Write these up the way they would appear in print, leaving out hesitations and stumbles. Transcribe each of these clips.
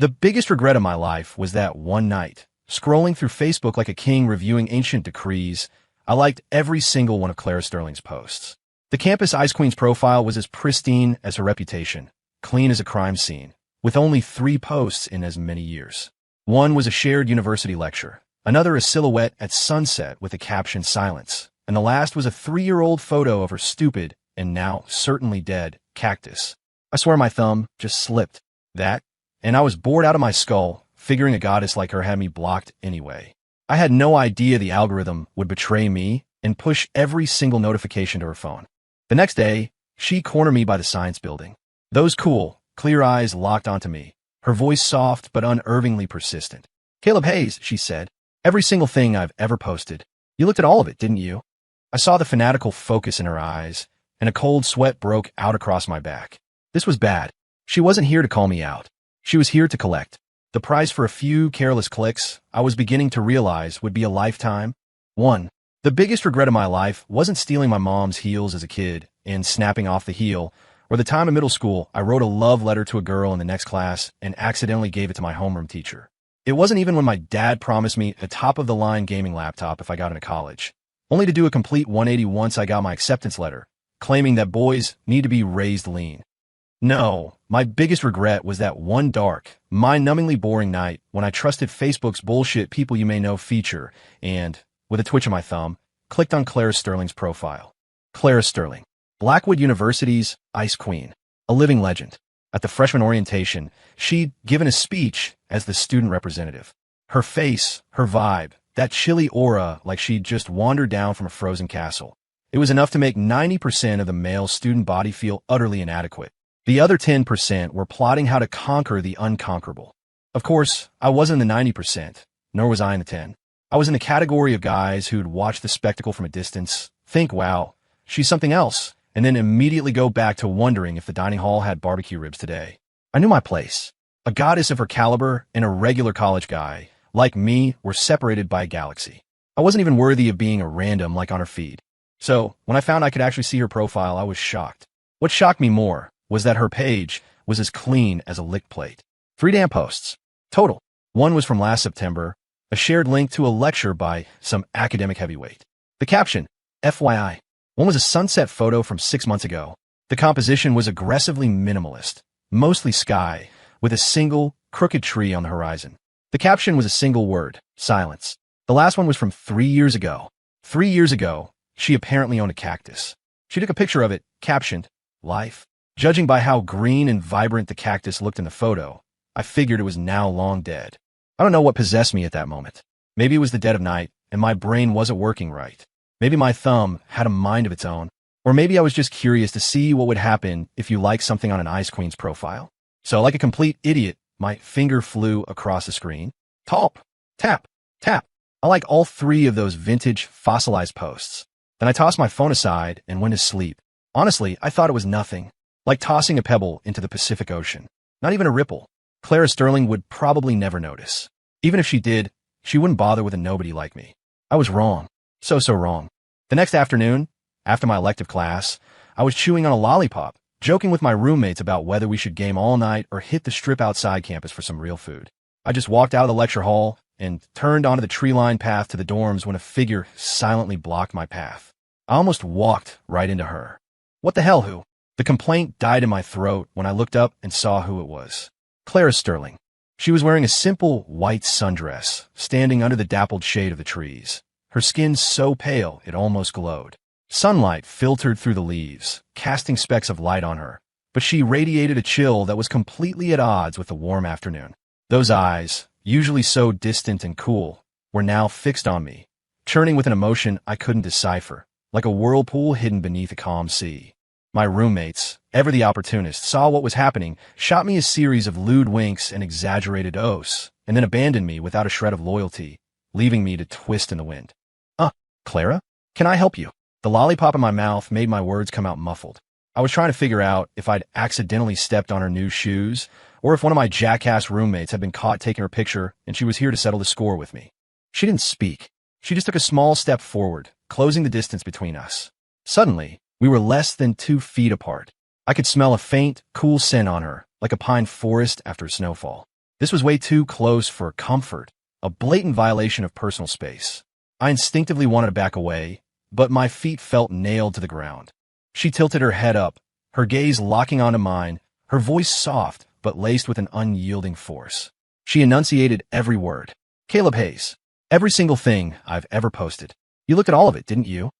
The biggest regret of my life was that one night, scrolling through Facebook like a king reviewing ancient decrees, I liked every single one of Clara Sterling's posts. The campus Ice Queen's profile was as pristine as her reputation, clean as a crime scene, with only 3 posts in as many years. One was a shared university lecture, another a silhouette at sunset with the caption Silence, and the last was a 3-year-old photo of her stupid, and now certainly dead, cactus. I swear my thumb just slipped. That, and I was bored out of my skull, figuring a goddess like her had me blocked anyway. I had no idea the algorithm would betray me and push every single notification to her phone. The next day, she cornered me by the science building. Those cool, clear eyes locked onto me, her voice soft but unervingly persistent. "Caleb Hayes," she said, "every single thing I've ever posted. You looked at all of it, didn't you?" I saw the fanatical focus in her eyes, and a cold sweat broke out across my back. This was bad. She wasn't here to call me out. She was here to collect. The price for a few careless clicks, I was beginning to realize, would be a lifetime. 1. The biggest regret of my life wasn't stealing my mom's heels as a kid and snapping off the heel, or the time in middle school I wrote a love letter to a girl in the next class and accidentally gave it to my homeroom teacher. It wasn't even when my dad promised me a top-of-the-line gaming laptop if I got into college, only to do a complete 180 once I got my acceptance letter, claiming that boys need to be raised lean. No, my biggest regret was that one dark, mind-numbingly boring night when I trusted Facebook's bullshit people you may know feature and, with a twitch of my thumb, clicked on Clara Sterling's profile. Clara Sterling, Blackwood University's Ice Queen, a living legend. At the freshman orientation, she'd given a speech as the student representative. Her face, her vibe, that chilly aura like she'd just wandered down from a frozen castle. It was enough to make 90% of the male student body feel utterly inadequate. The other 10% were plotting how to conquer the unconquerable. Of course, I wasn't in the 90%, nor was I in the 10. I was in the category of guys who'd watch the spectacle from a distance, think, wow, she's something else, and then immediately go back to wondering if the dining hall had barbecue ribs today. I knew my place. A goddess of her caliber and a regular college guy, like me, were separated by a galaxy. I wasn't even worthy of being a random like on her feed. So, when I found I could actually see her profile, I was shocked. What shocked me more was that her page was as clean as a lick plate. 3 damn posts. Total. One was from last September, a shared link to a lecture by some academic heavyweight. The caption, FYI. One was a sunset photo from 6 months ago. The composition was aggressively minimalist, mostly sky, with a single, crooked tree on the horizon. The caption was a single word, silence. The last one was from 3 years ago. 3 years ago, she apparently owned a cactus. She took a picture of it, captioned, life. Judging by how green and vibrant the cactus looked in the photo, I figured it was now long dead. I don't know what possessed me at that moment. Maybe it was the dead of night, and my brain wasn't working right. Maybe my thumb had a mind of its own. Or maybe I was just curious to see what would happen if you liked something on an Ice Queen's profile. So like a complete idiot, my finger flew across the screen. Tap, tap, tap. I like all 3 of those vintage, fossilized posts. Then I tossed my phone aside and went to sleep. Honestly, I thought it was nothing. Like tossing a pebble into the Pacific Ocean. Not even a ripple. Clara Sterling would probably never notice. Even if she did, she wouldn't bother with a nobody like me. I was wrong. So wrong. The next afternoon, after my elective class, I was chewing on a lollipop, joking with my roommates about whether we should game all night or hit the strip outside campus for some real food. I just walked out of the lecture hall and turned onto the tree-lined path to the dorms when a figure silently blocked my path. I almost walked right into her. What the hell, who? The complaint died in my throat when I looked up and saw who it was. Clara Sterling. She was wearing a simple white sundress, standing under the dappled shade of the trees. Her skin so pale it almost glowed. Sunlight filtered through the leaves, casting specks of light on her, but she radiated a chill that was completely at odds with the warm afternoon. Those eyes, usually so distant and cool, were now fixed on me, churning with an emotion I couldn't decipher, like a whirlpool hidden beneath a calm sea. My roommates, ever the opportunist, saw what was happening, shot me a series of lewd winks and exaggerated oaths, and then abandoned me without a shred of loyalty, leaving me to twist in the wind. Clara? Can I help you? The lollipop in my mouth made my words come out muffled. I was trying to figure out if I'd accidentally stepped on her new shoes, or if one of my jackass roommates had been caught taking her picture and she was here to settle the score with me. She didn't speak. She just took a small step forward, closing the distance between us. Suddenly, we were less than 2 feet apart. I could smell a faint, cool scent on her, like a pine forest after a snowfall. This was way too close for comfort, a blatant violation of personal space. I instinctively wanted to back away, but my feet felt nailed to the ground. She tilted her head up, her gaze locking onto mine, her voice soft but laced with an unyielding force. She enunciated every word. Caleb Hayes. Every single thing I've ever posted. You looked at all of it, didn't you?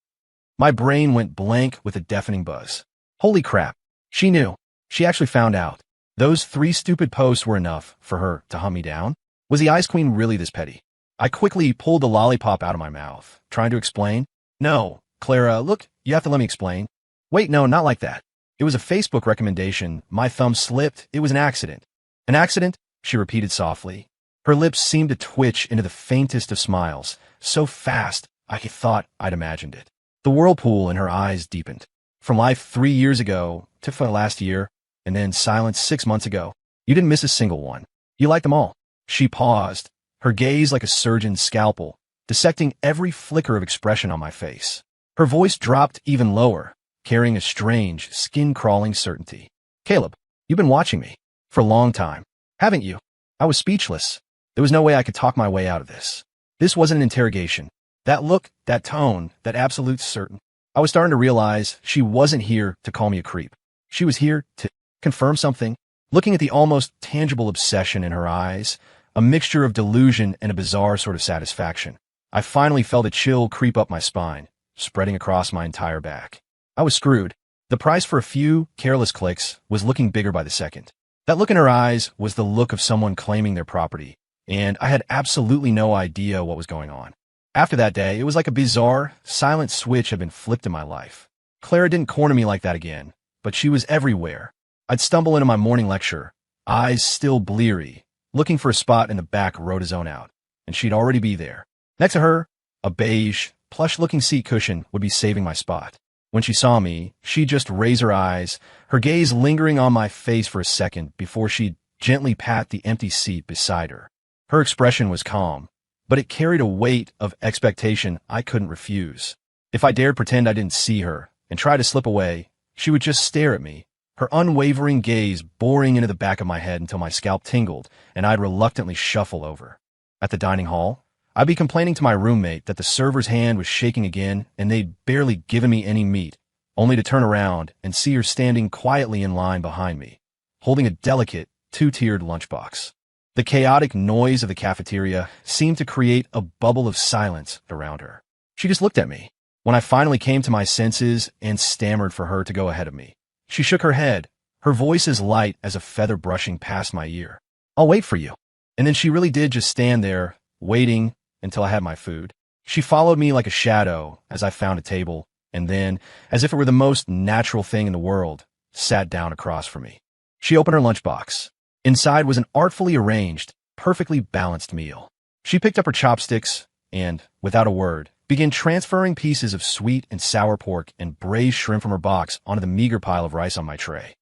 My brain went blank with a deafening buzz. Holy crap. She knew. She actually found out. Those 3 stupid posts were enough for her to hunt me down? Was the Ice Queen really this petty? I quickly pulled the lollipop out of my mouth, trying to explain. No, Clara, look, you have to let me explain. Wait, no, not like that. It was a Facebook recommendation. My thumb slipped. It was an accident. An accident? She repeated softly. Her lips seemed to twitch into the faintest of smiles, so fast I thought I'd imagined it. The whirlpool in her eyes deepened. From life 3 years ago to for last year, and then silence 6 months ago, you didn't miss a single one. You liked them all. She paused, her gaze like a surgeon's scalpel, dissecting every flicker of expression on my face. Her voice dropped even lower, carrying a strange, skin-crawling certainty. Caleb, you've been watching me for a long time, haven't you? I was speechless. There was no way I could talk my way out of this. This wasn't an interrogation. That look, that tone, that absolute certain. I was starting to realize she wasn't here to call me a creep. She was here to confirm something. Looking at the almost tangible obsession in her eyes, a mixture of delusion and a bizarre sort of satisfaction, I finally felt a chill creep up my spine, spreading across my entire back. I was screwed. The price for a few careless clicks was looking bigger by the second. That look in her eyes was the look of someone claiming their property, and I had absolutely no idea what was going on. After that day, it was like a bizarre, silent switch had been flipped in my life. Clara didn't corner me like that again, but she was everywhere. I'd stumble into my morning lecture, eyes still bleary, looking for a spot in the back row to zone out, and she'd already be there. Next to her, a beige, plush-looking seat cushion would be saving my spot. When she saw me, she'd just raise her eyes, her gaze lingering on my face for a second before she'd gently pat the empty seat beside her. Her expression was calm, but it carried a weight of expectation I couldn't refuse. If I dared pretend I didn't see her and try to slip away, she would just stare at me, her unwavering gaze boring into the back of my head until my scalp tingled and I'd reluctantly shuffle over. At the dining hall, I'd be complaining to my roommate that the server's hand was shaking again and they'd barely given me any meat, only to turn around and see her standing quietly in line behind me, holding a delicate, 2-tiered lunchbox. The chaotic noise of the cafeteria seemed to create a bubble of silence around her. She just looked at me. When I finally came to my senses and stammered for her to go ahead of me, she shook her head, her voice as light as a feather brushing past my ear. I'll wait for you. And then she really did just stand there, waiting until I had my food. She followed me like a shadow as I found a table, and then, as if it were the most natural thing in the world, sat down across from me. She opened her lunchbox. Inside was an artfully arranged, perfectly balanced meal. She picked up her chopsticks and, without a word, began transferring pieces of sweet and sour pork and braised shrimp from her box onto the meager pile of rice on my tray.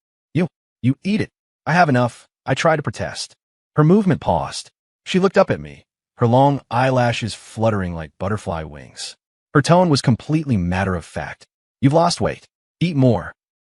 You eat it. I have enough. I tried to protest. Her movement paused. She looked up at me, her long eyelashes fluttering like butterfly wings. Her tone was completely matter-of-fact. You've lost weight. Eat more.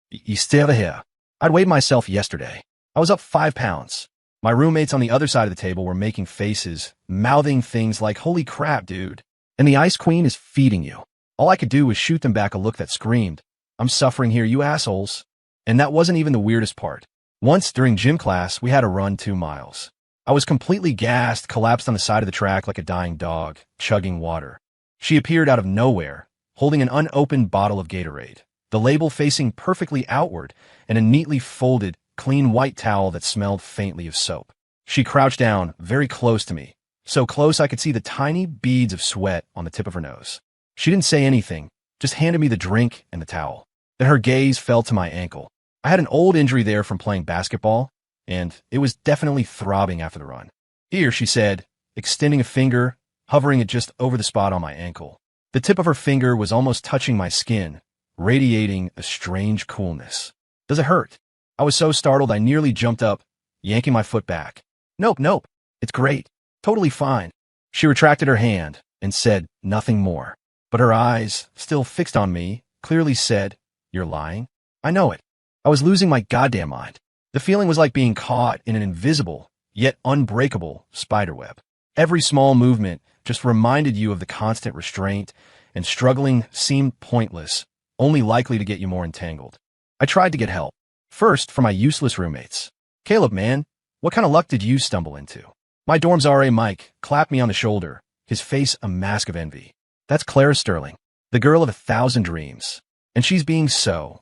You still here. I'd weighed myself yesterday. I was up 5 pounds. My roommates on the other side of the table were making faces, mouthing things like, holy crap, dude. And the Ice Queen is feeding you. All I could do was shoot them back a look that screamed, I'm suffering here, you assholes. And that wasn't even the weirdest part. Once during gym class, we had to run 2 miles. I was completely gassed, collapsed on the side of the track like a dying dog, chugging water. She appeared out of nowhere, holding an unopened bottle of Gatorade, the label facing perfectly outward, and a neatly folded, clean white towel that smelled faintly of soap. She crouched down, very close to me, so close I could see the tiny beads of sweat on the tip of her nose. She didn't say anything, just handed me the drink and the towel. Then her gaze fell to my ankle. I had an old injury there from playing basketball, and it was definitely throbbing after the run. Here, she said, extending a finger, hovering it just over the spot on my ankle. The tip of her finger was almost touching my skin, radiating a strange coolness. Does it hurt? I was so startled I nearly jumped up, yanking my foot back. Nope. It's great. Totally fine. She retracted her hand and said nothing more. But her eyes, still fixed on me, clearly said, You're lying? I know it. I was losing my goddamn mind. The feeling was like being caught in an invisible, yet unbreakable spiderweb. Every small movement just reminded you of the constant restraint, and struggling seemed pointless, only likely to get you more entangled. I tried to get help. First, from my useless roommates. Caleb, man, what kind of luck did you stumble into? My dorm's RA Mike clapped me on the shoulder, his face a mask of envy. That's Clara Sterling, the girl of 1,000 dreams. And she's being so...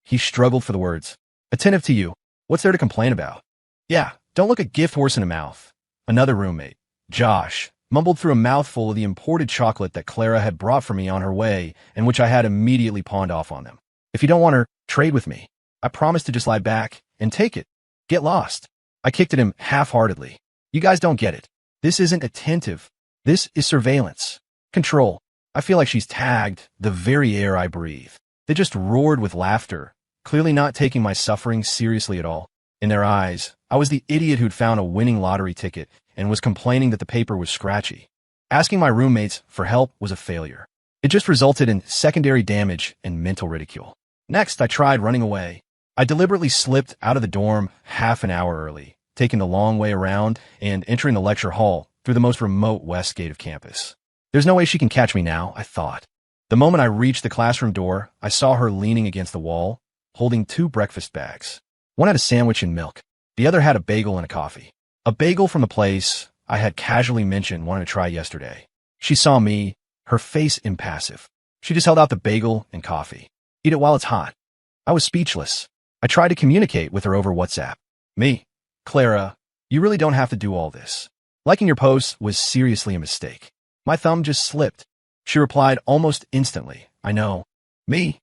He struggled for the words. Attentive to you. What's there to complain about? Yeah, don't look a gift horse in the mouth. Another roommate, Josh, mumbled through a mouthful of the imported chocolate that Clara had brought for me on her way and which I had immediately pawned off on them. If you don't want her, trade with me. I promise to just lie back and take it. Get lost. I kicked at him half-heartedly. You guys don't get it. This isn't attentive. This is surveillance. Control. I feel like she's tagged the very air I breathe. They just roared with laughter, clearly not taking my suffering seriously at all. In their eyes, I was the idiot who'd found a winning lottery ticket and was complaining that the paper was scratchy. Asking my roommates for help was a failure. It just resulted in secondary damage and mental ridicule. Next, I tried running away. I deliberately slipped out of the dorm half an hour early, taking the long way around and entering the lecture hall through the most remote west gate of campus. There's no way she can catch me now, I thought. The moment I reached the classroom door, I saw her leaning against the wall, holding 2 breakfast bags. One had a sandwich and milk. The other had a bagel and a coffee. A bagel from the place I had casually mentioned wanting to try yesterday. She saw me, her face impassive. She just held out the bagel and coffee. Eat it while it's hot. I was speechless. I tried to communicate with her over WhatsApp. Me, Clara, you really don't have to do all this. Liking your post was seriously a mistake. My thumb just slipped. She replied almost instantly. I know. Me.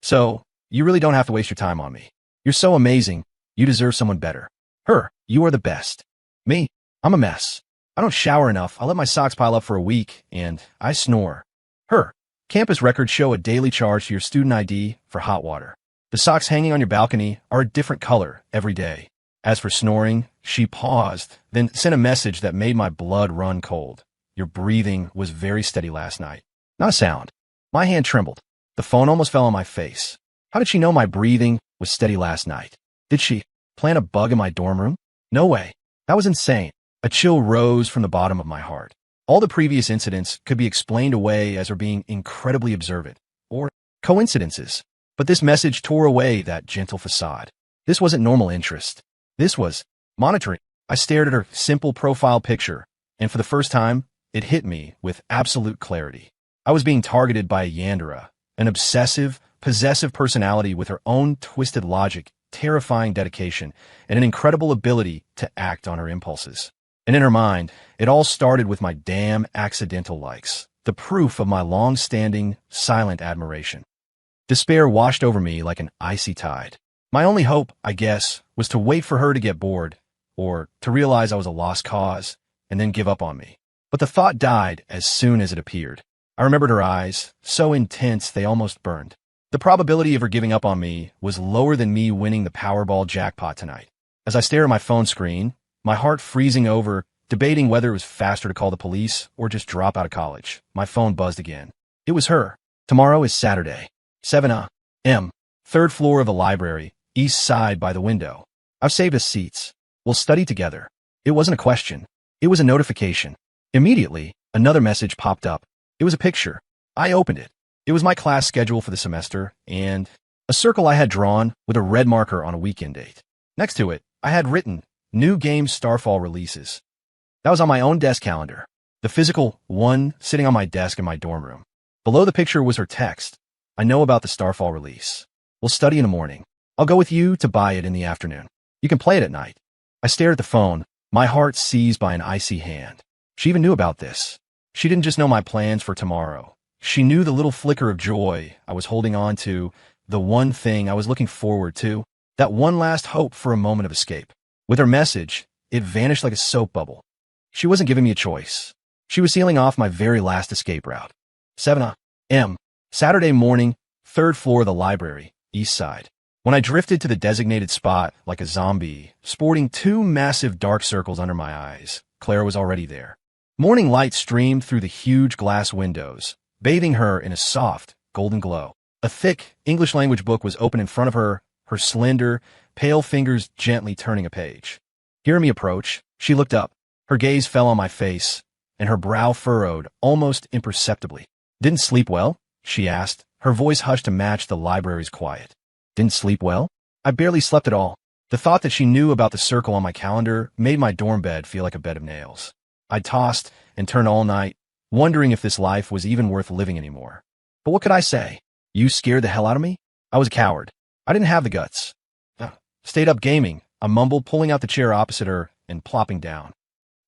So, you really don't have to waste your time on me. You're so amazing. You deserve someone better. Her, you are the best. Me, I'm a mess. I don't shower enough. I let my socks pile up for a week, and I snore. Her, campus records show a daily charge to your student ID for hot water. The socks hanging on your balcony are a different color every day. As for snoring, she paused, then sent a message that made my blood run cold. Your breathing was very steady last night. Not a sound. My hand trembled. The phone almost fell on my face. How did she know my breathing was steady last night? Did she plant a bug in my dorm room? No way. That was insane. A chill rose from the bottom of my heart. All the previous incidents could be explained away as her being incredibly observant, or coincidences. But this message tore away that gentle facade. This wasn't normal interest. This was monitoring. I stared at her simple profile picture, and for the first time, it hit me with absolute clarity. I was being targeted by a Yandere, an obsessive, possessive personality with her own twisted logic, terrifying dedication, and an incredible ability to act on her impulses. And in her mind, it all started with my damn accidental likes, the proof of my long-standing, silent admiration. Despair washed over me like an icy tide. My only hope, I guess, was to wait for her to get bored, or to realize I was a lost cause, and then give up on me. But the thought died as soon as it appeared. I remembered her eyes, so intense they almost burned. The probability of her giving up on me was lower than me winning the Powerball jackpot tonight. As I stared at my phone screen, my heart freezing over, debating whether it was faster to call the police or just drop out of college, my phone buzzed again. It was her. Tomorrow is Saturday. 7 a.m. Third floor of the library, east side by the window. I've saved us seats. We'll study together. It wasn't a question. It was a notification. Immediately, another message popped up. It was a picture. I opened it. It was my class schedule for the semester, and a circle I had drawn with a red marker on a weekend date. Next to it, I had written, New Game Starfall Releases. That was on my own desk calendar, the physical one sitting on my desk in my dorm room. Below the picture was her text. I know about the Starfall release. We'll study in the morning. I'll go with you to buy it in the afternoon. You can play it at night. I stared at the phone, my heart seized by an icy hand. She even knew about this. She didn't just know my plans for tomorrow. She knew the little flicker of joy I was holding on to, the one thing I was looking forward to, that one last hope for a moment of escape. With her message, it vanished like a soap bubble. She wasn't giving me a choice. She was sealing off my very last escape route. 7 a.m. Saturday morning, third floor of the library, east side. When I drifted to the designated spot like a zombie, sporting 2 massive dark circles under my eyes, Clara was already there. Morning light streamed through the huge glass windows, bathing her in a soft, golden glow. A thick English language book was open in front of her, her slender, pale fingers gently turning a page. Hearing me approach, she looked up. Her gaze fell on my face, and her brow furrowed almost imperceptibly. "Didn't sleep well?" she asked, her voice hushed to match the library's quiet. "Didn't sleep well?" "I barely slept at all." The thought that she knew about the circle on my calendar made my dorm bed feel like a bed of nails. I tossed and turned all night, wondering if this life was even worth living anymore. But what could I say? "You scared the hell out of me?" I was a coward. I didn't have the guts. "Stayed up gaming," I mumbled, pulling out the chair opposite her and plopping down.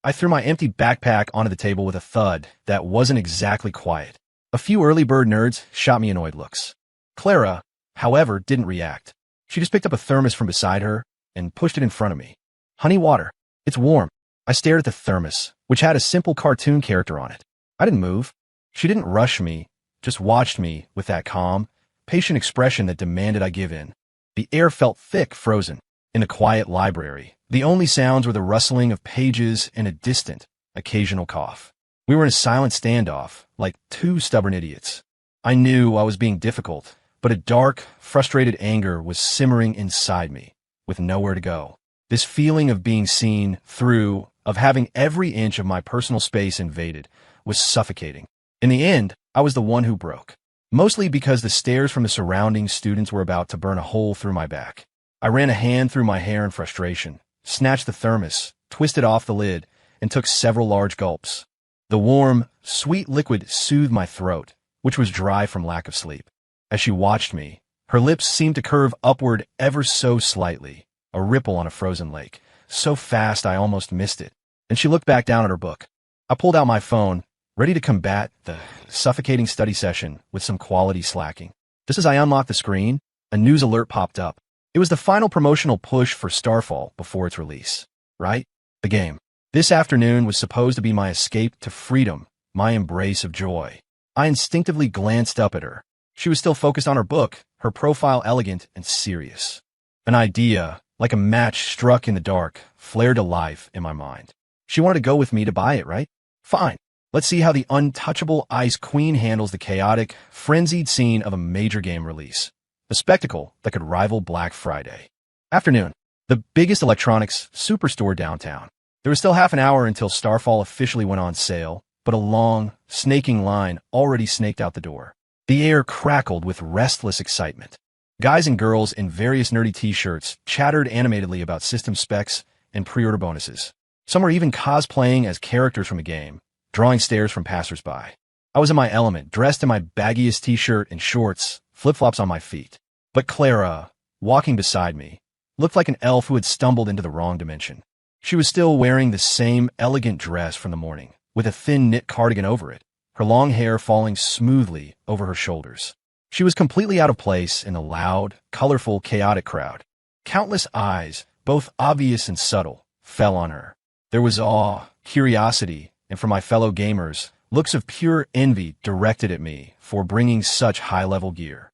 I threw my empty backpack onto the table with a thud that wasn't exactly quiet. A few early bird nerds shot me annoyed looks. Clara, however, didn't react. She just picked up a thermos from beside her and pushed it in front of me. "Honey water. It's warm." I stared at the thermos, which had a simple cartoon character on it. I didn't move. She didn't rush me, just watched me with that calm, patient expression that demanded I give in. The air felt thick, frozen. In the quiet library, the only sounds were the rustling of pages and a distant, occasional cough. We were in a silent standoff, like two stubborn idiots. I knew I was being difficult, but a dark, frustrated anger was simmering inside me, with nowhere to go. This feeling of being seen through, of having every inch of my personal space invaded, was suffocating. In the end, I was the one who broke. Mostly because the stares from the surrounding students were about to burn a hole through my back. I ran a hand through my hair in frustration, snatched the thermos, twisted off the lid, and took several large gulps. The warm, sweet liquid soothed my throat, which was dry from lack of sleep. As she watched me, her lips seemed to curve upward ever so slightly, a ripple on a frozen lake, so fast I almost missed it, and she looked back down at her book. I pulled out my phone, ready to combat the suffocating study session with some quality slacking. Just as I unlocked the screen, a news alert popped up. It was the final promotional push for Starfall before its release. Right? The game. This afternoon was supposed to be my escape to freedom, my embrace of joy. I instinctively glanced up at her. She was still focused on her book, her profile elegant and serious. An idea, like a match struck in the dark, flared to life in my mind. She wanted to go with me to buy it, right? Fine. Let's see how the untouchable Ice Queen handles the chaotic, frenzied scene of a major game release. A spectacle that could rival Black Friday. Afternoon. The biggest electronics superstore downtown. There was still half an hour until Starfall officially went on sale, but a long, snaking line already snaked out the door. The air crackled with restless excitement. Guys and girls in various nerdy t-shirts chattered animatedly about system specs and pre-order bonuses. Some were even cosplaying as characters from a game, drawing stares from passersby. I was in my element, dressed in my baggiest t-shirt and shorts, flip-flops on my feet. But Clara, walking beside me, looked like an elf who had stumbled into the wrong dimension. She was still wearing the same elegant dress from the morning, with a thin knit cardigan over it, her long hair falling smoothly over her shoulders. She was completely out of place in the loud, colorful, chaotic crowd. Countless eyes, both obvious and subtle, fell on her. There was awe, curiosity, and for my fellow gamers, looks of pure envy directed at me for bringing such high-level gear.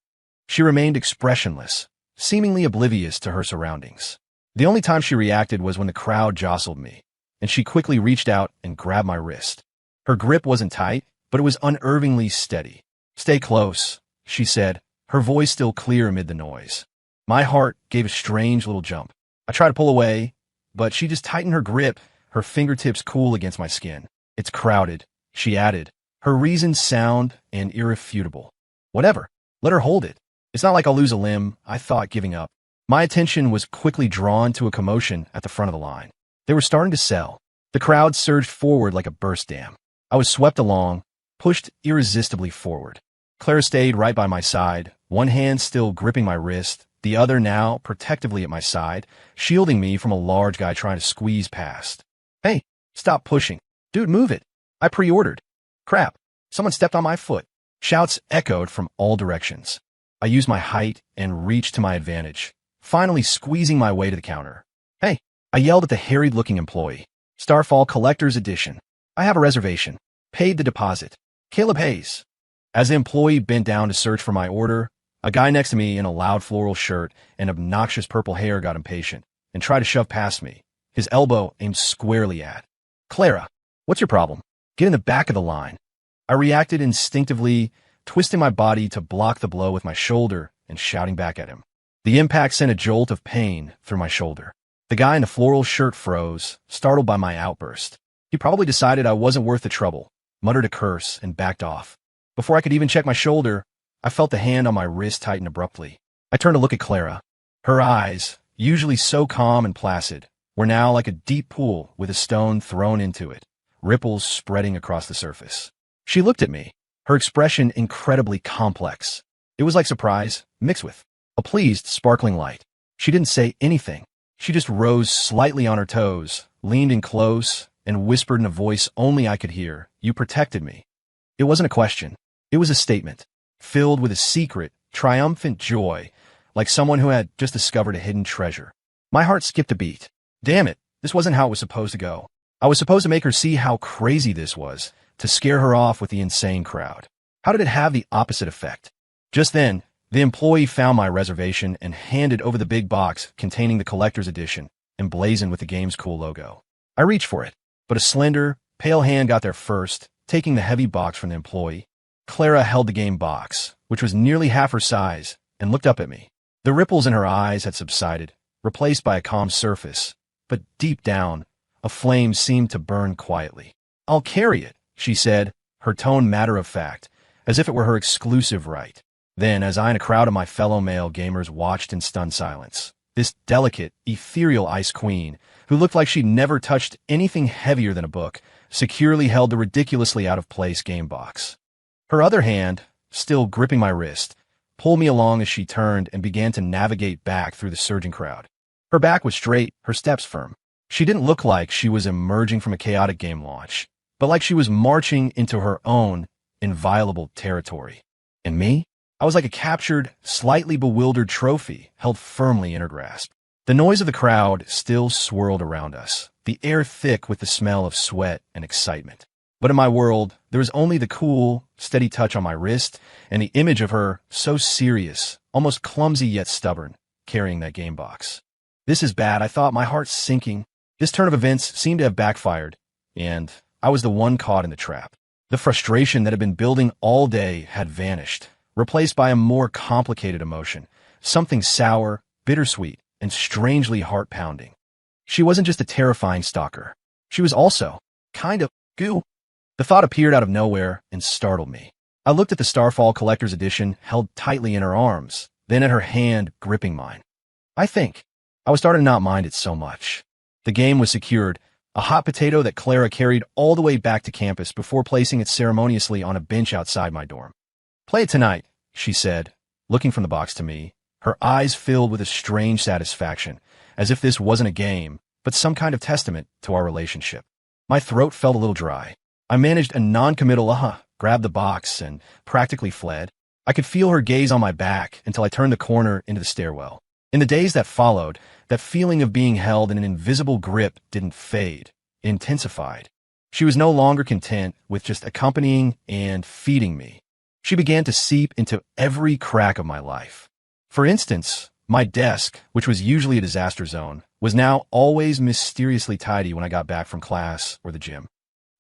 She remained expressionless, seemingly oblivious to her surroundings. The only time she reacted was when the crowd jostled me, and she quickly reached out and grabbed my wrist. Her grip wasn't tight, but it was unnervingly steady. "Stay close," she said, her voice still clear amid the noise. My heart gave a strange little jump. I tried to pull away, but she just tightened her grip, her fingertips cool against my skin. "It's crowded," she added, her reasons sound and irrefutable. "Whatever. Let her hold it. It's not like I'll lose a limb," I thought, giving up. My attention was quickly drawn to a commotion at the front of the line. They were starting to sell. The crowd surged forward like a burst dam. I was swept along, pushed irresistibly forward. Clara stayed right by my side, one hand still gripping my wrist, the other now protectively at my side, shielding me from a large guy trying to squeeze past. "Hey, stop pushing. Dude, move it. I pre-ordered." "Crap, someone stepped on my foot." Shouts echoed from all directions. I used my height and reach to my advantage, finally squeezing my way to the counter. "Hey," I yelled at the harried-looking employee. "Starfall Collector's Edition. I have a reservation. Paid the deposit. Caleb Hayes." As the employee bent down to search for my order, a guy next to me in a loud floral shirt and obnoxious purple hair got impatient and tried to shove past me, his elbow aimed squarely at. "Clara, what's your problem? Get in the back of the line." I reacted instinctively, twisting my body to block the blow with my shoulder and shouting back at him. The impact sent a jolt of pain through my shoulder. The guy in the floral shirt froze, startled by my outburst. He probably decided I wasn't worth the trouble, muttered a curse, and backed off. Before I could even check my shoulder, I felt the hand on my wrist tighten abruptly. I turned to look at Clara. Her eyes, usually so calm and placid, were now like a deep pool with a stone thrown into it, ripples spreading across the surface. She looked at me, her expression incredibly complex. It was like surprise, mixed with a pleased, sparkling light. She didn't say anything. She just rose slightly on her toes, leaned in close, and whispered in a voice only I could hear, "You protected me." It wasn't a question. It was a statement, filled with a secret, triumphant joy, like someone who had just discovered a hidden treasure. My heart skipped a beat. Damn it, this wasn't how it was supposed to go. I was supposed to make her see how crazy this was, to scare her off with the insane crowd. How did it have the opposite effect? Just then, the employee found my reservation and handed over the big box containing the collector's edition, emblazoned with the game's cool logo. I reached for it, but a slender, pale hand got there first, taking the heavy box from the employee. Clara held the game box, which was nearly half her size, and looked up at me. The ripples in her eyes had subsided, replaced by a calm surface, but deep down, a flame seemed to burn quietly. "I'll carry it," she said, her tone matter-of-fact, as if it were her exclusive right. Then, as I and a crowd of my fellow male gamers watched in stunned silence, this delicate, ethereal ice queen, who looked like she'd never touched anything heavier than a book, securely held the ridiculously out-of-place game box. Her other hand, still gripping my wrist, pulled me along as she turned and began to navigate back through the surging crowd. Her back was straight, her steps firm. She didn't look like she was emerging from a chaotic game launch, but like she was marching into her own inviolable territory. And me? I was like a captured, slightly bewildered trophy held firmly in her grasp. The noise of the crowd still swirled around us, the air thick with the smell of sweat and excitement. But in my world, there was only the cool, steady touch on my wrist and the image of her, so serious, almost clumsy yet stubborn, carrying that game box. This is bad, I thought, my heart sinking. This turn of events seemed to have backfired, and I was the one caught in the trap. The frustration that had been building all day had vanished, replaced by a more complicated emotion, something sour, bittersweet, and strangely heart-pounding. She wasn't just a terrifying stalker. She was also kind of goo. The thought appeared out of nowhere and startled me. I looked at the Starfall Collector's Edition held tightly in her arms, then at her hand gripping mine. I was starting to not mind it so much. The game was secured, a hot potato that Clara carried all the way back to campus before placing it ceremoniously on a bench outside my dorm. "Play it tonight," she said, looking from the box to me, her eyes filled with a strange satisfaction, as if this wasn't a game, but some kind of testament to our relationship. My throat felt a little dry. I managed a non-committal grabbed the box, and practically fled. I could feel her gaze on my back until I turned the corner into the stairwell. In the days that followed, that feeling of being held in an invisible grip didn't fade. It intensified. She was no longer content with just accompanying and feeding me. She began to seep into every crack of my life. For instance, my desk, which was usually a disaster zone, was now always mysteriously tidy when I got back from class or the gym.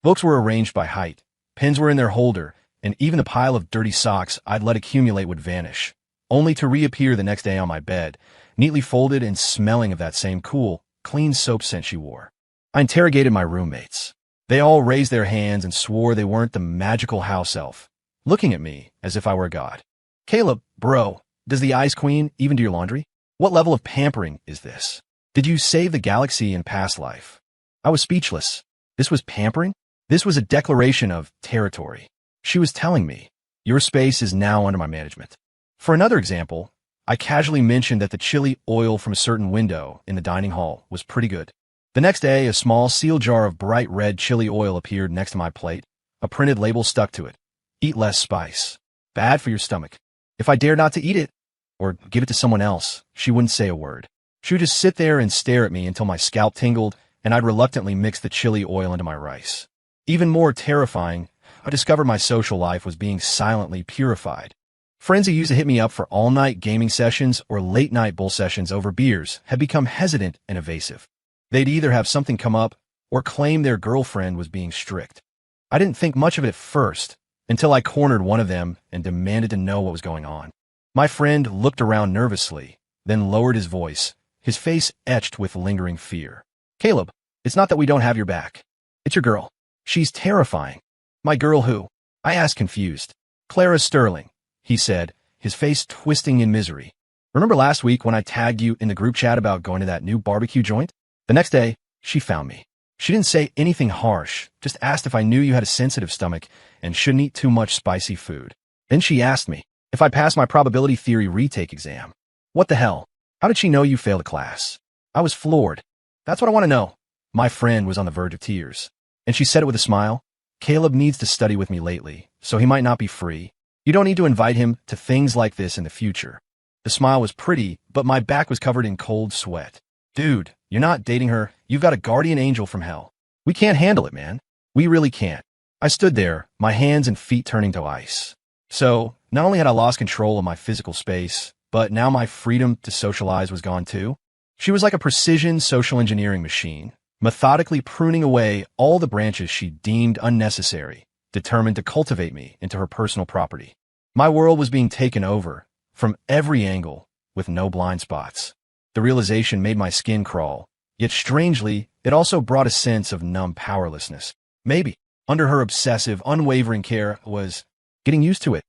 Books were arranged by height, pens were in their holder, and even the pile of dirty socks I'd let accumulate would vanish, only to reappear the next day on my bed, neatly folded and smelling of that same cool, clean soap scent she wore. I interrogated my roommates. They all raised their hands and swore they weren't the magical house elf, looking at me as if I were a god. "Caleb, bro, does the Ice Queen even do your laundry? What level of pampering is this? Did you save the galaxy in past life?" I was speechless. This was pampering? This was a declaration of territory. She was telling me, "Your space is now under my management." For another example, I casually mentioned that the chili oil from a certain window in the dining hall was pretty good. The next day, a small sealed jar of bright red chili oil appeared next to my plate. A printed label stuck to it. "Eat less spice. Bad for your stomach." If I dared not to eat it, or give it to someone else, she wouldn't say a word. She would just sit there and stare at me until my scalp tingled, and I'd reluctantly mix the chili oil into my rice. Even more terrifying, I discovered my social life was being silently purified. Friends who used to hit me up for all-night gaming sessions or late-night bull sessions over beers had become hesitant and evasive. They'd either have something come up or claim their girlfriend was being strict. I didn't think much of it at first, until I cornered one of them and demanded to know what was going on. My friend looked around nervously, then lowered his voice, his face etched with lingering fear. Caleb, it's not that we don't have your back. It's your girl. She's terrifying. My girl who? I asked confused. Clara Sterling, he said, his face twisting in misery. Remember last week when I tagged you in the group chat about going to that new barbecue joint? The next day, she found me. She didn't say anything harsh, just asked if I knew you had a sensitive stomach and shouldn't eat too much spicy food. Then she asked me if I'd passed my probability theory retake exam. What the hell? How did she know you failed a class? I was floored. That's what I want to know. My friend was on the verge of tears. And she said it with a smile. Caleb needs to study with me lately, so he might not be free. You don't need to invite him to things like this in the future. The smile was pretty, but my back was covered in cold sweat. Dude, you're not dating her. You've got a guardian angel from hell. We can't handle it, man. We really can't. I stood there, my hands and feet turning to ice. So, not only had I lost control of my physical space, but now my freedom to socialize was gone too. She was like a precision social engineering machine, methodically pruning away all the branches she deemed unnecessary, determined to cultivate me into her personal property. My world was being taken over, from every angle, with no blind spots. The realization made my skin crawl, yet strangely, it also brought a sense of numb powerlessness. Maybe, under her obsessive, unwavering care, was getting used to it.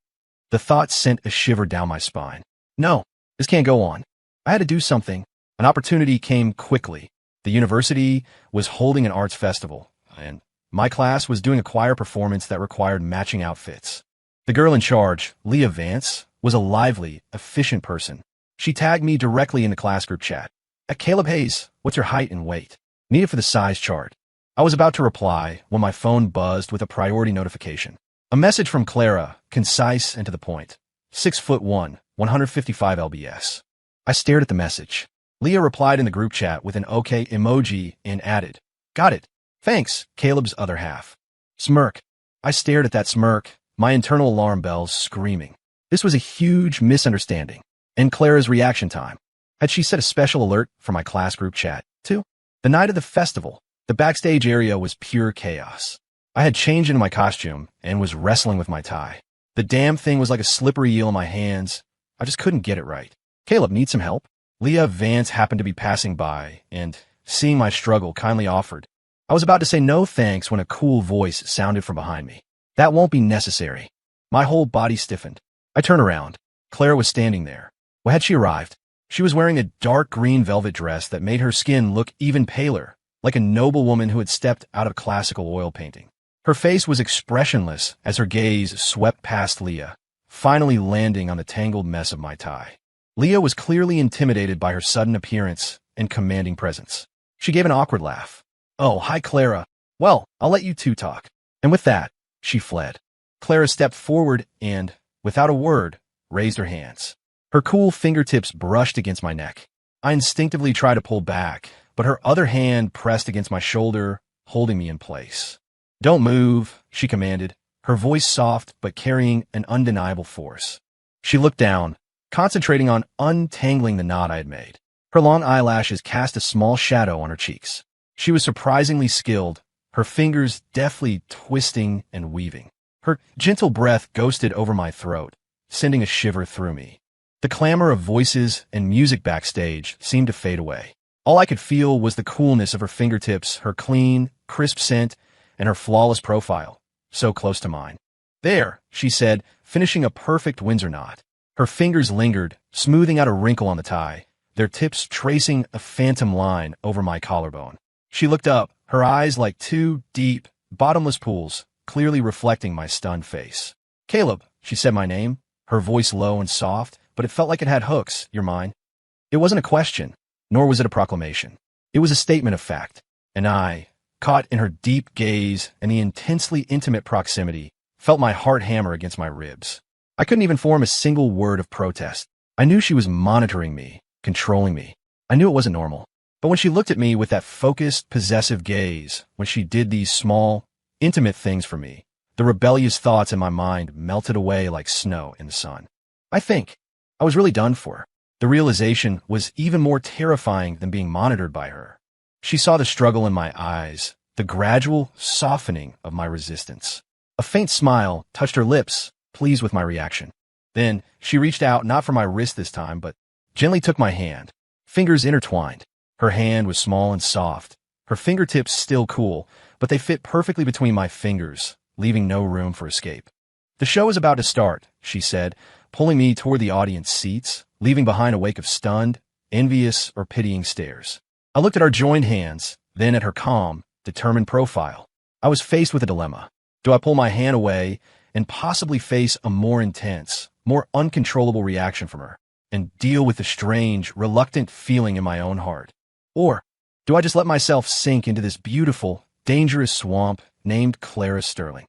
The thought sent a shiver down my spine. No, this can't go on. I had to do something. An opportunity came quickly. The university was holding an arts festival, and my class was doing a choir performance that required matching outfits. The girl in charge, Leah Vance, was a lively, efficient person. She tagged me directly in the class group chat. At Caleb Hayes, what's your height and weight? Need it for the size chart. I was about to reply when my phone buzzed with a priority notification. A message from Clara, concise and to the point. 6'1", 155 lbs. I stared at the message. Leah replied in the group chat with an OK emoji and added, "Got it. Thanks, Caleb's other half." Smirk. I stared at that smirk, my internal alarm bells screaming. This was a huge misunderstanding. And Clara's reaction time. Had she set a special alert for my class group chat, too? The night of the festival, the backstage area was pure chaos. I had changed into my costume and was wrestling with my tie. The damn thing was like a slippery eel in my hands. I just couldn't get it right. Caleb, need some help? Leah Vance happened to be passing by and, seeing my struggle, kindly offered. I was about to say no thanks when a cool voice sounded from behind me. That won't be necessary. My whole body stiffened. I turned around. Clara was standing there. Well, had she arrived? She was wearing a dark green velvet dress that made her skin look even paler, like a noble woman who had stepped out of classical oil painting. Her face was expressionless as her gaze swept past Leah, finally landing on the tangled mess of my tie. Leah was clearly intimidated by her sudden appearance and commanding presence. She gave an awkward laugh. "Oh, hi, Clara. Well, I'll let you two talk." And with that, she fled. Clara stepped forward and, without a word, raised her hands. Her cool fingertips brushed against my neck. I instinctively tried to pull back, but her other hand pressed against my shoulder, holding me in place. "Don't move," she commanded, her voice soft but carrying an undeniable force. She looked down, concentrating on untangling the knot I had made. Her long eyelashes cast a small shadow on her cheeks. She was surprisingly skilled, her fingers deftly twisting and weaving. Her gentle breath ghosted over my throat, sending a shiver through me. The clamor of voices and music backstage seemed to fade away. All I could feel was the coolness of her fingertips, her clean, crisp scent, and her flawless profile, so close to mine. "There," she said, finishing a perfect Windsor knot. Her fingers lingered, smoothing out a wrinkle on the tie, their tips tracing a phantom line over my collarbone. She looked up, her eyes like two deep, bottomless pools, clearly reflecting my stunned face. "Caleb," she said my name, her voice low and soft, but it felt like it had hooks. "You're mine." It wasn't a question, nor was it a proclamation. It was a statement of fact, and I, caught in her deep gaze and the intensely intimate proximity, felt my heart hammer against my ribs. I couldn't even form a single word of protest. I knew she was monitoring me, controlling me. I knew it wasn't normal. But when she looked at me with that focused, possessive gaze, when she did these small, intimate things for me, the rebellious thoughts in my mind melted away like snow in the sun. I think I was really done for. The realization was even more terrifying than being monitored by her. She saw the struggle in my eyes, the gradual softening of my resistance. A faint smile touched her lips, pleased with my reaction. Then she reached out, not for my wrist this time, but gently took my hand. fingers intertwined. Her hand was small and soft, her fingertips still cool, but they fit perfectly between my fingers, leaving no room for escape. "The show is about to start," she said, pulling me toward the audience seats, leaving behind a wake of stunned, envious, or pitying stares. I looked at our joined hands, then at her calm, determined profile. I was faced with a dilemma. Do I pull my hand away and possibly face a more intense, more uncontrollable reaction from her, and deal with the strange, reluctant feeling in my own heart? Or do I just let myself sink into this beautiful, dangerous swamp named Clara Sterling?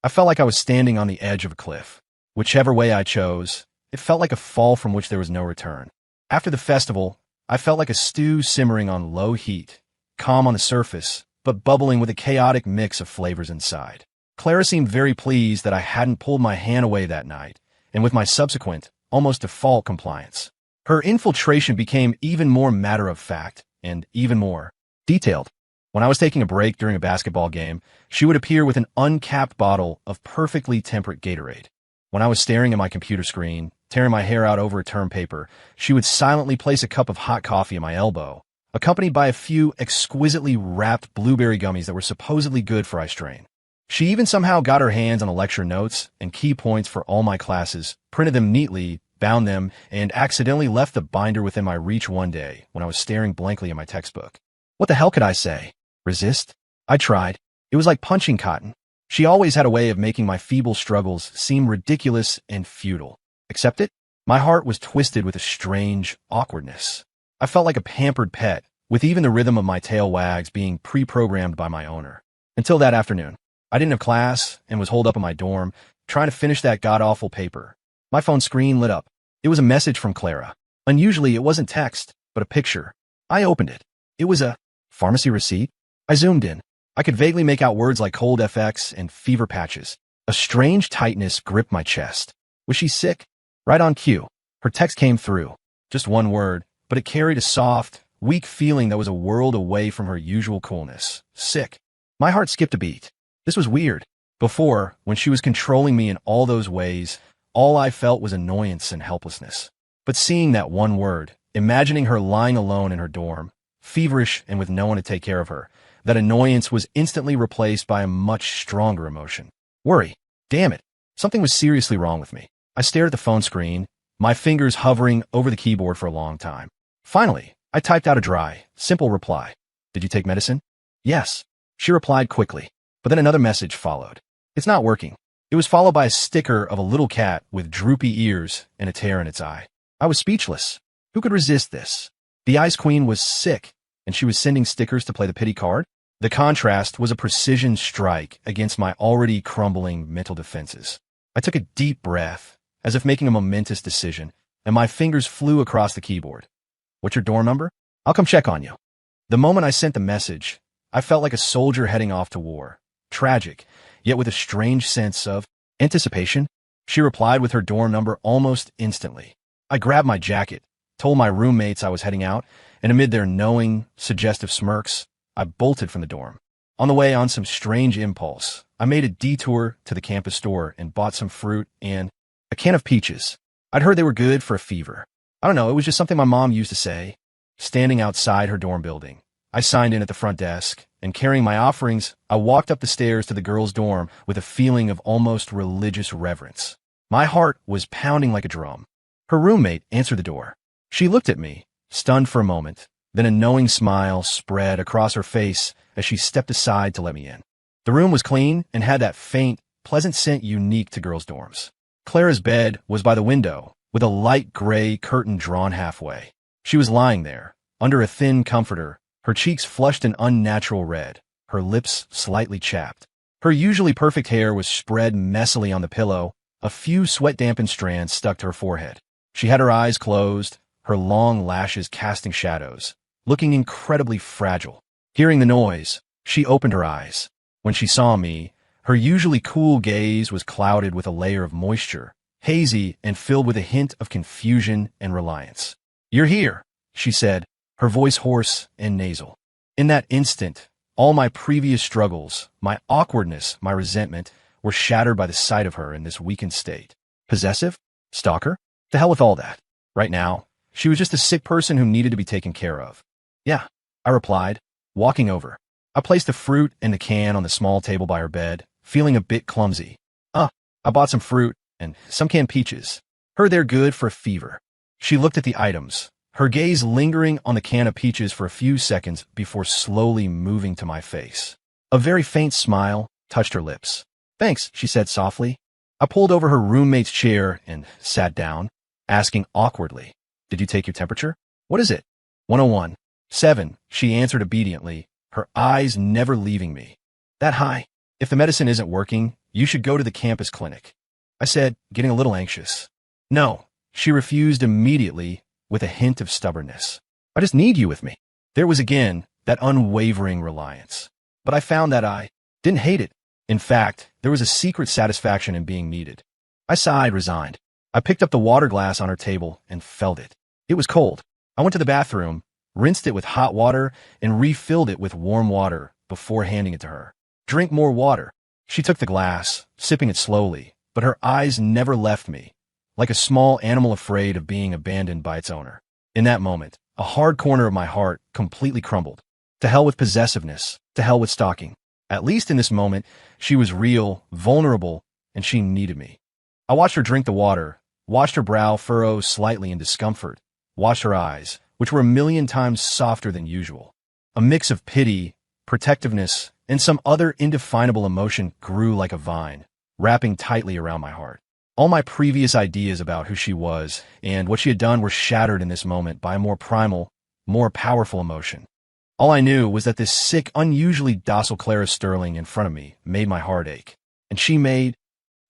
I felt like I was standing on the edge of a cliff. Whichever way I chose, it felt like a fall from which there was no return. After the festival, I felt like a stew simmering on low heat, calm on the surface, but bubbling with a chaotic mix of flavors inside. Clara seemed very pleased that I hadn't pulled my hand away that night, and with my subsequent, almost default compliance. Her infiltration became even more matter-of-fact and even more detailed. When I was taking a break during a basketball game, she would appear with an uncapped bottle of perfectly temperate Gatorade. When I was staring at my computer screen, tearing my hair out over a term paper, she would silently place a cup of hot coffee at my elbow, accompanied by a few exquisitely wrapped blueberry gummies that were supposedly good for eye strain. She even somehow got her hands on the lecture notes and key points for all my classes, printed them neatly, bound them, and accidentally left the binder within my reach one day when I was staring blankly at my textbook. What the hell could I say? Resist? I tried. It was like punching cotton. She always had a way of making my feeble struggles seem ridiculous and futile. Accept it? My heart was twisted with a strange awkwardness. I felt like a pampered pet, with even the rhythm of my tail wags being pre-programmed by my owner. Until that afternoon. I didn't have class and was holed up in my dorm, trying to finish that god-awful paper. My phone screen lit up. It was a message from Clara. Unusually, it wasn't text, but a picture. I opened it. It was a pharmacy receipt. I zoomed in. I could vaguely make out words like cold FX and fever patches. A strange tightness gripped my chest. Was she sick? Right on cue. Her text came through. Just one word, but it carried a soft, weak feeling that was a world away from her usual coolness. Sick. My heart skipped a beat. This was weird. Before, when she was controlling me in all those ways, all I felt was annoyance and helplessness. But seeing that one word, imagining her lying alone in her dorm, feverish and with no one to take care of her, that annoyance was instantly replaced by a much stronger emotion. Worry. Damn it. Something was seriously wrong with me. I stared at the phone screen, my fingers hovering over the keyboard for a long time. Finally, I typed out a dry, simple reply. Did you take medicine? Yes. She replied quickly, but then another message followed. It's not working. It was followed by a sticker of a little cat with droopy ears and a tear in its eye. I was speechless. Who could resist this? The Ice Queen was sick, and she was sending stickers to play the pity card? The contrast was a precision strike against my already crumbling mental defenses. I took a deep breath, as if making a momentous decision, and my fingers flew across the keyboard. What's your dorm number? I'll come check on you. The moment I sent the message, I felt like a soldier heading off to war. Tragic, yet with a strange sense of anticipation. She replied with her dorm number almost instantly. I grabbed my jacket, told my roommates I was heading out, and amid their knowing, suggestive smirks, I bolted from the dorm. On the way, on some strange impulse, I made a detour to the campus store and bought some fruit and a can of peaches. I'd heard they were good for a fever. I don't know, it was just something my mom used to say. Standing outside her dorm building, I signed in at the front desk, and carrying my offerings, I walked up the stairs to the girls' dorm with a feeling of almost religious reverence. My heart was pounding like a drum. Her roommate answered the door. She looked at me, stunned for a moment, then a knowing smile spread across her face as she stepped aside to let me in. The room was clean and had that faint, pleasant scent unique to girls' dorms. Clara's bed was by the window, with a light gray curtain drawn halfway. She was lying there, under a thin comforter, her cheeks flushed an unnatural red, her lips slightly chapped. Her usually perfect hair was spread messily on the pillow, a few sweat-dampened strands stuck to her forehead. She had her eyes closed, her long lashes casting shadows, looking incredibly fragile. Hearing the noise, she opened her eyes. When she saw me, her usually cool gaze was clouded with a layer of moisture, hazy and filled with a hint of confusion and reliance. "You're here," she said, her voice hoarse and nasal. In that instant, all my previous struggles, my awkwardness, my resentment, were shattered by the sight of her in this weakened state. Possessive? Stalker? To hell with all that. Right now, She was just a sick person who needed to be taken care of. Yeah, I replied, walking over. I placed the fruit and the can on the small table by her bed, feeling a bit clumsy. I bought some fruit and some canned peaches. Heard they're good for a fever. She looked at the items, her gaze lingering on the can of peaches for a few seconds before slowly moving to my face. A very faint smile touched her lips. Thanks, she said softly. I pulled over her roommate's chair and sat down, asking awkwardly, Did you take your temperature? What is it? 101.7, she answered obediently, her eyes never leaving me. That high? If the medicine isn't working, you should go to the campus clinic. I said, getting a little anxious. No, she refused immediately with a hint of stubbornness. I just need you with me. There was again that unwavering reliance. But I found that I didn't hate it. In fact, there was a secret satisfaction in being needed. I sighed, resigned. I picked up the water glass on her table and felt it. It was cold. I went to the bathroom, rinsed it with hot water, and refilled it with warm water before handing it to her. Drink more water. She took the glass, sipping it slowly, but her eyes never left me, like a small animal afraid of being abandoned by its owner. In that moment, a hard corner of my heart completely crumbled. To hell with possessiveness, to hell with stalking. At least in this moment, she was real, vulnerable, and she needed me. I watched her drink the water, watched her brow furrow slightly in discomfort, watched her eyes, which were a million times softer than usual. A mix of pity, protectiveness, and some other indefinable emotion grew like a vine, wrapping tightly around my heart. All my previous ideas about who she was and what she had done were shattered in this moment by a more primal, more powerful emotion. All I knew was that this sick, unusually docile Clara Sterling in front of me made my heart ache, and she made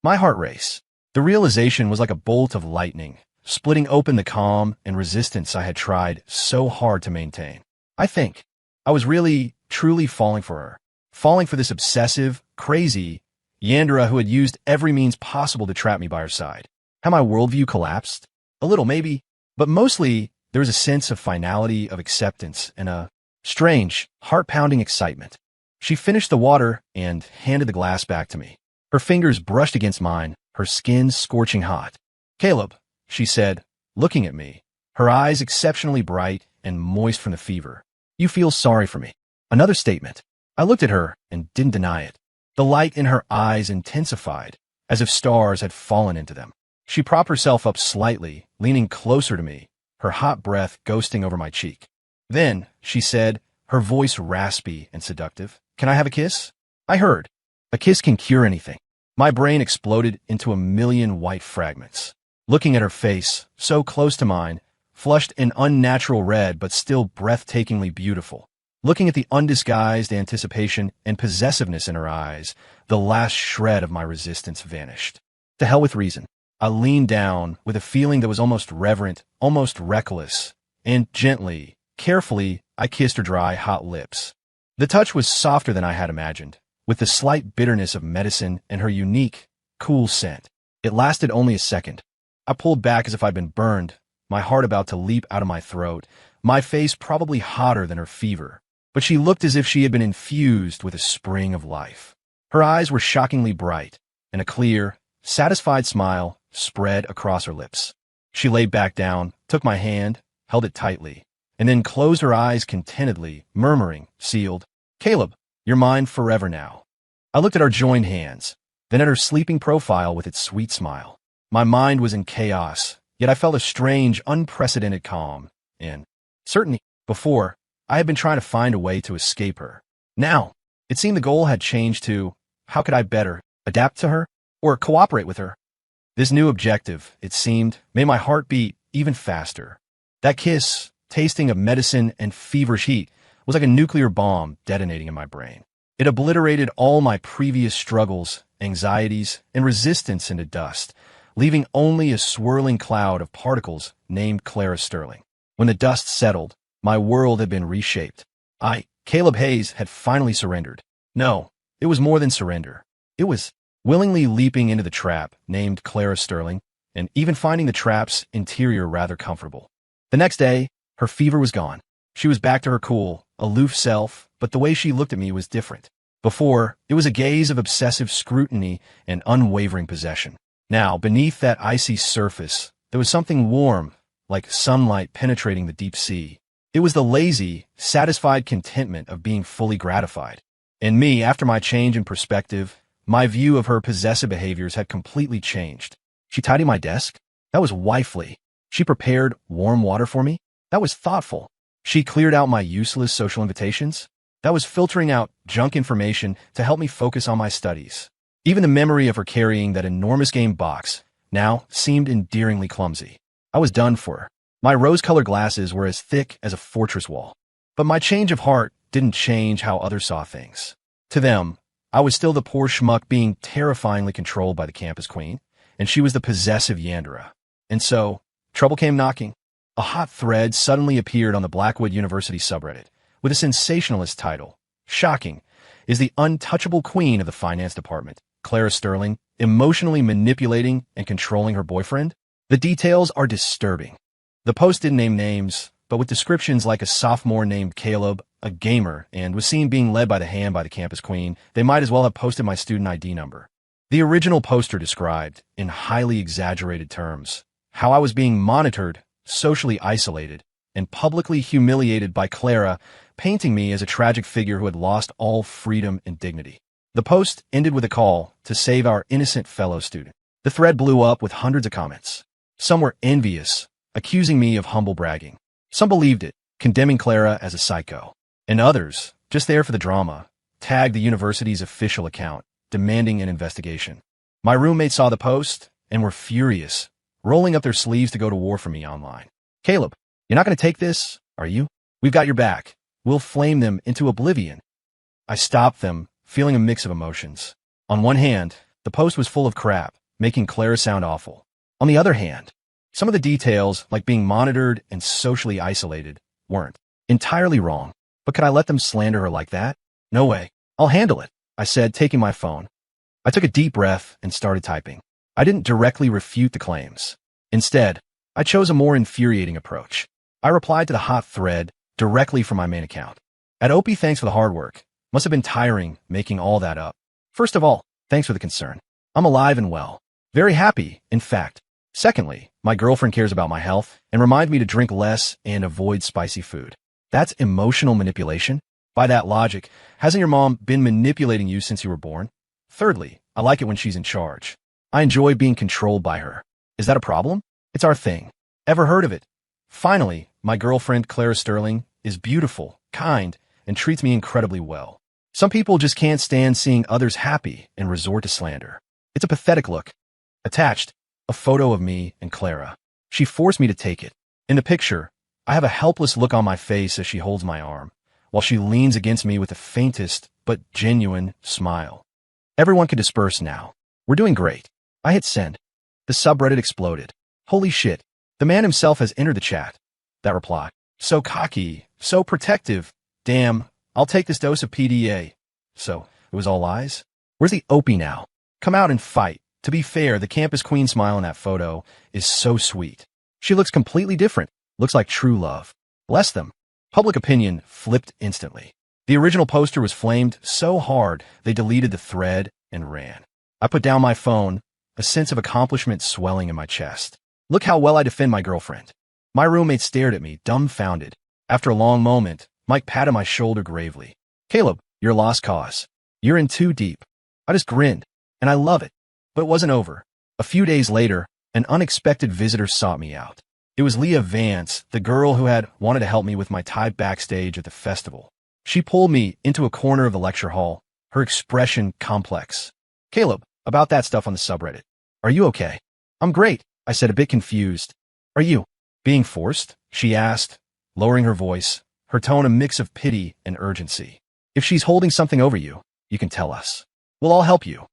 my heart race. The realization was like a bolt of lightning, splitting open the calm and resistance I had tried so hard to maintain. I think I was really, truly falling for her. Falling for this obsessive, crazy Yandere who had used every means possible to trap me by her side. Had my worldview collapsed? A little, maybe, but mostly there was a sense of finality, of acceptance, and a strange, heart-pounding excitement. She finished the water and handed the glass back to me. Her fingers brushed against mine, her skin scorching hot. Caleb, she said, looking at me, her eyes exceptionally bright and moist from the fever. You feel sorry for me. Another statement. I looked at her and didn't deny it. The light in her eyes intensified, as if stars had fallen into them. She propped herself up slightly, leaning closer to me, her hot breath ghosting over my cheek. Then, she said, her voice raspy and seductive, Can I have a kiss? I heard. A kiss can cure anything. My brain exploded into a million white fragments. Looking at her face, so close to mine, flushed an unnatural red but still breathtakingly beautiful. Looking at the undisguised anticipation and possessiveness in her eyes, the last shred of my resistance vanished. To hell with reason. I leaned down with a feeling that was almost reverent, almost reckless, and gently, carefully, I kissed her dry, hot lips. The touch was softer than I had imagined, with the slight bitterness of medicine and her unique, cool scent. It lasted only a second. I pulled back as if I'd been burned, my heart about to leap out of my throat, my face probably hotter than her fever. But she looked as if she had been infused with a spring of life. Her eyes were shockingly bright, and a clear, satisfied smile spread across her lips. She lay back down, took my hand, held it tightly, and then closed her eyes contentedly, murmuring, sealed, Caleb, you're mine forever now. I looked at our joined hands, then at her sleeping profile with its sweet smile. My mind was in chaos, yet I felt a strange, unprecedented calm, and certainly, before, I had been trying to find a way to escape her. Now, it seemed the goal had changed to, how could I better adapt to her or cooperate with her? This new objective, it seemed, made my heart beat even faster. That kiss, tasting of medicine and feverish heat, was like a nuclear bomb detonating in my brain. It obliterated all my previous struggles, anxieties, and resistance into dust, leaving only a swirling cloud of particles named Clara Sterling. When the dust settled, my world had been reshaped. Caleb Hayes, had finally surrendered. No, it was more than surrender. It was willingly leaping into the trap, named Clara Sterling, and even finding the trap's interior rather comfortable. The next day, her fever was gone. She was back to her cool, aloof self, but the way she looked at me was different. Before, it was a gaze of obsessive scrutiny and unwavering possession. Now, beneath that icy surface, there was something warm, like sunlight penetrating the deep sea. It was the lazy, satisfied contentment of being fully gratified. And me, after my change in perspective, my view of her possessive behaviors had completely changed. She tidied my desk? That was wifely. She prepared warm water for me? That was thoughtful. She cleared out my useless social invitations? That was filtering out junk information to help me focus on my studies. Even the memory of her carrying that enormous game box now seemed endearingly clumsy. I was done for her. My rose-colored glasses were as thick as a fortress wall. But my change of heart didn't change how others saw things. To them, I was still the poor schmuck being terrifyingly controlled by the campus queen, and she was the possessive Yandere. And so, trouble came knocking. A hot thread suddenly appeared on the Blackwood University subreddit, with a sensationalist title. Shocking. Is the untouchable queen of the finance department, Clara Sterling, emotionally manipulating and controlling her boyfriend? The details are disturbing. The post didn't name names, but with descriptions like a sophomore named Caleb, a gamer, and was seen being led by the hand by the campus queen, they might as well have posted my student ID number. The original poster described, in highly exaggerated terms, how I was being monitored, socially isolated, and publicly humiliated by Clara, painting me as a tragic figure who had lost all freedom and dignity. The post ended with a call to save our innocent fellow student. The thread blew up with hundreds of comments. Some were envious, accusing me of humble bragging. Some believed it, condemning Clara as a psycho. And others, just there for the drama, tagged the university's official account, demanding an investigation. My roommates saw the post and were furious, rolling up their sleeves to go to war for me online. Caleb, you're not going to take this, are you? We've got your back. We'll flame them into oblivion. I stopped them, feeling a mix of emotions. On one hand, the post was full of crap, making Clara sound awful. On the other hand, some of the details, like being monitored and socially isolated, weren't entirely wrong. But could I let them slander her like that? No way. I'll handle it, I said, taking my phone. I took a deep breath and started typing. I didn't directly refute the claims. Instead, I chose a more infuriating approach. I replied to the hot thread directly from my main account. At OP, thanks for the hard work. Must have been tiring making all that up. First of all, thanks for the concern. I'm alive and well. Very happy, in fact. Secondly, my girlfriend cares about my health and reminds me to drink less and avoid spicy food. That's emotional manipulation. By that logic, hasn't your mom been manipulating you since you were born? Thirdly, I like it when she's in charge. I enjoy being controlled by her. Is that a problem? It's our thing. Ever heard of it? Finally, my girlfriend, Clara Sterling, is beautiful, kind, and treats me incredibly well. Some people just can't stand seeing others happy and resort to slander. It's a pathetic look. Attached, a photo of me and Clara. She forced me to take it. In the picture, I have a helpless look on my face as she holds my arm, while she leans against me with the faintest but genuine smile. Everyone can disperse now. We're doing great. I hit send. The subreddit exploded. Holy shit. The man himself has entered the chat. That reply. So cocky, so protective. Damn, I'll take this dose of PDA. So, it was all lies? Where's the Opie now? Come out and fight. To be fair, the campus queen smile in that photo is so sweet. She looks completely different. Looks like true love. Bless them. Public opinion flipped instantly. The original poster was flamed so hard they deleted the thread and ran. I put down my phone, a sense of accomplishment swelling in my chest. Look how well I defend my girlfriend. My roommate stared at me, dumbfounded. After a long moment, Mike patted my shoulder gravely. Caleb, you're a lost cause. You're in too deep. I just grinned, and I love it. But it wasn't over. A few days later, an unexpected visitor sought me out. It was Leah Vance, the girl who had wanted to help me with my tie backstage at the festival. She pulled me into a corner of the lecture hall, her expression complex. Caleb, about that stuff on the subreddit. Are you okay? I'm great, I said, a bit confused. Are you being forced? She asked, lowering her voice, her tone a mix of pity and urgency. If she's holding something over you, you can tell us. We'll all help you.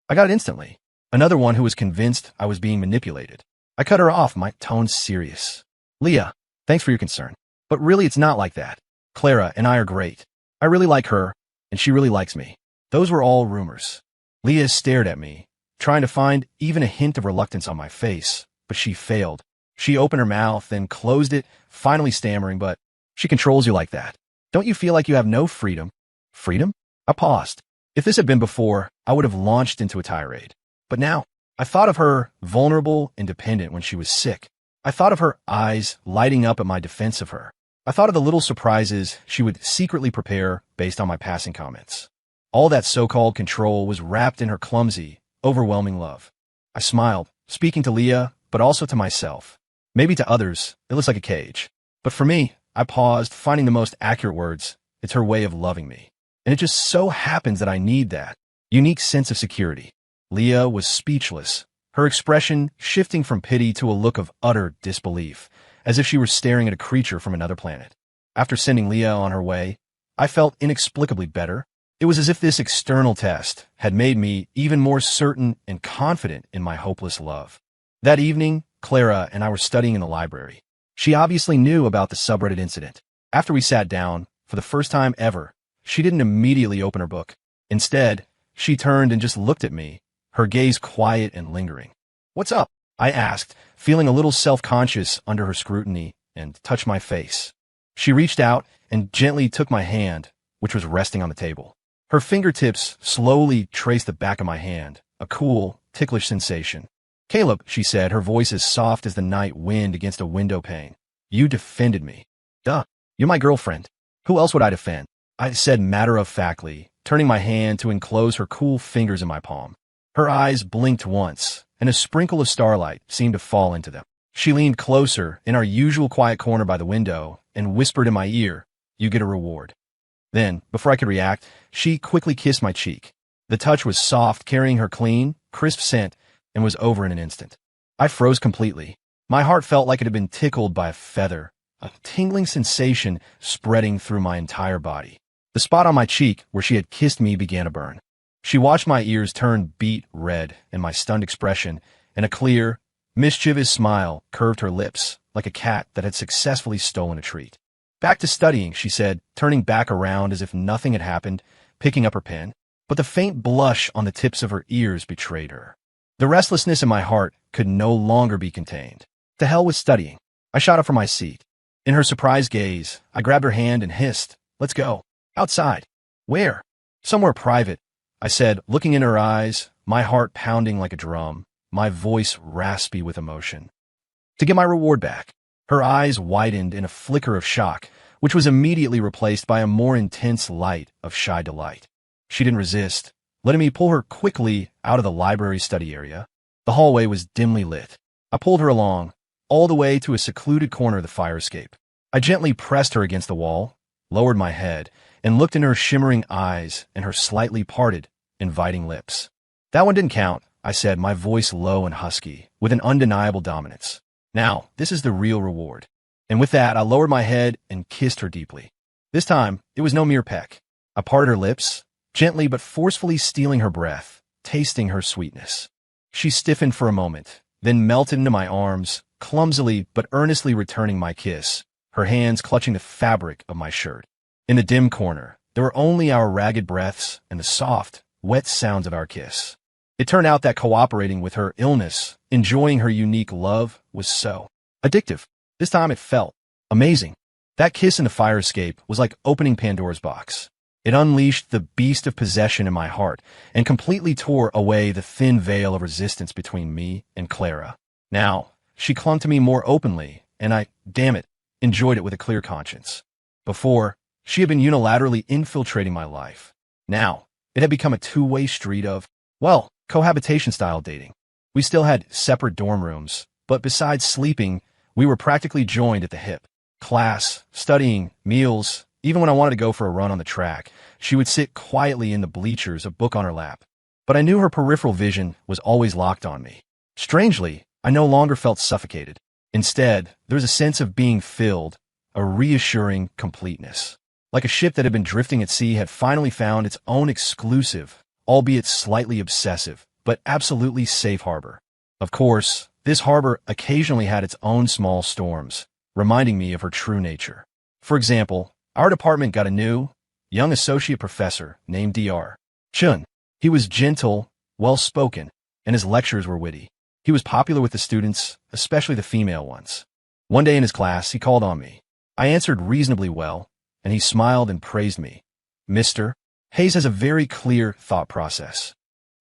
I got it instantly. Another one who was convinced I was being manipulated. I cut her off, my tone serious. Leah, thanks for your concern. But really, it's not like that. Clara and I are great. I really like her, and she really likes me. Those were all rumors. Leah stared at me, trying to find even a hint of reluctance on my face, but she failed. She opened her mouth, then closed it, finally stammering, but she controls you like that. Don't you feel like you have no freedom? Freedom? I paused. If this had been before, I would have launched into a tirade. But now, I thought of her vulnerable and dependent when she was sick. I thought of her eyes lighting up at my defense of her. I thought of the little surprises she would secretly prepare based on my passing comments. All that so-called control was wrapped in her clumsy, overwhelming love. I smiled, speaking to Leah, but also to myself. Maybe to others, it looks like a cage. But for me, I paused, finding the most accurate words. It's her way of loving me. And it just so happens that I need that unique sense of security. Leah was speechless, her expression shifting from pity to a look of utter disbelief, as if she were staring at a creature from another planet. After sending Leah on her way, I felt inexplicably better. It was as if this external test had made me even more certain and confident in my hopeless love. That evening, Clara and I were studying in the library. She obviously knew about the subreddit incident. After we sat down, for the first time ever, she didn't immediately open her book. Instead, she turned and just looked at me, her gaze quiet and lingering. "What's up?" I asked, feeling a little self-conscious under her scrutiny, and touched my face. She reached out and gently took my hand, which was resting on the table. Her fingertips slowly traced the back of my hand, a cool, ticklish sensation. "Caleb," she said, her voice as soft as the night wind against a window pane. "You defended me." "Duh, you're my girlfriend. Who else would I defend?" I said matter-of-factly, turning my hand to enclose her cool fingers in my palm. Her eyes blinked once, and a sprinkle of starlight seemed to fall into them. She leaned closer in our usual quiet corner by the window and whispered in my ear, "You get a reward." Then, before I could react, she quickly kissed my cheek. The touch was soft, carrying her clean, crisp scent, and was over in an instant. I froze completely. My heart felt like it had been tickled by a feather, a tingling sensation spreading through my entire body. The spot on my cheek where she had kissed me began to burn. She watched my ears turn beet red and my stunned expression, and a clear, mischievous smile curved her lips like a cat that had successfully stolen a treat. "Back to studying," she said, turning back around as if nothing had happened, picking up her pen. But the faint blush on the tips of her ears betrayed her. The restlessness in my heart could no longer be contained. To hell with studying. I shot up from my seat. In her surprised gaze, I grabbed her hand and hissed, "Let's go. Outside." "Where?" "Somewhere private," I said, looking in her eyes, my heart pounding like a drum, my voice raspy with emotion. "To get my reward back." Her eyes widened in a flicker of shock, which was immediately replaced by a more intense light of shy delight. She didn't resist, letting me pull her quickly out of the library study area. The hallway was dimly lit. I pulled her along, all the way to a secluded corner of the fire escape. I gently pressed her against the wall, lowered my head, and looked in her shimmering eyes and her slightly parted, inviting lips. "That one didn't count," I said, my voice low and husky, with an undeniable dominance. "Now, this is the real reward." And with that, I lowered my head and kissed her deeply. This time, it was no mere peck. I parted her lips, gently but forcefully stealing her breath, tasting her sweetness. She stiffened for a moment, then melted into my arms, clumsily but earnestly returning my kiss, her hands clutching the fabric of my shirt. In the dim corner, there were only our ragged breaths and the soft, wet sounds of our kiss. It turned out that cooperating with her illness, enjoying her unique love, was so addictive. This time it felt amazing. That kiss in the fire escape was like opening Pandora's box. It unleashed the beast of possession in my heart and completely tore away the thin veil of resistance between me and Clara. Now, she clung to me more openly, and I, damn it, enjoyed it with a clear conscience. Before, she had been unilaterally infiltrating my life. Now, it had become a two-way street of, well, cohabitation-style dating. We still had separate dorm rooms, but besides sleeping, we were practically joined at the hip. Class, studying, meals, even when I wanted to go for a run on the track, she would sit quietly in the bleachers, a book on her lap. But I knew her peripheral vision was always locked on me. Strangely, I no longer felt suffocated. Instead, there was a sense of being filled, a reassuring completeness. Like a ship that had been drifting at sea had finally found its own exclusive, albeit slightly obsessive, but absolutely safe harbor. Of course, this harbor occasionally had its own small storms, reminding me of her true nature. For example, our department got a new, young associate professor named Dr. Chun. He was gentle, well-spoken, and his lectures were witty. He was popular with the students, especially the female ones. One day in his class, he called on me. I answered reasonably well, and he smiled and praised me. "Mr. Hayes has a very clear thought process."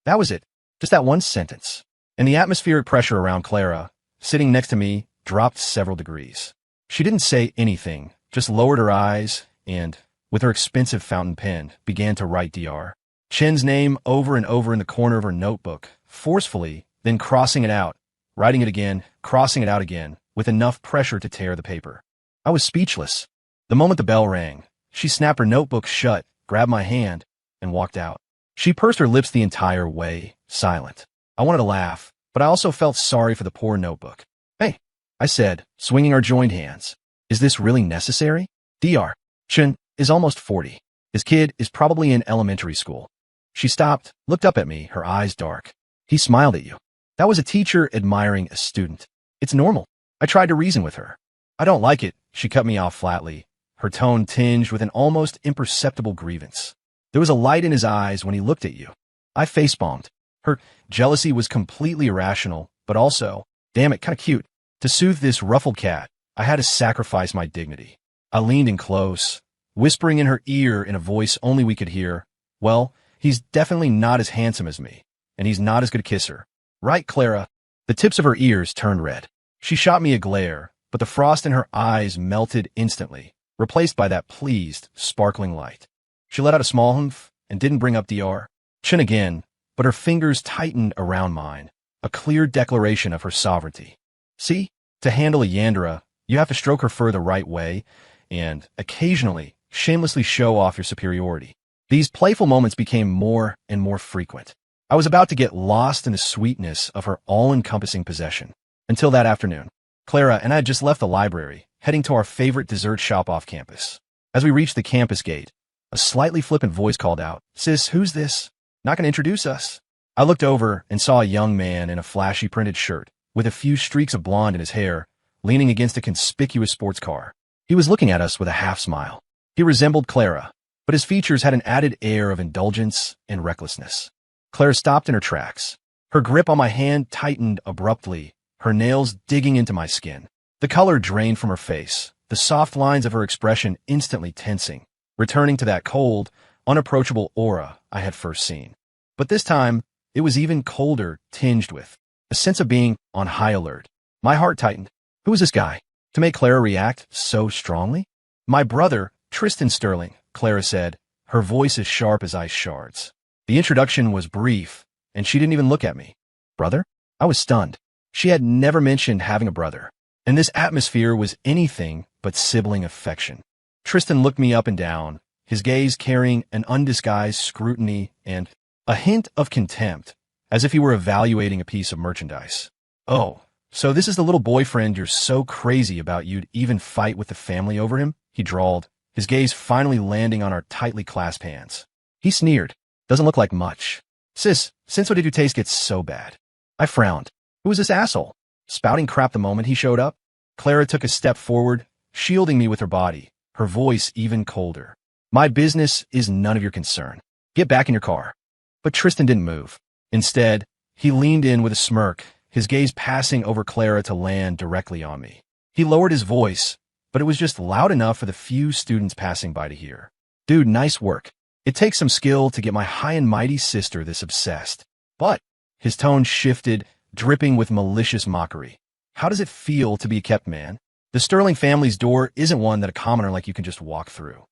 That was it, just that one sentence. And the atmospheric pressure around Clara, sitting next to me, dropped several degrees. She didn't say anything, just lowered her eyes and, with her expensive fountain pen, began to write Dr. Chen's name over and over in the corner of her notebook, forcefully, then crossing it out, writing it again, crossing it out again, with enough pressure to tear the paper. I was speechless. The moment the bell rang, she snapped her notebook shut, grabbed my hand, and walked out. She pursed her lips the entire way, silent. I wanted to laugh, but I also felt sorry for the poor notebook. "Hey," I said, swinging our joined hands. "Is this really necessary? Dr. Chen is almost 40. His kid is probably in elementary school." She stopped, looked up at me, her eyes dark. "He smiled at you. That was a teacher admiring a student. It's normal." I tried to reason with her. "I don't like it," she cut me off flatly, her tone tinged with an almost imperceptible grievance. "There was a light in his eyes when he looked at you." I facepalmed. Her jealousy was completely irrational, but also, damn it, kind of cute. To soothe this ruffled cat, I had to sacrifice my dignity. I leaned in close, whispering in her ear in a voice only we could hear, "Well, he's definitely not as handsome as me, and he's not as good a kisser. Right, Clara?" The tips of her ears turned red. She shot me a glare, but the frost in her eyes melted instantly, replaced by that pleased, sparkling light. She let out a small humph and didn't bring up Dr. Chen again, but her fingers tightened around mine, a clear declaration of her sovereignty. "See, to handle a Yandere, you have to stroke her fur the right way, and, occasionally, shamelessly show off your superiority." These playful moments became more and more frequent. I was about to get lost in the sweetness of her all-encompassing possession. Until that afternoon, Clara and I had just left the library, heading to our favorite dessert shop off campus. As we reached the campus gate, a slightly flippant voice called out, "Sis, who's this? Not going to introduce us?" I looked over and saw a young man in a flashy printed shirt, with a few streaks of blonde in his hair, leaning against a conspicuous sports car. He was looking at us with a half-smile. He resembled Clara, but his features had an added air of indulgence and recklessness. Clara stopped in her tracks. Her grip on my hand tightened abruptly, her nails digging into my skin. The color drained from her face, the soft lines of her expression instantly tensing, returning to that cold, unapproachable aura I had first seen. But this time, it was even colder, tinged with a sense of being on high alert. My heart tightened. Who was this guy? To make Clara react so strongly? "My brother, Tristan Sterling," Clara said, her voice as sharp as ice shards. The introduction was brief, and she didn't even look at me. Brother? I was stunned. She had never mentioned having a brother, and this atmosphere was anything but sibling affection. Tristan looked me up and down, his gaze carrying an undisguised scrutiny and a hint of contempt, as if he were evaluating a piece of merchandise. "Oh, so this is the little boyfriend you're so crazy about you'd even fight with the family over him?" he drawled, his gaze finally landing on our tightly clasped hands. He sneered. "Doesn't look like much. Sis, since when did your taste get so bad?" I frowned. Who was this asshole? Spouting crap the moment he showed up? Clara took a step forward, shielding me with her body, her voice even colder. "My business is none of your concern. Get back in your car." But Tristan didn't move. Instead, he leaned in with a smirk, his gaze passing over Clara to land directly on me. He lowered his voice, but it was just loud enough for the few students passing by to hear. "Dude, nice work. It takes some skill to get my high and mighty sister this obsessed." But his tone shifted, dripping with malicious mockery. "How does it feel to be a kept man? The Sterling family's door isn't one that a commoner like you can just walk through."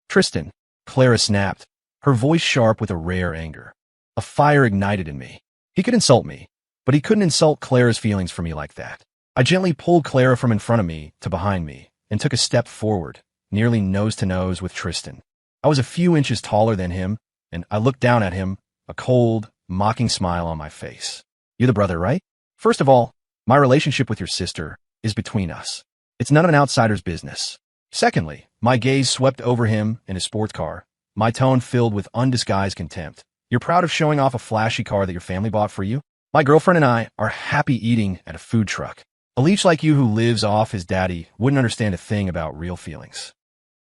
"Tristan," Clara snapped, her voice sharp with a rare anger. A fire ignited in me. He could insult me, but he couldn't insult Clara's feelings for me like that. I gently pulled Clara from in front of me to behind me and took a step forward, nearly nose to nose with Tristan. I was a few inches taller than him, and I looked down at him, a cold, mocking smile on my face. "You're the brother, right? First of all, my relationship with your sister is between us. It's none of an outsider's business. Secondly, my gaze swept over him in his sports car, my tone filled with undisguised contempt. You're proud of showing off a flashy car that your family bought for you? My girlfriend and I are happy eating at a food truck. A leech like you who lives off his daddy wouldn't understand a thing about real feelings."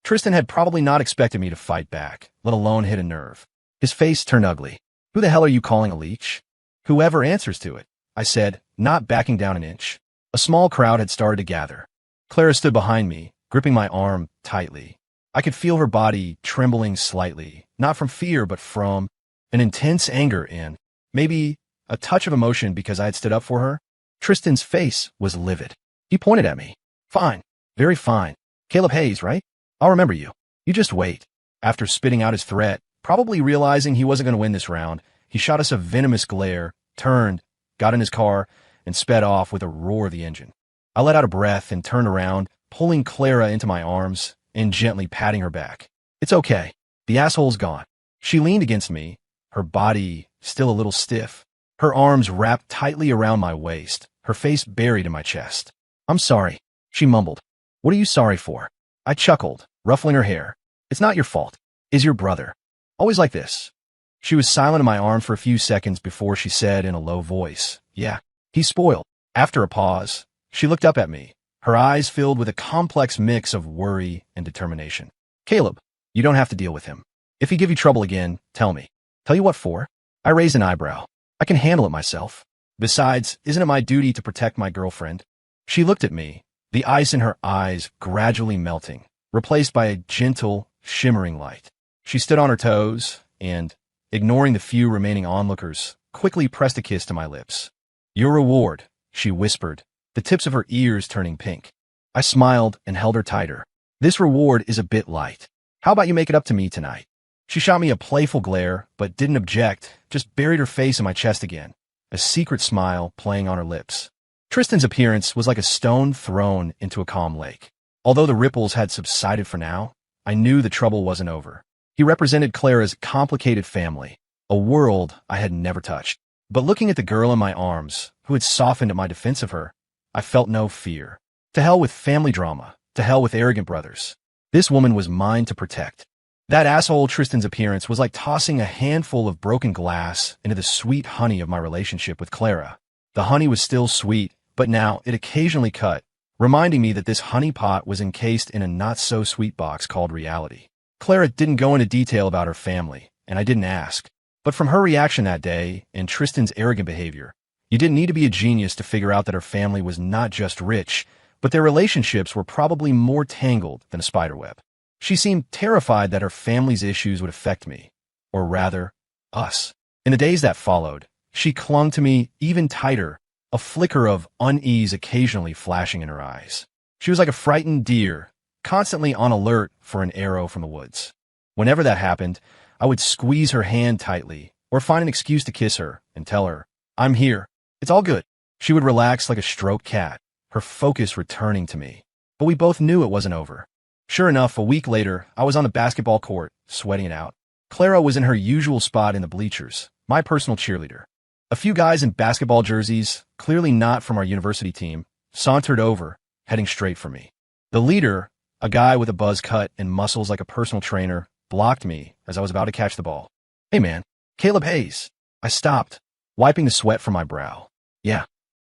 Tristan had probably not expected me to fight back, let alone hit a nerve. His face turned ugly. "Who the hell are you calling a leech?" "Whoever answers to it," I said, not backing down an inch. A small crowd had started to gather. Clara stood behind me, gripping my arm tightly. I could feel her body trembling slightly, not from fear but from an intense anger and, maybe, a touch of emotion because I had stood up for her. Tristan's face was livid. He pointed at me. Fine. Very fine. Caleb Hayes, right? I'll remember you. You just wait. After spitting out his threat, probably realizing he wasn't going to win this round, he shot us a venomous glare, turned, got in his car, and sped off with a roar of the engine. I let out a breath and turned around, pulling Clara into my arms and gently patting her back. It's okay. The asshole's gone. She leaned against me, her body still a little stiff, her arms wrapped tightly around my waist, her face buried in my chest. I'm sorry, she mumbled. What are you sorry for? I chuckled, ruffling her hair. It's not your fault. Is your brother. Always like this. She was silent in my arms for a few seconds before she said in a low voice, yeah, he's spoiled. After a pause, she looked up at me, her eyes filled with a complex mix of worry and determination. Caleb, you don't have to deal with him. If he give you trouble again, tell me. Tell you what for? I raised an eyebrow. I can handle it myself. Besides, isn't it my duty to protect my girlfriend? She looked at me, the ice in her eyes gradually melting, replaced by a gentle, shimmering light. She stood on her toes and, ignoring the few remaining onlookers, quickly pressed a kiss to my lips. Your reward, she whispered, the tips of her ears turning pink. I smiled and held her tighter. This reward is a bit light. How about you make it up to me tonight? She shot me a playful glare, but didn't object, just buried her face in my chest again, a secret smile playing on her lips. Tristan's appearance was like a stone thrown into a calm lake. Although the ripples had subsided for now, I knew the trouble wasn't over. He represented Clara's complicated family, a world I had never touched. But looking at the girl in my arms, who had softened at my defense of her, I felt no fear. To hell with family drama, to hell with arrogant brothers. This woman was mine to protect. That asshole Tristan's appearance was like tossing a handful of broken glass into the sweet honey of my relationship with Clara. The honey was still sweet, but now it occasionally cut, reminding me that this honey pot was encased in a not-so-sweet box called reality. Clara didn't go into detail about her family, and I didn't ask. But from her reaction that day and Tristan's arrogant behavior, you didn't need to be a genius to figure out that her family was not just rich, but their relationships were probably more tangled than a spiderweb. She seemed terrified that her family's issues would affect me, or rather, us. In the days that followed, she clung to me even tighter, a flicker of unease occasionally flashing in her eyes. She was like a frightened deer, constantly on alert for an arrow from the woods. Whenever that happened, I would squeeze her hand tightly, or find an excuse to kiss her and tell her, I'm here. It's all good. She would relax like a stroked cat, her focus returning to me. But we both knew it wasn't over. Sure enough, a week later, I was on the basketball court, sweating it out. Clara was in her usual spot in the bleachers, my personal cheerleader. A few guys in basketball jerseys, clearly not from our university team, sauntered over, heading straight for me. The leader, a guy with a buzz cut and muscles like a personal trainer, blocked me as I was about to catch the ball. Hey man, Caleb Hayes. I stopped, wiping the sweat from my brow. Yeah.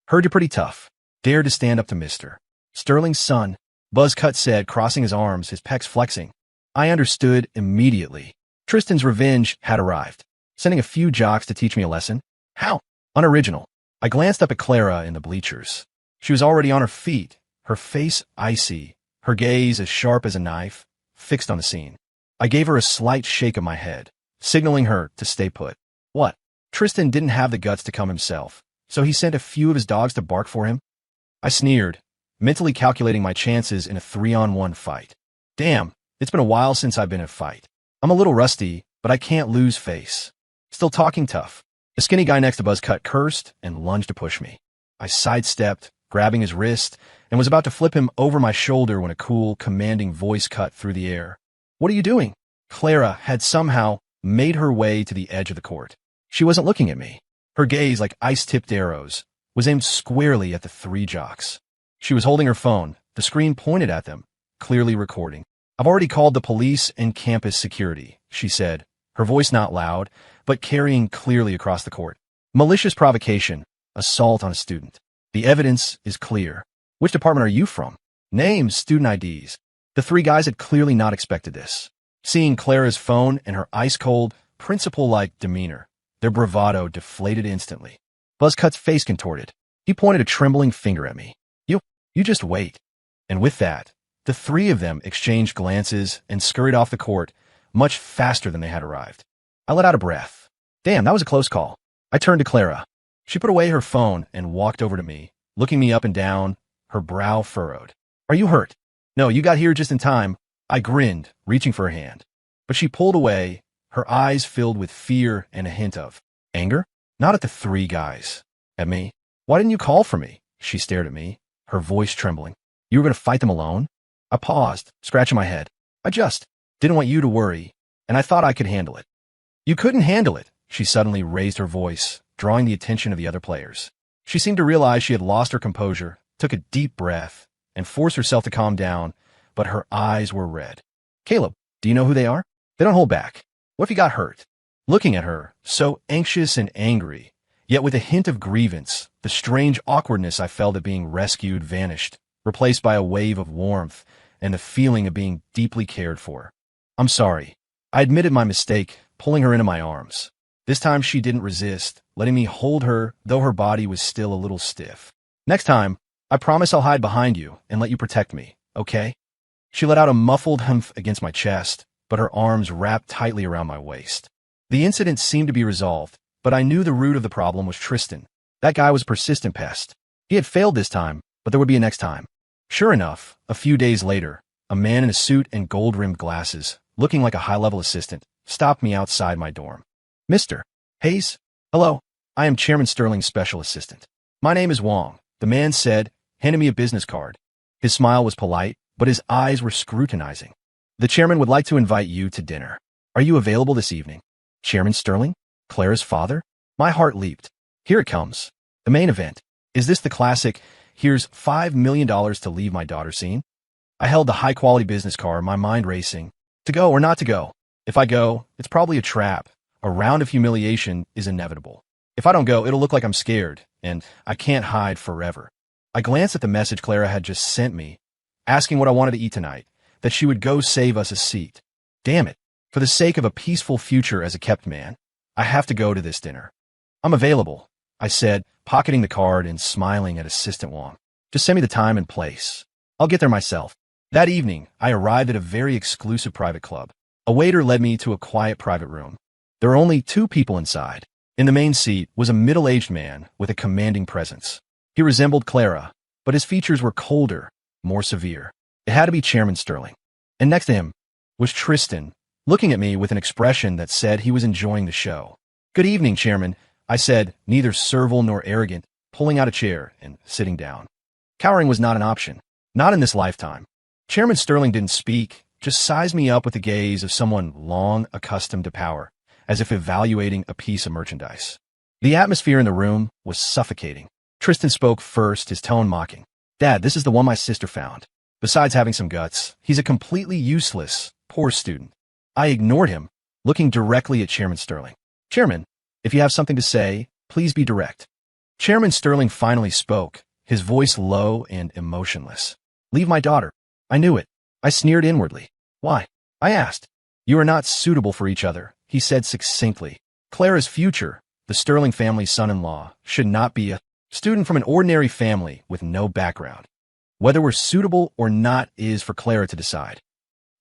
Heard you're pretty tough. Dared to stand up to Mr. Sterling's son, Buzzcut said, crossing his arms, his pecs flexing. I understood immediately. Tristan's revenge had arrived, sending a few jocks to teach me a lesson. How? Unoriginal. I glanced up at Clara in the bleachers. She was already on her feet, her face icy, her gaze as sharp as a knife, fixed on the scene. I gave her a slight shake of my head, signaling her to stay put. What? Tristan didn't have the guts to come himself, so he sent a few of his dogs to bark for him? I sneered, mentally calculating my chances in a 3-on-1 fight. Damn, it's been a while since I've been in a fight. I'm a little rusty, but I can't lose face. Still talking tough. The skinny guy next to Buzzcut cursed and lunged to push me. I sidestepped, grabbing his wrist, and was about to flip him over my shoulder when a cool, commanding voice cut through the air. What are you doing? Clara had somehow made her way to the edge of the court. She wasn't looking at me. Her gaze, like ice-tipped arrows, was aimed squarely at the three jocks. She was holding her phone, the screen pointed at them, clearly recording. I've already called the police and campus security, she said, her voice not loud, but carrying clearly across the court. Malicious provocation, assault on a student. The evidence is clear. Which department are you from? Names, student IDs. The three guys had clearly not expected this. Seeing Clara's phone and her ice-cold, principal-like demeanor, their bravado deflated instantly. Buzzcut's face contorted. He pointed a trembling finger at me. You just wait. And with that, the three of them exchanged glances and scurried off the court, much faster than they had arrived. I let out a breath. Damn, that was a close call. I turned to Clara. She put away her phone and walked over to me, looking me up and down, her brow furrowed. Are you hurt? No, you got here just in time. I grinned, reaching for her hand. But she pulled away, her eyes filled with fear and a hint of anger. Not at the three guys. At me. Why didn't you call for me? She stared at me, her voice trembling. You were going to fight them alone? I paused, scratching my head. I just didn't want you to worry, and I thought I could handle it. You couldn't handle it. She suddenly raised her voice, drawing the attention of the other players. She seemed to realize she had lost her composure, took a deep breath, and forced herself to calm down, but her eyes were red. Caleb, do you know who they are? They don't hold back. What if he got hurt? Looking at her, so anxious and angry, yet with a hint of grievance, the strange awkwardness I felt at being rescued vanished, replaced by a wave of warmth and the feeling of being deeply cared for. I'm sorry. I admitted my mistake, pulling her into my arms. This time she didn't resist, letting me hold her, though her body was still a little stiff. Next time, I promise I'll hide behind you and let you protect me, okay? She let out a muffled humph against my chest, but her arms wrapped tightly around my waist. The incident seemed to be resolved, but I knew the root of the problem was Tristan. That guy was a persistent pest. He had failed this time, but there would be a next time. Sure enough, a few days later, a man in a suit and gold-rimmed glasses, looking like a high-level assistant, stopped me outside my dorm. Mr. Hayes? Hello. I am Chairman Sterling's special assistant. My name is Wong, the man said, handing me a business card. His smile was polite, but his eyes were scrutinizing. The chairman would like to invite you to dinner. Are you available this evening? Chairman Sterling? Clara's father? My heart leaped. Here it comes. The main event. Is this the classic, here's $5 million to leave my daughter scene? I held the high-quality business card, my mind racing. To go or not to go? If I go, it's probably a trap. A round of humiliation is inevitable. If I don't go, it'll look like I'm scared, and I can't hide forever. I glanced at the message Clara had just sent me, asking what I wanted to eat tonight, that she would go save us a seat. Damn it. For the sake of a peaceful future as a kept man, I have to go to this dinner. I'm available, I said, pocketing the card and smiling at Assistant Wong. Just send me the time and place. I'll get there myself. That evening, I arrived at a very exclusive private club. A waiter led me to a quiet private room. There were only 2 people inside. In the main seat was a middle-aged man with a commanding presence. He resembled Clara, but his features were colder, more severe. It had to be Chairman Sterling. And next to him was Tristan, looking at me with an expression that said he was enjoying the show. Good evening, Chairman, I said, neither servile nor arrogant, pulling out a chair and sitting down. Cowering was not an option. Not in this lifetime. Chairman Sterling didn't speak, just sized me up with the gaze of someone long accustomed to power, as if evaluating a piece of merchandise. The atmosphere in the room was suffocating. Tristan spoke first, his tone mocking. Dad, this is the one my sister found. Besides having some guts, he's a completely useless, poor student. I ignored him, looking directly at Chairman Sterling. Chairman, if you have something to say, please be direct. Chairman Sterling finally spoke, his voice low and emotionless. Leave my daughter. I knew it. I sneered inwardly. Why? I asked. You are not suitable for each other, he said succinctly. Clara's future, the Sterling family's son-in-law, should not be a student from an ordinary family with no background. Whether we're suitable or not is for Clara to decide.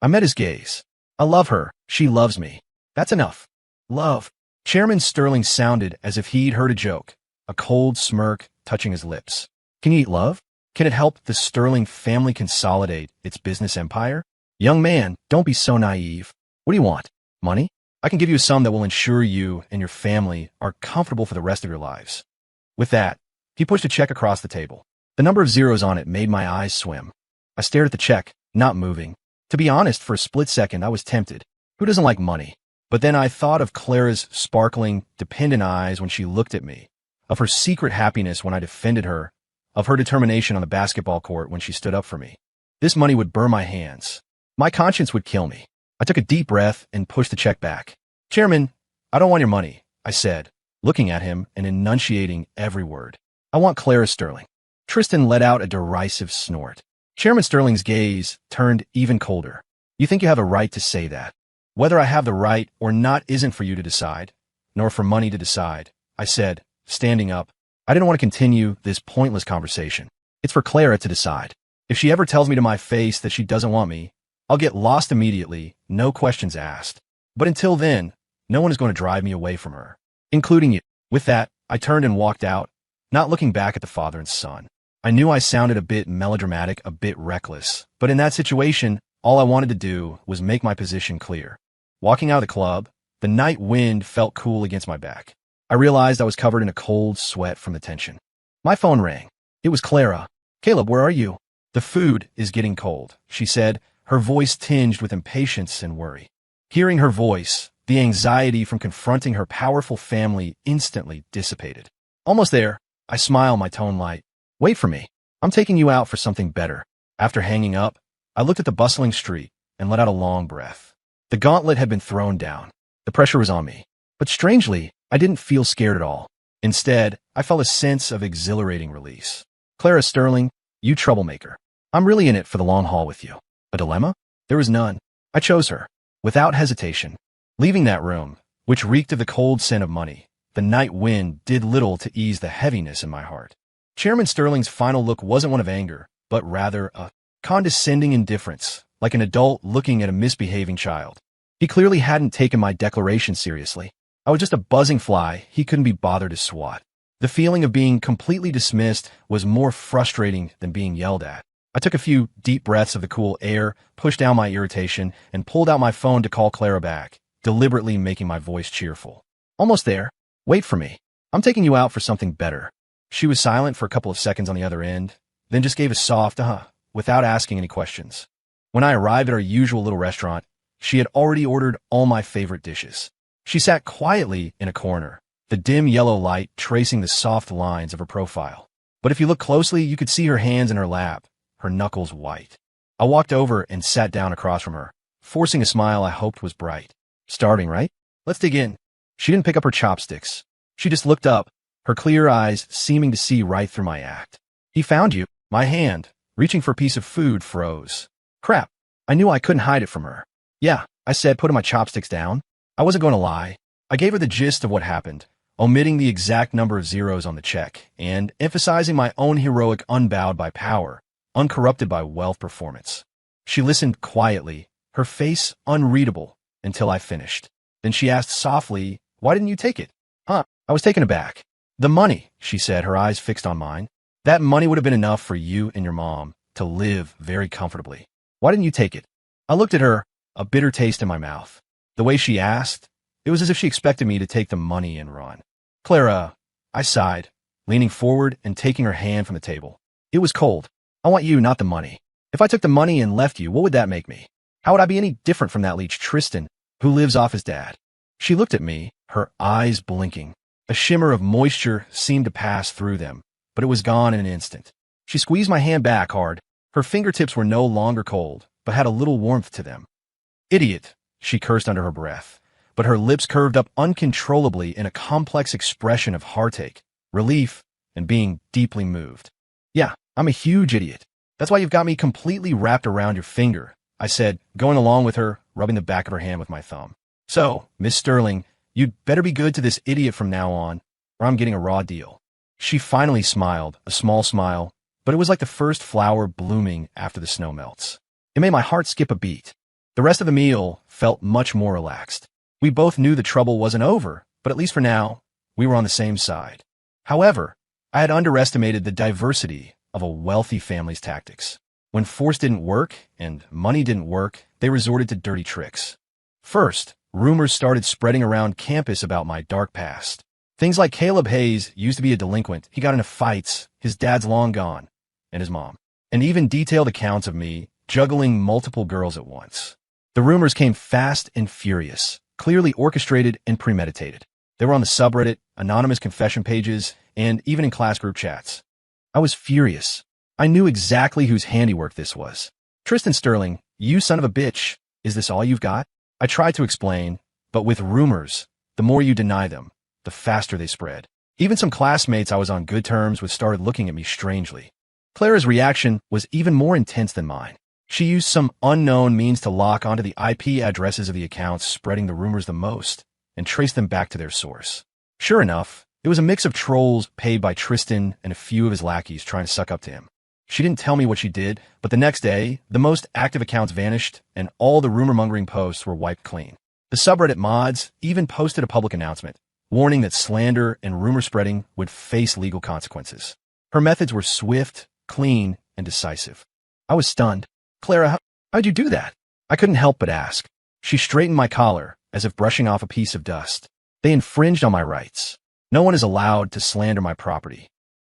I met his gaze. I love her. She loves me. That's enough. Love. Chairman Sterling sounded as if he'd heard a joke, a cold smirk touching his lips. Can you eat love? Can it help the Sterling family consolidate its business empire? Young man, don't be so naive. What do you want? Money? I can give you a sum that will ensure you and your family are comfortable for the rest of your lives. With that, he pushed a check across the table. The number of zeros on it made my eyes swim. I stared at the check, not moving. To be honest, for a split second, I was tempted. Who doesn't like money? But then I thought of Clara's sparkling, dependent eyes when she looked at me, of her secret happiness when I defended her, of her determination on the basketball court when she stood up for me. This money would burn my hands. My conscience would kill me. I took a deep breath and pushed the check back. Chairman, I don't want your money, I said, looking at him and enunciating every word. I want Clara Sterling. Tristan let out a derisive snort. Chairman Sterling's gaze turned even colder. You think you have a right to say that? Whether I have the right or not isn't for you to decide, nor for money to decide, I said, standing up. I didn't want to continue this pointless conversation. It's for Clara to decide. If she ever tells me to my face that she doesn't want me, I'll get lost immediately, no questions asked. But until then, no one is going to drive me away from her, including you. With that, I turned and walked out, not looking back at the father and son. I knew I sounded a bit melodramatic, a bit reckless, but in that situation, all I wanted to do was make my position clear. Walking out of the club, the night wind felt cool against my back. I realized I was covered in a cold sweat from the tension. My phone rang. It was Clara. "Caleb, where are you?" "The food is getting cold," she said, her voice tinged with impatience and worry. Hearing her voice, the anxiety from confronting her powerful family instantly dissipated. "Almost there." I smile, my tone light. "Wait for me. I'm taking you out for something better." After hanging up, I looked at the bustling street and let out a long breath. The gauntlet had been thrown down. The pressure was on me. But strangely, I didn't feel scared at all. Instead, I felt a sense of exhilarating release. "Clara Sterling, you troublemaker. I'm really in it for the long haul with you." A dilemma? There was none. I chose her, without hesitation. Leaving that room, which reeked of the cold scent of money, the night wind did little to ease the heaviness in my heart. Chairman Sterling's final look wasn't one of anger, but rather a condescending indifference, like an adult looking at a misbehaving child. He clearly hadn't taken my declaration seriously. I was just a buzzing fly he couldn't be bothered to swat. The feeling of being completely dismissed was more frustrating than being yelled at. I took a few deep breaths of the cool air, pushed down my irritation, and pulled out my phone to call Clara back, deliberately making my voice cheerful. "Almost there. Wait for me. I'm taking you out for something better." She was silent for a couple of seconds on the other end, then just gave a soft without asking any questions. When I arrived at our usual little restaurant, she had already ordered all my favorite dishes. She sat quietly in a corner, the dim yellow light tracing the soft lines of her profile. But if you look closely, you could see her hands in her lap, her knuckles white. I walked over and sat down across from her, forcing a smile I hoped was bright. "Starving, right? Let's dig in." She didn't pick up her chopsticks. She just looked up, her clear eyes seeming to see right through my act. "He found you." My hand, reaching for a piece of food, froze. Crap. I knew I couldn't hide it from her. "Yeah," I said, putting my chopsticks down. I wasn't going to lie. I gave her the gist of what happened, omitting the exact number of zeros on the check, and emphasizing my own heroic unbowed by power, uncorrupted by wealth performance. She listened quietly, her face unreadable, until I finished. Then she asked softly, "Why didn't you take it?" I was taken aback. "The money," she said, her eyes fixed on mine. "That money would have been enough for you and your mom to live very comfortably. Why didn't you take it?" I looked at her, a bitter taste in my mouth. The way she asked, it was as if she expected me to take the money and run. "Clara," I sighed, leaning forward and taking her hand from the table. "It was cold. I want you, not the money. If I took the money and left you, what would that make me? How would I be any different from that leech Tristan, who lives off his dad?" She looked at me, her eyes blinking. A shimmer of moisture seemed to pass through them, but it was gone in an instant. She squeezed my hand back hard. Her fingertips were no longer cold, but had a little warmth to them. "Idiot," she cursed under her breath, but her lips curved up uncontrollably in a complex expression of heartache, relief, and being deeply moved. "Yeah, I'm a huge idiot. That's why you've got me completely wrapped around your finger," I said, going along with her, rubbing the back of her hand with my thumb. "So, Miss Sterling, you'd better be good to this idiot from now on, or I'm getting a raw deal." She finally smiled, a small smile, but it was like the first flower blooming after the snow melts. It made my heart skip a beat. The rest of the meal felt much more relaxed. We both knew the trouble wasn't over, but at least for now, we were on the same side. However, I had underestimated the diversity of a wealthy family's tactics. When force didn't work and money didn't work, they resorted to dirty tricks. First, rumors started spreading around campus about my dark past. Things like Caleb Hayes used to be a delinquent, he got into fights, his dad's long gone, and his mom. And even detailed accounts of me juggling multiple girls at once. The rumors came fast and furious, clearly orchestrated and premeditated. They were on the subreddit, anonymous confession pages, and even in class group chats. I was furious. I knew exactly whose handiwork this was. "Tristan Sterling, you son of a bitch, is this all you've got?" I tried to explain, but with rumors, the more you deny them, the faster they spread. Even some classmates I was on good terms with started looking at me strangely. Clara's reaction was even more intense than mine. She used some unknown means to lock onto the IP addresses of the accounts spreading the rumors the most, and trace them back to their source. Sure enough, it was a mix of trolls paid by Tristan and a few of his lackeys trying to suck up to him. She didn't tell me what she did, but the next day, the most active accounts vanished, and all the rumor-mongering posts were wiped clean. The subreddit mods even posted a public announcement, warning that slander and rumor spreading would face legal consequences. Her methods were swift, clean, and decisive. I was stunned. Clara, how'd you do that? I couldn't help but ask. She straightened my collar, as if brushing off a piece of dust. They infringed on my rights. No one is allowed to slander my property.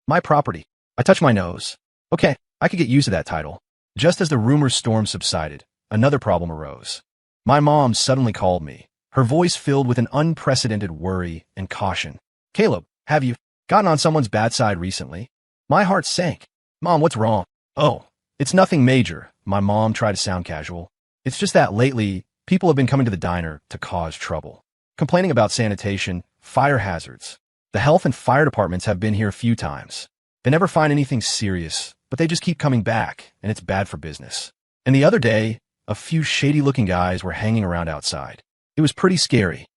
My property. I touched my nose. Okay, I could get used to that title. Just as the rumor storm subsided, another problem arose. My mom suddenly called me, her voice filled with an unprecedented worry and caution. Caleb, have you gotten on someone's bad side recently? My heart sank. Mom, what's wrong? Oh, it's nothing major. My mom tried to sound casual. It's just that lately, people have been coming to the diner to cause trouble. Complaining about sanitation, fire hazards. The health and fire departments have been here a few times. They never find anything serious, but they just keep coming back, and it's bad for business. And the other day, a few shady-looking guys were hanging around outside. It was pretty scary.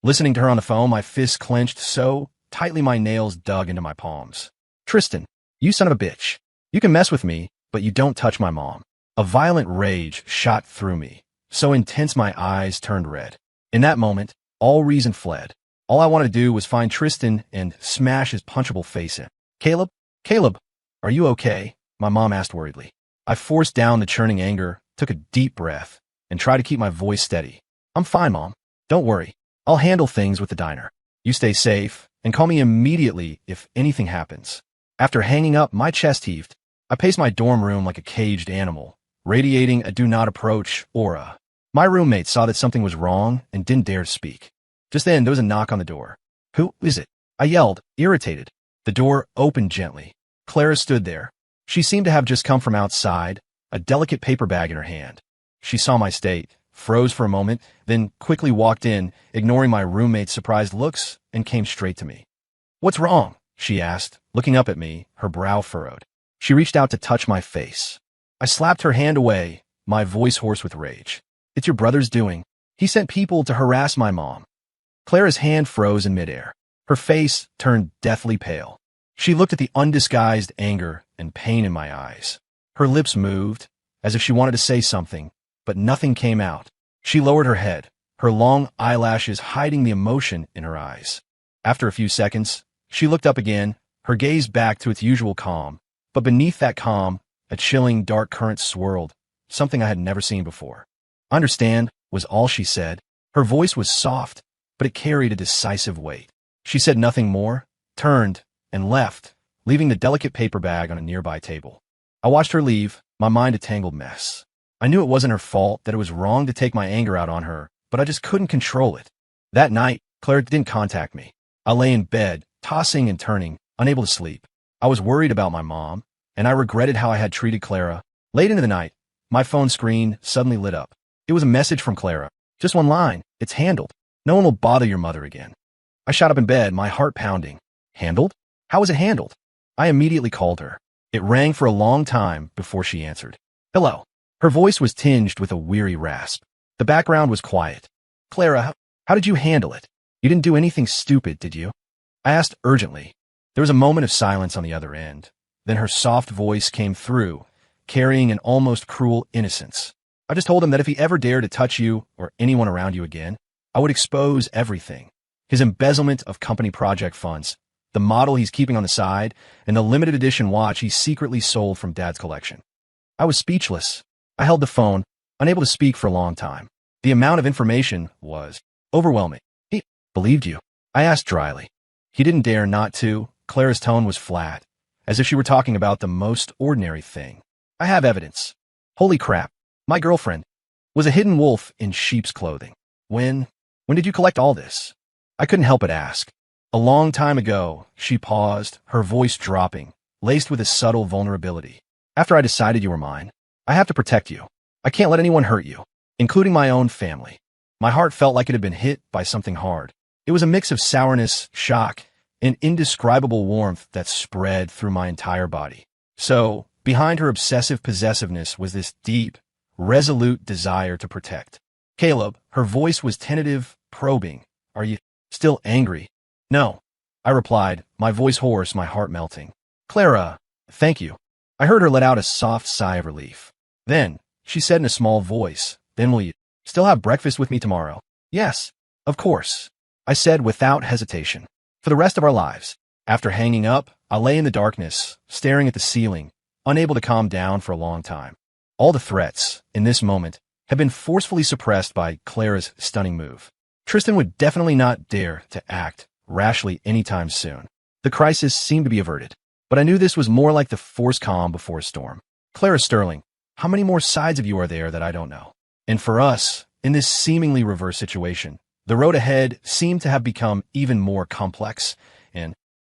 Listening to her on the phone, my fists clenched so tightly my nails dug into my palms. Tristan, you son of a bitch. You can mess with me, but you don't touch my mom. A violent rage shot through me, so intense my eyes turned red. In that moment, all reason fled. All I wanted to do was find Tristan and smash his punchable face in. Caleb, are you okay? My mom asked worriedly. I forced down the churning anger, took a deep breath, and tried to keep my voice steady. I'm fine, Mom. Don't worry. I'll handle things with the diner. You stay safe, and call me immediately if anything happens. After hanging up, my chest heaved. I paced my dorm room like a caged animal, radiating a do-not-approach aura. My roommate saw that something was wrong and didn't dare to speak. Just then, there was a knock on the door. Who is it? I yelled, irritated. The door opened gently. Clara stood there. She seemed to have just come from outside, a delicate paper bag in her hand. She saw my state, froze for a moment, then quickly walked in, ignoring my roommate's surprised looks, and came straight to me. What's wrong? She asked, looking up at me, her brow furrowed. She reached out to touch my face. I slapped her hand away, my voice hoarse with rage. It's your brother's doing. He sent people to harass my mom. Clara's hand froze in midair. Her face turned deathly pale. She looked at the undisguised anger and pain in my eyes. Her lips moved, as if she wanted to say something, but nothing came out. She lowered her head, her long eyelashes hiding the emotion in her eyes. After a few seconds, she looked up again, her gaze back to its usual calm. But beneath that calm, a chilling dark current swirled, something I had never seen before. Understand, was all she said. Her voice was soft, but it carried a decisive weight. She said nothing more, turned, and left, leaving the delicate paper bag on a nearby table. I watched her leave, my mind a tangled mess. I knew it wasn't her fault, that it was wrong to take my anger out on her, but I just couldn't control it. That night, Claire didn't contact me. I lay in bed, tossing and turning, unable to sleep. I was worried about my mom, and I regretted how I had treated Clara. Late into the night, my phone screen suddenly lit up. It was a message from Clara. Just one line. It's handled. No one will bother your mother again. I shot up in bed, my heart pounding. Handled? How was it handled? I immediately called her. It rang for a long time before she answered. Hello. Her voice was tinged with a weary rasp. The background was quiet. Clara, how did you handle it? You didn't do anything stupid, did you? I asked urgently. There was a moment of silence on the other end. Then her soft voice came through, carrying an almost cruel innocence. I just told him that if he ever dared to touch you or anyone around you again, I would expose everything. His embezzlement of company project funds, the model he's keeping on the side, and the limited edition watch he secretly sold from Dad's collection. I was speechless. I held the phone, unable to speak for a long time. The amount of information was overwhelming. He believed you? I asked dryly. He didn't dare not to. Clara's tone was flat, as if she were talking about the most ordinary thing. I have evidence. Holy crap. My girlfriend was a hidden wolf in sheep's clothing. When did you collect all this? I couldn't help but ask. A long time ago, she paused, her voice dropping, laced with a subtle vulnerability. After I decided you were mine, I have to protect you. I can't let anyone hurt you, including my own family. My heart felt like it had been hit by something hard. It was a mix of sourness, shock, and indescribable warmth that spread through my entire body. So, behind her obsessive possessiveness was this deep, resolute desire to protect. Caleb, her voice was tentative, probing. Are you still angry? No, I replied, my voice hoarse, my heart melting. Clara, thank you. I heard her let out a soft sigh of relief. Then, she said in a small voice, then will you still have breakfast with me tomorrow? Yes, of course, I said without hesitation. For the rest of our lives. After hanging up, I lay in the darkness, staring at the ceiling, unable to calm down for a long time. All the threats, in this moment, had been forcefully suppressed by Clara's stunning move. Tristan would definitely not dare to act rashly anytime soon. The crisis seemed to be averted, but I knew this was more like the forced calm before a storm. Clara Sterling, how many more sides of you are there that I don't know? And for us, in this seemingly reverse situation, the road ahead seemed to have become even more complex and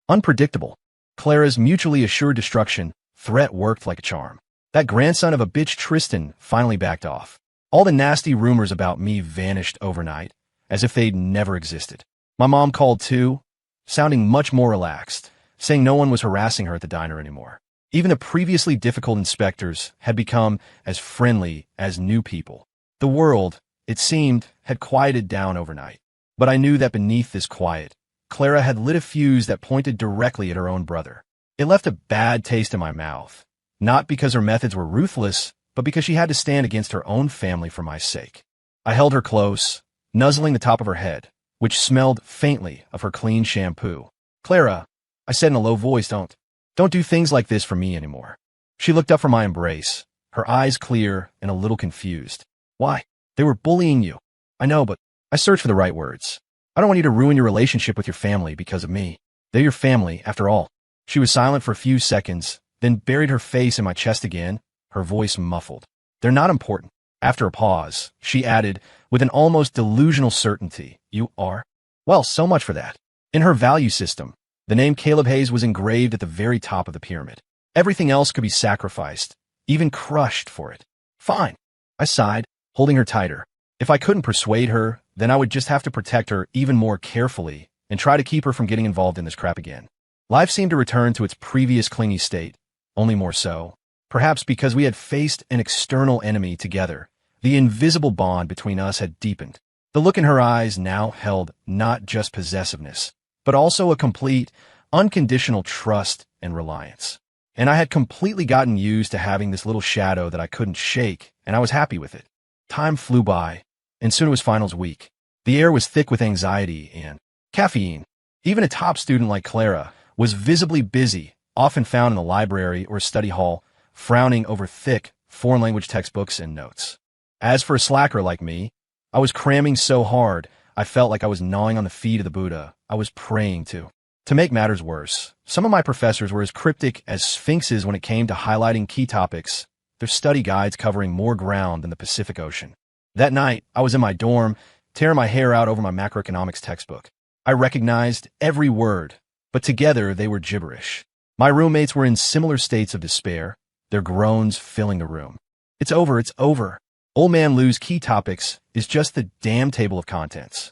unpredictable. Clara's mutually assured destruction threat worked like a charm. That grandson of a bitch Tristan finally backed off. All the nasty rumors about me vanished overnight, as if they'd never existed. My mom called too, sounding much more relaxed, saying no one was harassing her at the diner anymore. Even the previously difficult inspectors had become as friendly as new people. The world, it seemed, had quieted down overnight. But I knew that beneath this quiet, Clara had lit a fuse that pointed directly at her own brother. It left a bad taste in my mouth, not because her methods were ruthless, but because she had to stand against her own family for my sake. I held her close, nuzzling the top of her head, which smelled faintly of her clean shampoo. Clara, I said in a low voice, don't do things like this for me anymore. She looked up from my embrace, her eyes clear and a little confused. Why? They were bullying you. I know, but I searched for the right words. I don't want you to ruin your relationship with your family because of me. They're your family, after all. She was silent for a few seconds, then buried her face in my chest again, her voice muffled. They're not important. After a pause, she added, with an almost delusional certainty, you are? Well, so much for that. In her value system, the name Caleb Hayes was engraved at the very top of the pyramid. Everything else could be sacrificed, even crushed for it. Fine. I sighed, holding her tighter. If I couldn't persuade her, then I would just have to protect her even more carefully and try to keep her from getting involved in this crap again. Life seemed to return to its previous clingy state, only more so. Perhaps because we had faced an external enemy together, the invisible bond between us had deepened. The look in her eyes now held not just possessiveness, but also a complete, unconditional trust and reliance. And I had completely gotten used to having this little shadow that I couldn't shake, and I was happy with it. Time flew by, and soon it was finals week. The air was thick with anxiety and caffeine. Even a top student like Clara was visibly busy, often found in the library or study hall, frowning over thick, foreign language textbooks and notes. As for a slacker like me, I was cramming so hard, I felt like I was gnawing on the feet of the Buddha I was praying to. To make matters worse, some of my professors were as cryptic as sphinxes when it came to highlighting key topics, their study guides covering more ground than the Pacific Ocean. That night, I was in my dorm, tearing my hair out over my macroeconomics textbook. I recognized every word, but together they were gibberish. My roommates were in similar states of despair, their groans filling the room. It's over, it's over. Old Man Lou's key topics is just the damn table of contents.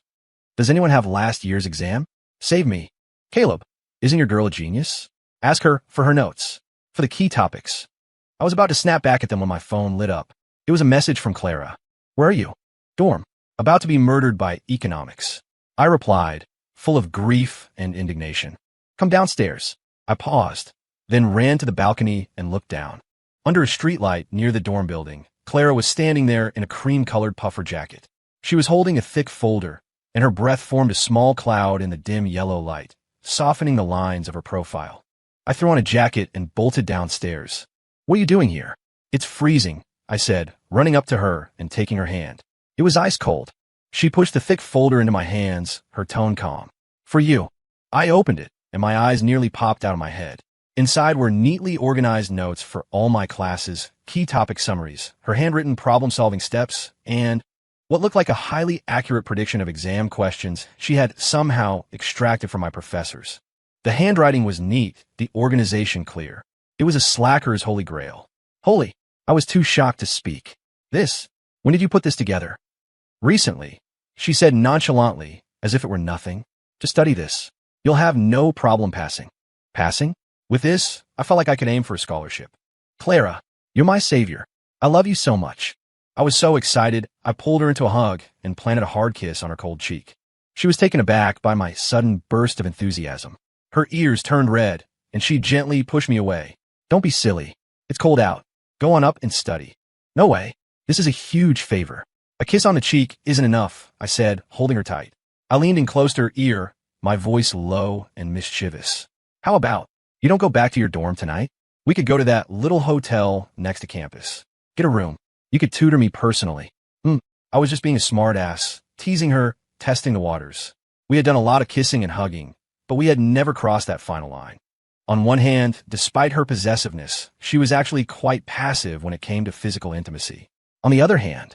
Does anyone have last year's exam? Save me. Caleb, isn't your girl a genius? Ask her for her notes, for the key topics. I was about to snap back at them when my phone lit up. It was a message from Clara. Where are you? Dorm. About to be murdered by economics. I replied, full of grief and indignation. Come downstairs. I paused, then ran to the balcony and looked down. Under a streetlight near the dorm building, Clara was standing there in a cream-colored puffer jacket. She was holding a thick folder, and her breath formed a small cloud in the dim yellow light, softening the lines of her profile. I threw on a jacket and bolted downstairs. What are you doing here? It's freezing, I said, running up to her and taking her hand. It was ice cold. She pushed the thick folder into my hands, her tone calm. For you. I opened it, and my eyes nearly popped out of my head. Inside were neatly organized notes for all my classes, key topic summaries, her handwritten problem-solving steps, and what looked like a highly accurate prediction of exam questions she had somehow extracted from my professors. The handwriting was neat, the organization clear. It was a slacker's holy grail. Holy, I was too shocked to speak. When did you put this together? Recently, she said nonchalantly, as if it were nothing. To study this. You'll have no problem passing. Passing? With this, I felt like I could aim for a scholarship. Clara, you're my savior. I love you so much. I was so excited, I pulled her into a hug and planted a hard kiss on her cold cheek. She was taken aback by my sudden burst of enthusiasm. Her ears turned red, and she gently pushed me away. Don't be silly. It's cold out. Go on up and study. No way. This is a huge favor. A kiss on the cheek isn't enough, I said, holding her tight. I leaned in close to her ear, my voice low and mischievous. How about you don't go back to your dorm tonight? We could go to that little hotel next to campus. Get a room. You could tutor me personally. I was just being a smartass, teasing her, testing the waters. We had done a lot of kissing and hugging, but we had never crossed that final line. On one hand, despite her possessiveness, she was actually quite passive when it came to physical intimacy. On the other hand,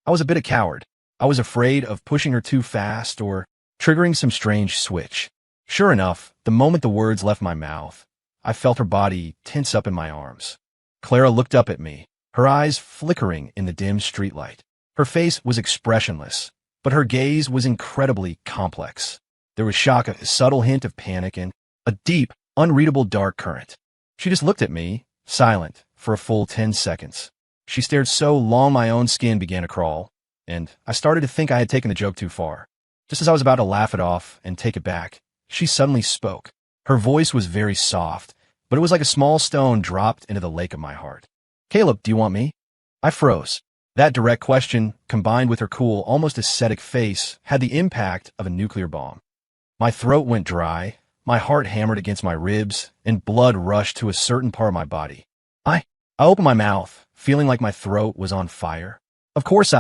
I was a bit of a coward. I was afraid of pushing her too fast or triggering some strange switch. Sure enough, the moment the words left my mouth, I felt her body tense up in my arms. Clara looked up at me, her eyes flickering in the dim streetlight. Her face was expressionless, but her gaze was incredibly complex. There was shock, a subtle hint of panic, and a deep, unreadable dark current. She just looked at me, silent, for a full 10 seconds. She stared so long my own skin began to crawl, and I started to think I had taken the joke too far. Just as I was about to laugh it off and take it back, she suddenly spoke. Her voice was very soft, but it was like a small stone dropped into the lake of my heart. "Caleb, do you want me?" I froze. That direct question, combined with her cool, almost ascetic face, had the impact of a nuclear bomb. My throat went dry, my heart hammered against my ribs, and blood rushed to a certain part of my body. I opened my mouth, feeling like my throat was on fire. Of course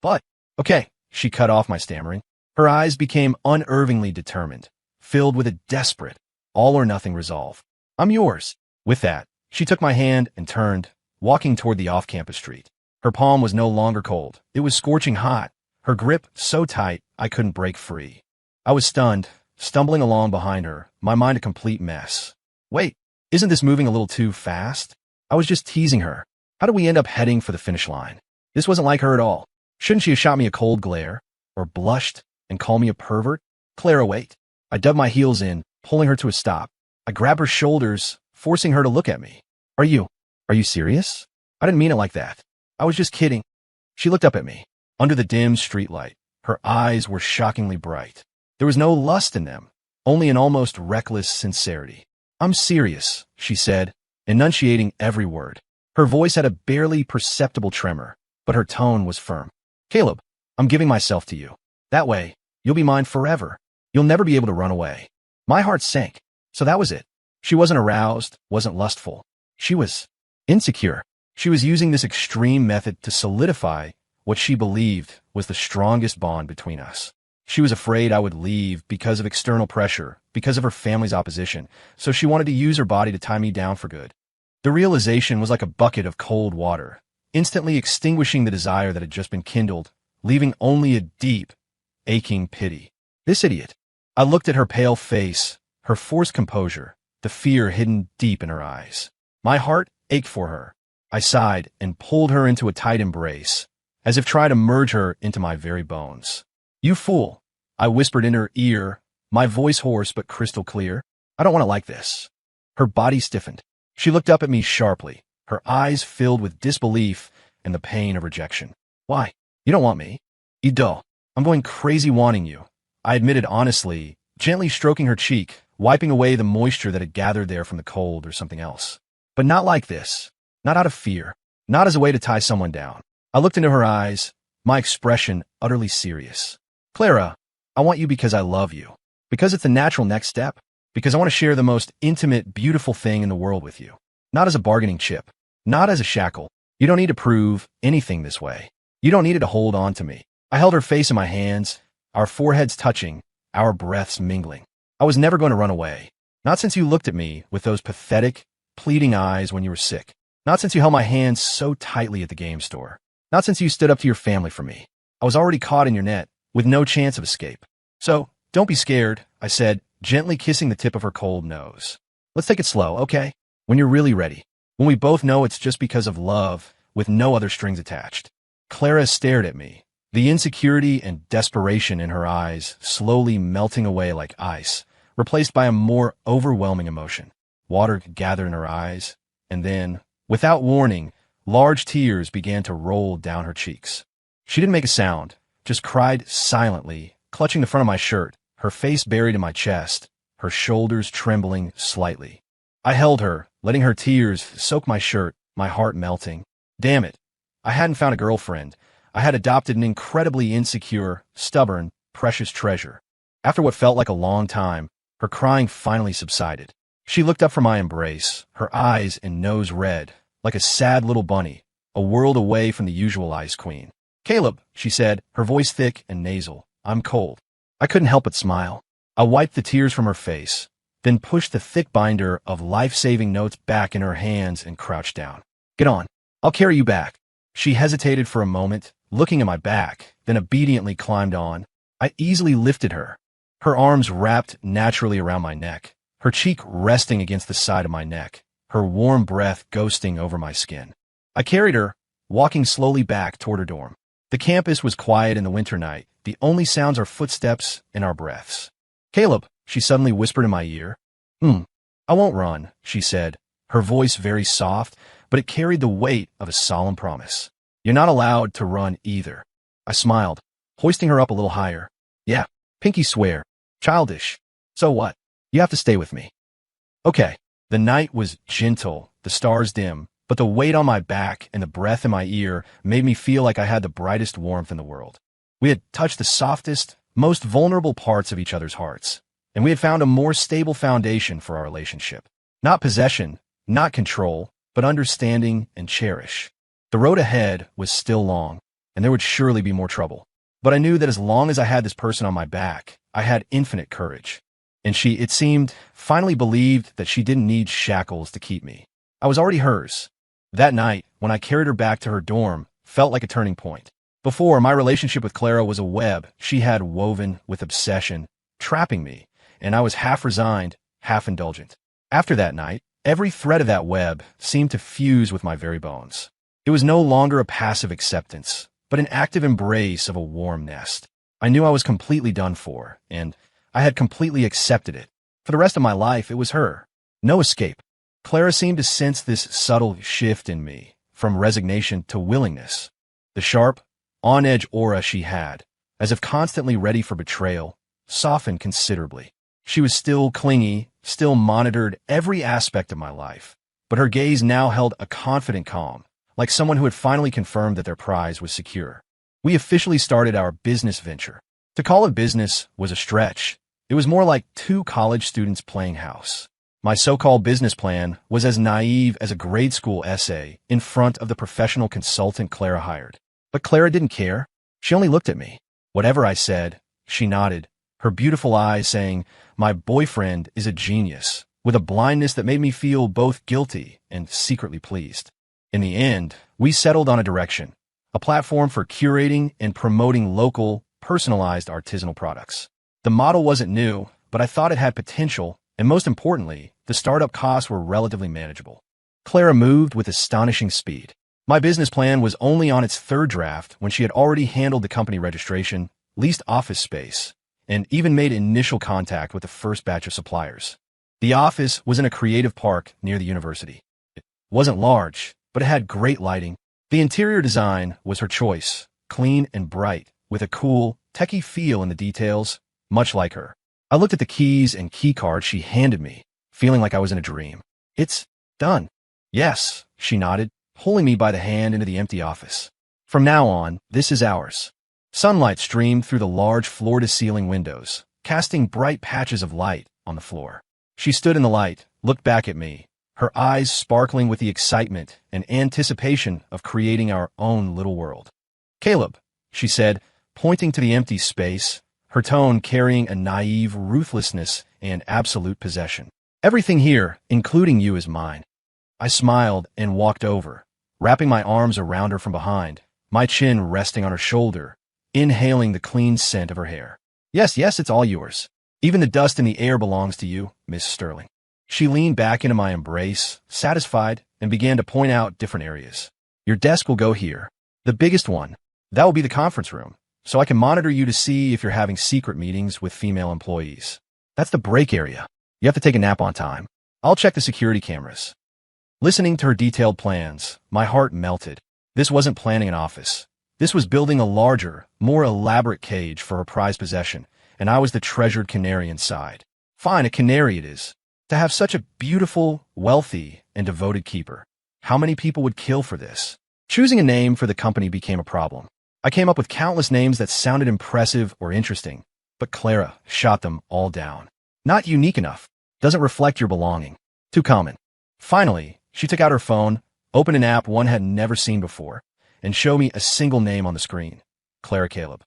but, okay, she cut off my stammering. Her eyes became unervingly determined, filled with a desperate, all-or-nothing resolve. "I'm yours." With that, she took my hand and turned, walking toward the off-campus street. Her palm was no longer cold. It was scorching hot, her grip so tight I couldn't break free. I was stunned, stumbling along behind her, my mind a complete mess. Wait, isn't this moving a little too fast? I was just teasing her. How did we end up heading for the finish line? This wasn't like her at all. Shouldn't she have shot me a cold glare, or blushed and called me a pervert? Clara, wait. I dug my heels in, pulling her to a stop. I grabbed her shoulders, forcing her to look at me. Are you serious? I didn't mean it like that. I was just kidding. She looked up at me. Under the dim streetlight, her eyes were shockingly bright. There was no lust in them, only an almost reckless sincerity. "I'm serious," she said, enunciating every word. Her voice had a barely perceptible tremor, but her tone was firm. "Caleb, I'm giving myself to you. That way, you'll be mine forever. You'll never be able to run away." My heart sank. So that was it. She wasn't aroused, wasn't lustful. She was insecure. She was using this extreme method to solidify what she believed was the strongest bond between us. She was afraid I would leave because of external pressure, because of her family's opposition, so she wanted to use her body to tie me down for good. The realization was like a bucket of cold water, instantly extinguishing the desire that had just been kindled, leaving only a deep, aching pity. This idiot. I looked at her pale face, her forced composure, the fear hidden deep in her eyes. My heart ached for her. I sighed and pulled her into a tight embrace, as if trying to merge her into my very bones. "You fool," I whispered in her ear, my voice hoarse but crystal clear. "I don't want to like this." Her body stiffened. She looked up at me sharply, her eyes filled with disbelief and the pain of rejection. "Why? You don't want me?" "You don't. I'm going crazy wanting you," I admitted honestly, gently stroking her cheek, wiping away the moisture that had gathered there from the cold or something else. "But not like this. Not out of fear. Not as a way to tie someone down." I looked into her eyes, my expression utterly serious. "Clara, I want you because I love you. Because it's the natural next step. Because I want to share the most intimate, beautiful thing in the world with you. Not as a bargaining chip. Not as a shackle. You don't need to prove anything this way. You don't need it to hold on to me." I held her face in my hands, our foreheads touching, our breaths mingling. I was never going to run away. Not since you looked at me with those pathetic, pleading eyes when you were sick. Not since you held my hands so tightly at the game store. Not since you stood up to your family for me. I was already caught in your net, with no chance of escape. "So, don't be scared," I said, gently kissing the tip of her cold nose. "Let's take it slow, okay? When you're really ready. When we both know it's just because of love, with no other strings attached." Clara stared at me, the insecurity and desperation in her eyes slowly melting away like ice, replaced by a more overwhelming emotion. Water gathered in her eyes, and then, without warning, large tears began to roll down her cheeks. She didn't make a sound, just cried silently, clutching the front of my shirt, her face buried in my chest, her shoulders trembling slightly. I held her, letting her tears soak my shirt, my heart melting. Damn it. I hadn't found a girlfriend. I had adopted an incredibly insecure, stubborn, precious treasure. After what felt like a long time, her crying finally subsided. She looked up from my embrace, her eyes and nose red, like a sad little bunny, a world away from the usual Ice Queen. "Caleb," she said, her voice thick and nasal, "I'm cold." I couldn't help but smile. I wiped the tears from her face, then pushed the thick binder of life-saving notes back in her hands and crouched down. "Get on. I'll carry you back." She hesitated for a moment, looking at my back, then obediently climbed on. I easily lifted her, her arms wrapped naturally around my neck, her cheek resting against the side of my neck, her warm breath ghosting over my skin. I carried her, walking slowly back toward her dorm. The campus was quiet in the winter night. The only sounds are footsteps and our breaths. "Caleb," she suddenly whispered in my ear. I won't run," she said, her voice very soft, but it carried the weight of a solemn promise. "You're not allowed to run either." I smiled, hoisting her up a little higher. "Yeah, pinky swear. Childish. So what? You have to stay with me." Okay. The night was gentle, the stars dim, but the weight on my back and the breath in my ear made me feel like I had the brightest warmth in the world. We had touched the softest, most vulnerable parts of each other's hearts, and we had found a more stable foundation for our relationship. Not possession, not control, but understanding and cherish. The road ahead was still long, and there would surely be more trouble. But I knew that as long as I had this person on my back, I had infinite courage. And she, it seemed, finally believed that she didn't need shackles to keep me. I was already hers. That night, when I carried her back to her dorm, felt like a turning point. Before, my relationship with Clara was a web she had woven with obsession, trapping me, and I was half resigned, half indulgent. After that night, every thread of that web seemed to fuse with my very bones. It was no longer a passive acceptance, but an active embrace of a warm nest. I knew I was completely done for, and I had completely accepted it. For the rest of my life, it was her. No escape. Clara seemed to sense this subtle shift in me, from resignation to willingness. The sharp, on-edge aura she had, as if constantly ready for betrayal, softened considerably. She was still clingy, still monitored every aspect of my life, but her gaze now held a confident calm, like someone who had finally confirmed that their prize was secure. We officially started our business venture. To call it business was a stretch. It was more like two college students playing house. My so-called business plan was as naive as a grade school essay in front of the professional consultant Clara hired. But Clara didn't care. She only looked at me. Whatever I said, she nodded, her beautiful eyes saying, "My boyfriend is a genius," with a blindness that made me feel both guilty and secretly pleased. In the end, we settled on a direction, a platform for curating and promoting local, personalized artisanal products. The model wasn't new, but I thought it had potential, and most importantly, the startup costs were relatively manageable. Clara moved with astonishing speed. My business plan was only on its third draft when she had already handled the company registration, leased office space, and even made initial contact with the first batch of suppliers. The office was in a creative park near the university. It wasn't large, but it had great lighting. The interior design was her choice, clean and bright, with a cool, techie feel in the details, much like her. I looked at the keys and key card she handed me, feeling like I was in a dream. "It's done." "Yes," she nodded, pulling me by the hand into the empty office. "From now on, this is ours." Sunlight streamed through the large floor-to-ceiling windows, casting bright patches of light on the floor. She stood in the light, looked back at me, her eyes sparkling with the excitement and anticipation of creating our own little world. "Caleb," she said, pointing to the empty space, her tone carrying a naive ruthlessness and absolute possession. "Everything here, including you, is mine." I smiled and walked over, wrapping my arms around her from behind, my chin resting on her shoulder, inhaling the clean scent of her hair. Yes, it's all yours. Even the dust in the air belongs to you, Miss Sterling." She leaned back into my embrace, satisfied, and began to point out different areas. "Your desk will go here. The biggest one. That will be the conference room, so I can monitor you to see if you're having secret meetings with female employees. That's the break area. You have to take a nap on time. I'll check the security cameras." Listening to her detailed plans, my heart melted. This wasn't planning an office. This was building a larger, more elaborate cage for her prized possession, and I was the treasured canary inside. Fine, a canary it is. To have such a beautiful, wealthy, and devoted keeper. How many people would kill for this? Choosing a name for the company became a problem. I came up with countless names that sounded impressive or interesting, but Clara shot them all down. Not unique enough. doesn't reflect your belonging. Too common. Finally, she took out her phone, opened an app one had never seen before, and showed me a single name on the screen. Clara Caleb.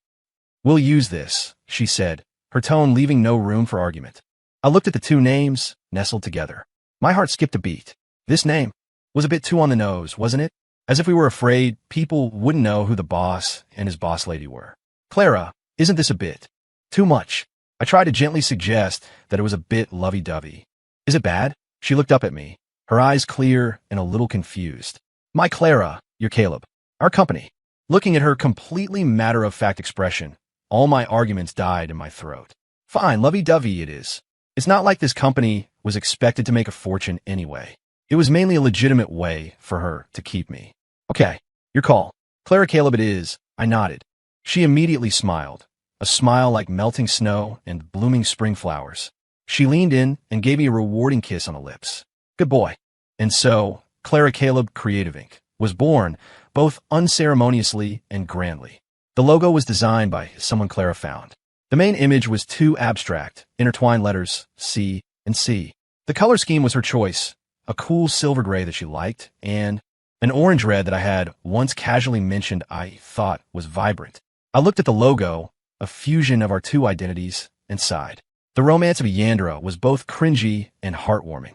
"We'll use this," she said, her tone leaving no room for argument. I looked at the two names, nestled together. My heart skipped a beat. This name was a bit too on the nose, wasn't it? As if we were afraid people wouldn't know who the boss and his boss lady were. "Clara, isn't this a bit too much?" I tried to gently suggest that it was a bit lovey-dovey. "Is it bad?" She looked up at me, her eyes clear and a little confused. "My Clara, you're Caleb. Our company." Looking at her completely matter-of-fact expression, all my arguments died in my throat. "Fine, lovey-dovey it is. It's not like this company was expected to make a fortune anyway. It was mainly a legitimate way for her to keep me." "Okay, your call." "Clara Caleb it is." I nodded. She immediately smiled, a smile like melting snow and blooming spring flowers. She leaned in and gave me a rewarding kiss on the lips. "Good boy." And so, Clara Caleb Creative Inc. was born, both unceremoniously and grandly. The logo was designed by someone Clara found. The main image was two abstract, intertwined letters, C and C. The color scheme was her choice, a cool silver gray that she liked, and an orange red that I had once casually mentioned I thought was vibrant. I looked at the logo, a fusion of our two identities, and sighed. The romance of Yandra was both cringy and heartwarming.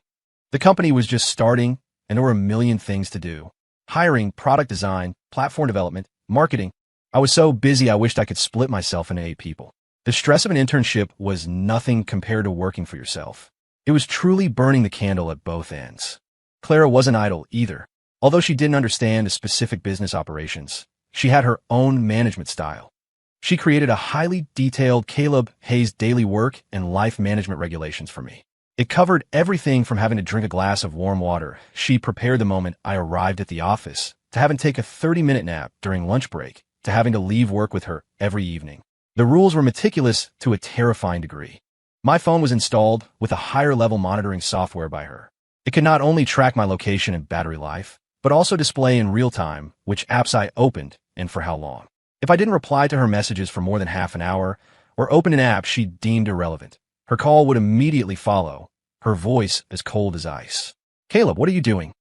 The company was just starting, and there were a million things to do. Hiring, product design, platform development, marketing. I was so busy I wished I could split myself into 8 people. The stress of an internship was nothing compared to working for yourself. It was truly burning the candle at both ends. Clara wasn't idle either. Although she didn't understand the specific business operations, she had her own management style. She created a highly detailed Caleb Hayes daily work and life management regulations for me. It covered everything from having to drink a glass of warm water she prepared the moment I arrived at the office, to having to take a 30-minute nap during lunch break, to having to leave work with her every evening. The rules were meticulous to a terrifying degree. My phone was installed with a higher-level monitoring software by her. It could not only track my location and battery life, but also display in real time which apps I opened and for how long. If I didn't reply to her messages for more than half an hour, or open an app she deemed irrelevant, her call would immediately follow, her voice as cold as ice. "Caleb, what are you doing?"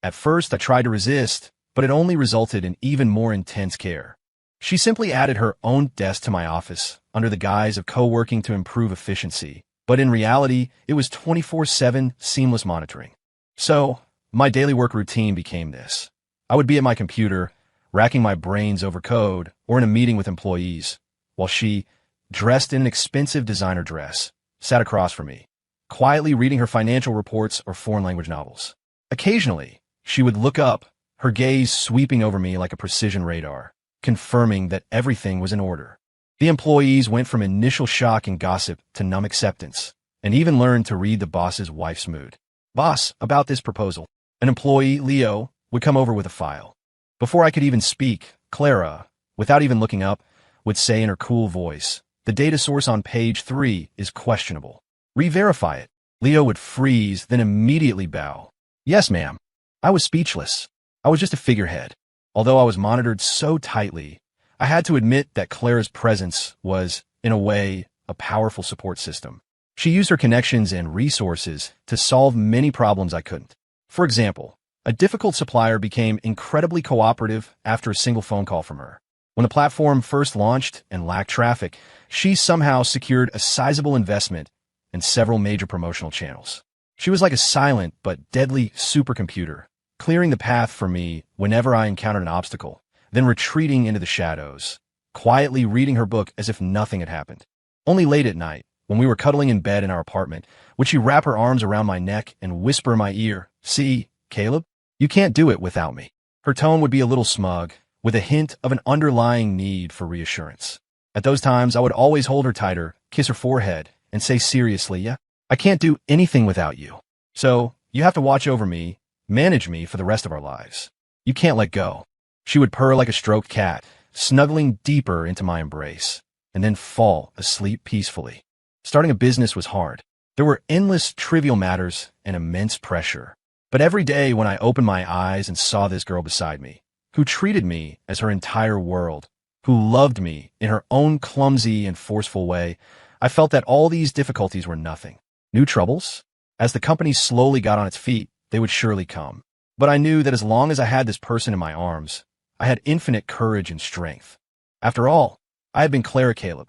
At first, I tried to resist, but it only resulted in even more intense care. She simply added her own desk to my office under the guise of co-working to improve efficiency, but in reality, it was 24/7 seamless monitoring. So, my daily work routine became this. I would be at my computer, racking my brains over code, or in a meeting with employees, while she, dressed in an expensive designer dress, sat across from me, quietly reading her financial reports or foreign language novels. Occasionally, she would look up, her gaze sweeping over me like a precision radar, confirming that everything was in order. The employees went from initial shock and gossip to numb acceptance, and even learned to read the boss's wife's mood. "Boss, about this proposal." An employee, Leo, would come over with a file. Before I could even speak, Clara, without even looking up, would say in her cool voice, "The data source on page 3 is questionable. Re-verify it." Leo would freeze, then immediately bow. "Yes, ma'am." I was speechless. I was just a figurehead. Although I was monitored so tightly, I had to admit that Clara's presence was, in a way, a powerful support system. She used her connections and resources to solve many problems I couldn't. For example, a difficult supplier became incredibly cooperative after a single phone call from her. When the platform first launched and lacked traffic, she somehow secured a sizable investment and several major promotional channels. She was like a silent but deadly supercomputer, clearing the path for me whenever I encountered an obstacle, then retreating into the shadows, quietly reading her book as if nothing had happened. Only late at night, when we were cuddling in bed in our apartment, would she wrap her arms around my neck and whisper in my ear, "See, Caleb, you can't do it without me." Her tone would be a little smug, with a hint of an underlying need for reassurance. At those times, I would always hold her tighter, kiss her forehead, and say seriously, "Yeah, I can't do anything without you. So, you have to watch over me, manage me for the rest of our lives. You can't let go." She would purr like a stroked cat, snuggling deeper into my embrace, and then fall asleep peacefully. Starting a business was hard. There were endless trivial matters and immense pressure. But every day when I opened my eyes and saw this girl beside me, who treated me as her entire world, who loved me in her own clumsy and forceful way, I felt that all these difficulties were nothing. New troubles? As the company slowly got on its feet, they would surely come. But I knew that as long as I had this person in my arms, I had infinite courage and strength. After all, I had been Clara Caleb.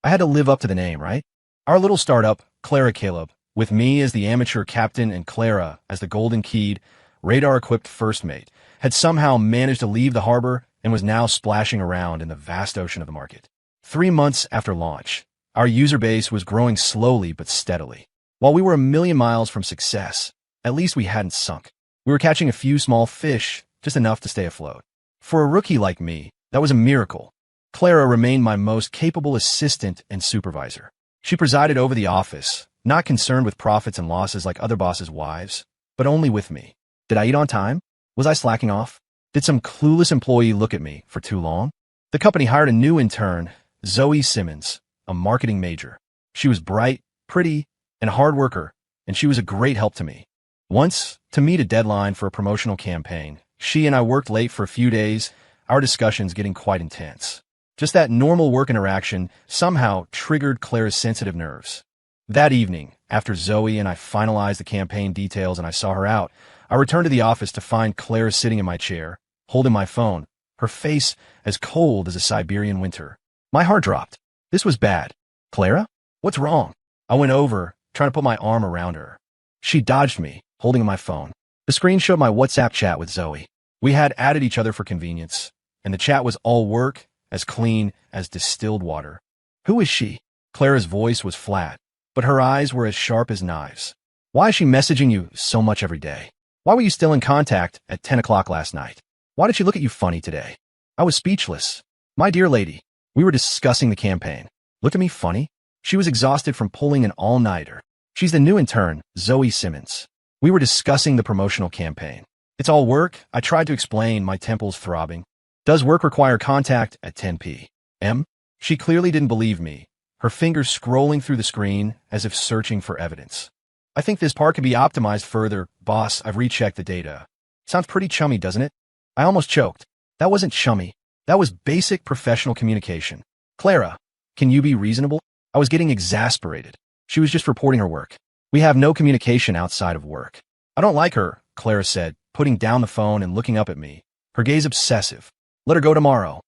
I had to live up to the name, right? Our little startup, Clara Caleb, with me as the amateur captain and Clara as the golden-keyed, radar-equipped first mate, had somehow managed to leave the harbor and was now splashing around in the vast ocean of the market. 3 months after launch, our user base was growing slowly but steadily. While we were a million miles from success, at least we hadn't sunk. We were catching a few small fish, just enough to stay afloat. For a rookie like me, that was a miracle. Clara remained my most capable assistant and supervisor. She presided over the office, not concerned with profits and losses like other bosses' wives, but only with me. Did I eat on time? Was I slacking off? Did some clueless employee look at me for too long? The company hired a new intern, Zoe Simmons, a marketing major. She was bright, pretty, and a hard worker, and she was a great help to me. Once, to meet a deadline for a promotional campaign, she and I worked late for a few days, our discussions getting quite intense. Just that normal work interaction somehow triggered Clara's sensitive nerves. That evening, after Zoe and I finalized the campaign details and I saw her out, I returned to the office to find Clara sitting in my chair, holding my phone, her face as cold as a Siberian winter. My heart dropped. This was bad. Clara? What's wrong? I went over, trying to put my arm around her. She dodged me, holding my phone. The screen showed my WhatsApp chat with Zoe. We had added each other for convenience, and the chat was all work, as clean as distilled water. Who is she? Clara's voice was flat, but her eyes were as sharp as knives. Why is she messaging you so much every day? Why were you still in contact at 10 o'clock last night? Why did she look at you funny today? I was speechless. My dear lady, we were discussing the campaign. Look at me funny? She was exhausted from pulling an all-nighter. She's the new intern, Zoe Simmons. We were discussing the promotional campaign. It's all work, I tried to explain, my temples throbbing. Does work require contact at 10 p.m.? She clearly didn't believe me, her fingers scrolling through the screen as if searching for evidence. I think this part can be optimized further, boss. I've rechecked the data. Sounds pretty chummy, doesn't it? I almost choked. That wasn't chummy. That was basic professional communication. Clara, can you be reasonable? I was getting exasperated. She was just reporting her work. We have no communication outside of work. I don't like her, Clara said, putting down the phone and looking up at me, her gaze obsessive. Let her go tomorrow.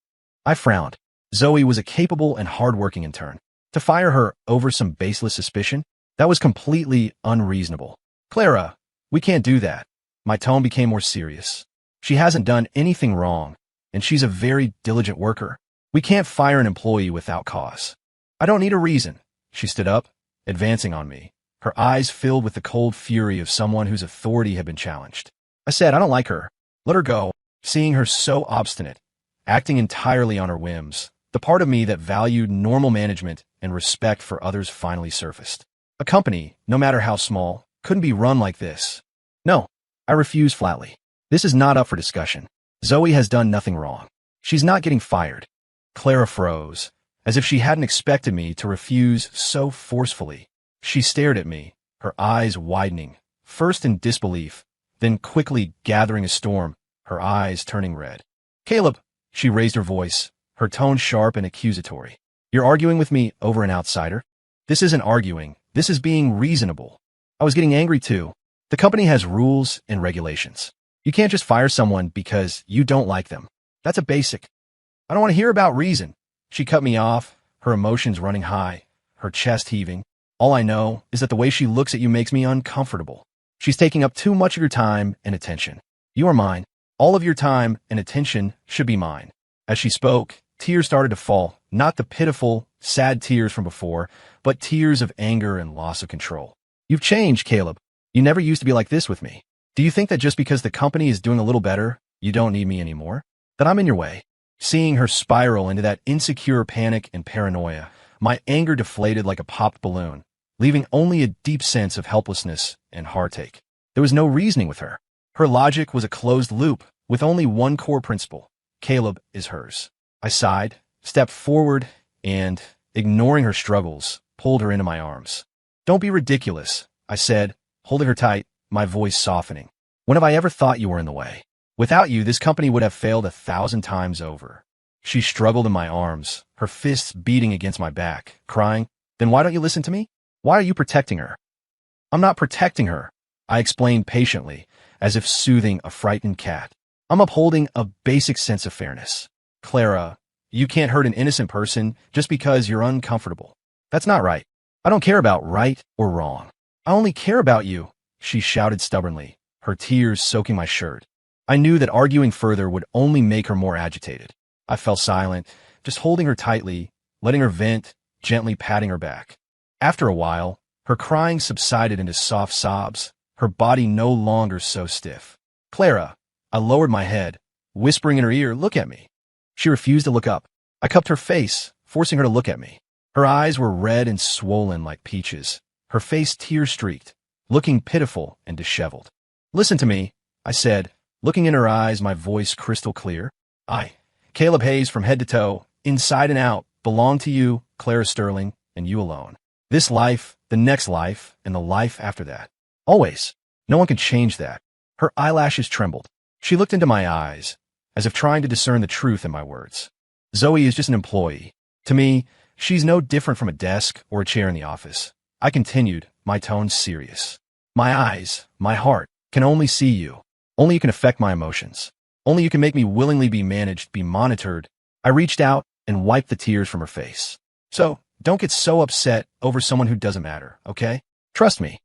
I frowned. Zoe was a capable and hard-working intern. To fire her over some baseless suspicion? That was completely unreasonable. Clara, we can't do that. My tone became more serious. She hasn't done anything wrong, and she's a very diligent worker. We can't fire an employee without cause. I don't need a reason. She stood up, advancing on me, her eyes filled with the cold fury of someone whose authority had been challenged. I said, I don't like her. Let her go. Seeing her so obstinate, acting entirely on her whims, the part of me that valued normal management and respect for others finally surfaced. A company, no matter how small, couldn't be run like this. No, I refused flatly. This is not up for discussion. Zoe has done nothing wrong. She's not getting fired. Clara froze, as if she hadn't expected me to refuse so forcefully. She stared at me, her eyes widening, first in disbelief, then quickly gathering a storm, her eyes turning red. Caleb, she raised her voice, her tone sharp and accusatory. You're arguing with me over an outsider? This isn't arguing. This is being reasonable. I was getting angry too. The company has rules and regulations. You can't just fire someone because you don't like them. That's a basic. I don't want to hear about reason. She cut me off, her emotions running high, her chest heaving. All I know is that the way she looks at you makes me uncomfortable. She's taking up too much of your time and attention. You are mine. All of your time and attention should be mine. As she spoke, tears started to fall, not the pitiful, sad tears from before, but tears of anger and loss of control. You've changed, Caleb. You never used to be like this with me. Do you think that just because the company is doing a little better, you don't need me anymore? That I'm in your way? Seeing her spiral into that insecure panic and paranoia, my anger deflated like a popped balloon, leaving only a deep sense of helplessness and heartache. There was no reasoning with her. Her logic was a closed loop, with only one core principle. Caleb is hers. I sighed, stepped forward, and, ignoring her struggles, pulled her into my arms. Don't be ridiculous, I said, holding her tight, my voice softening. When have I ever thought you were in the way? Without you, this company would have failed 1,000 times over. She struggled in my arms, her fists beating against my back, crying, Then why don't you listen to me? Why are you protecting her? I'm not protecting her, I explained patiently, as if soothing a frightened cat. I'm upholding a basic sense of fairness. Clara, you can't hurt an innocent person just because you're uncomfortable. That's not right. I don't care about right or wrong. I only care about you, she shouted stubbornly, her tears soaking my shirt. I knew that arguing further would only make her more agitated. I fell silent, just holding her tightly, letting her vent, gently patting her back. After a while, her crying subsided into soft sobs, her body no longer so stiff. Clara, I lowered my head, whispering in her ear, look at me. She refused to look up. I cupped her face, forcing her to look at me. Her eyes were red and swollen like peaches, her face tear-streaked, looking pitiful and disheveled. Listen to me, I said, looking in her eyes, my voice crystal clear. I, Caleb Hayes from head to toe, inside and out, belong to you, Clara Sterling, and you alone. This life, the next life, and the life after that. Always. No one can change that. Her eyelashes trembled. She looked into my eyes, as if trying to discern the truth in my words. Zoe is just an employee. To me, she's no different from a desk or a chair in the office. I continued, my tone serious. My eyes, my heart, can only see you. Only you can affect my emotions. Only you can make me willingly be managed, be monitored. I reached out and wiped the tears from her face. So, don't get so upset over someone who doesn't matter, okay? Trust me.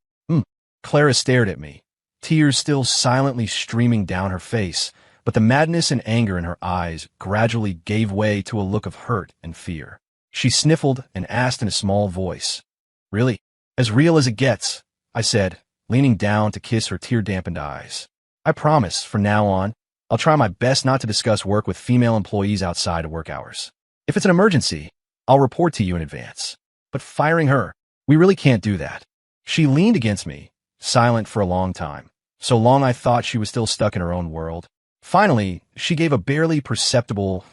Clara stared at me, tears still silently streaming down her face, but the madness and anger in her eyes gradually gave way to a look of hurt and fear. She sniffled and asked in a small voice, Really? As real as it gets, I said, leaning down to kiss her tear-dampened eyes. I promise, from now on, I'll try my best not to discuss work with female employees outside of work hours. If it's an emergency, I'll report to you in advance. But firing her, we really can't do that. She leaned against me, silent for a long time, so long I thought she was still stuck in her own world. Finally, she gave a barely perceptible,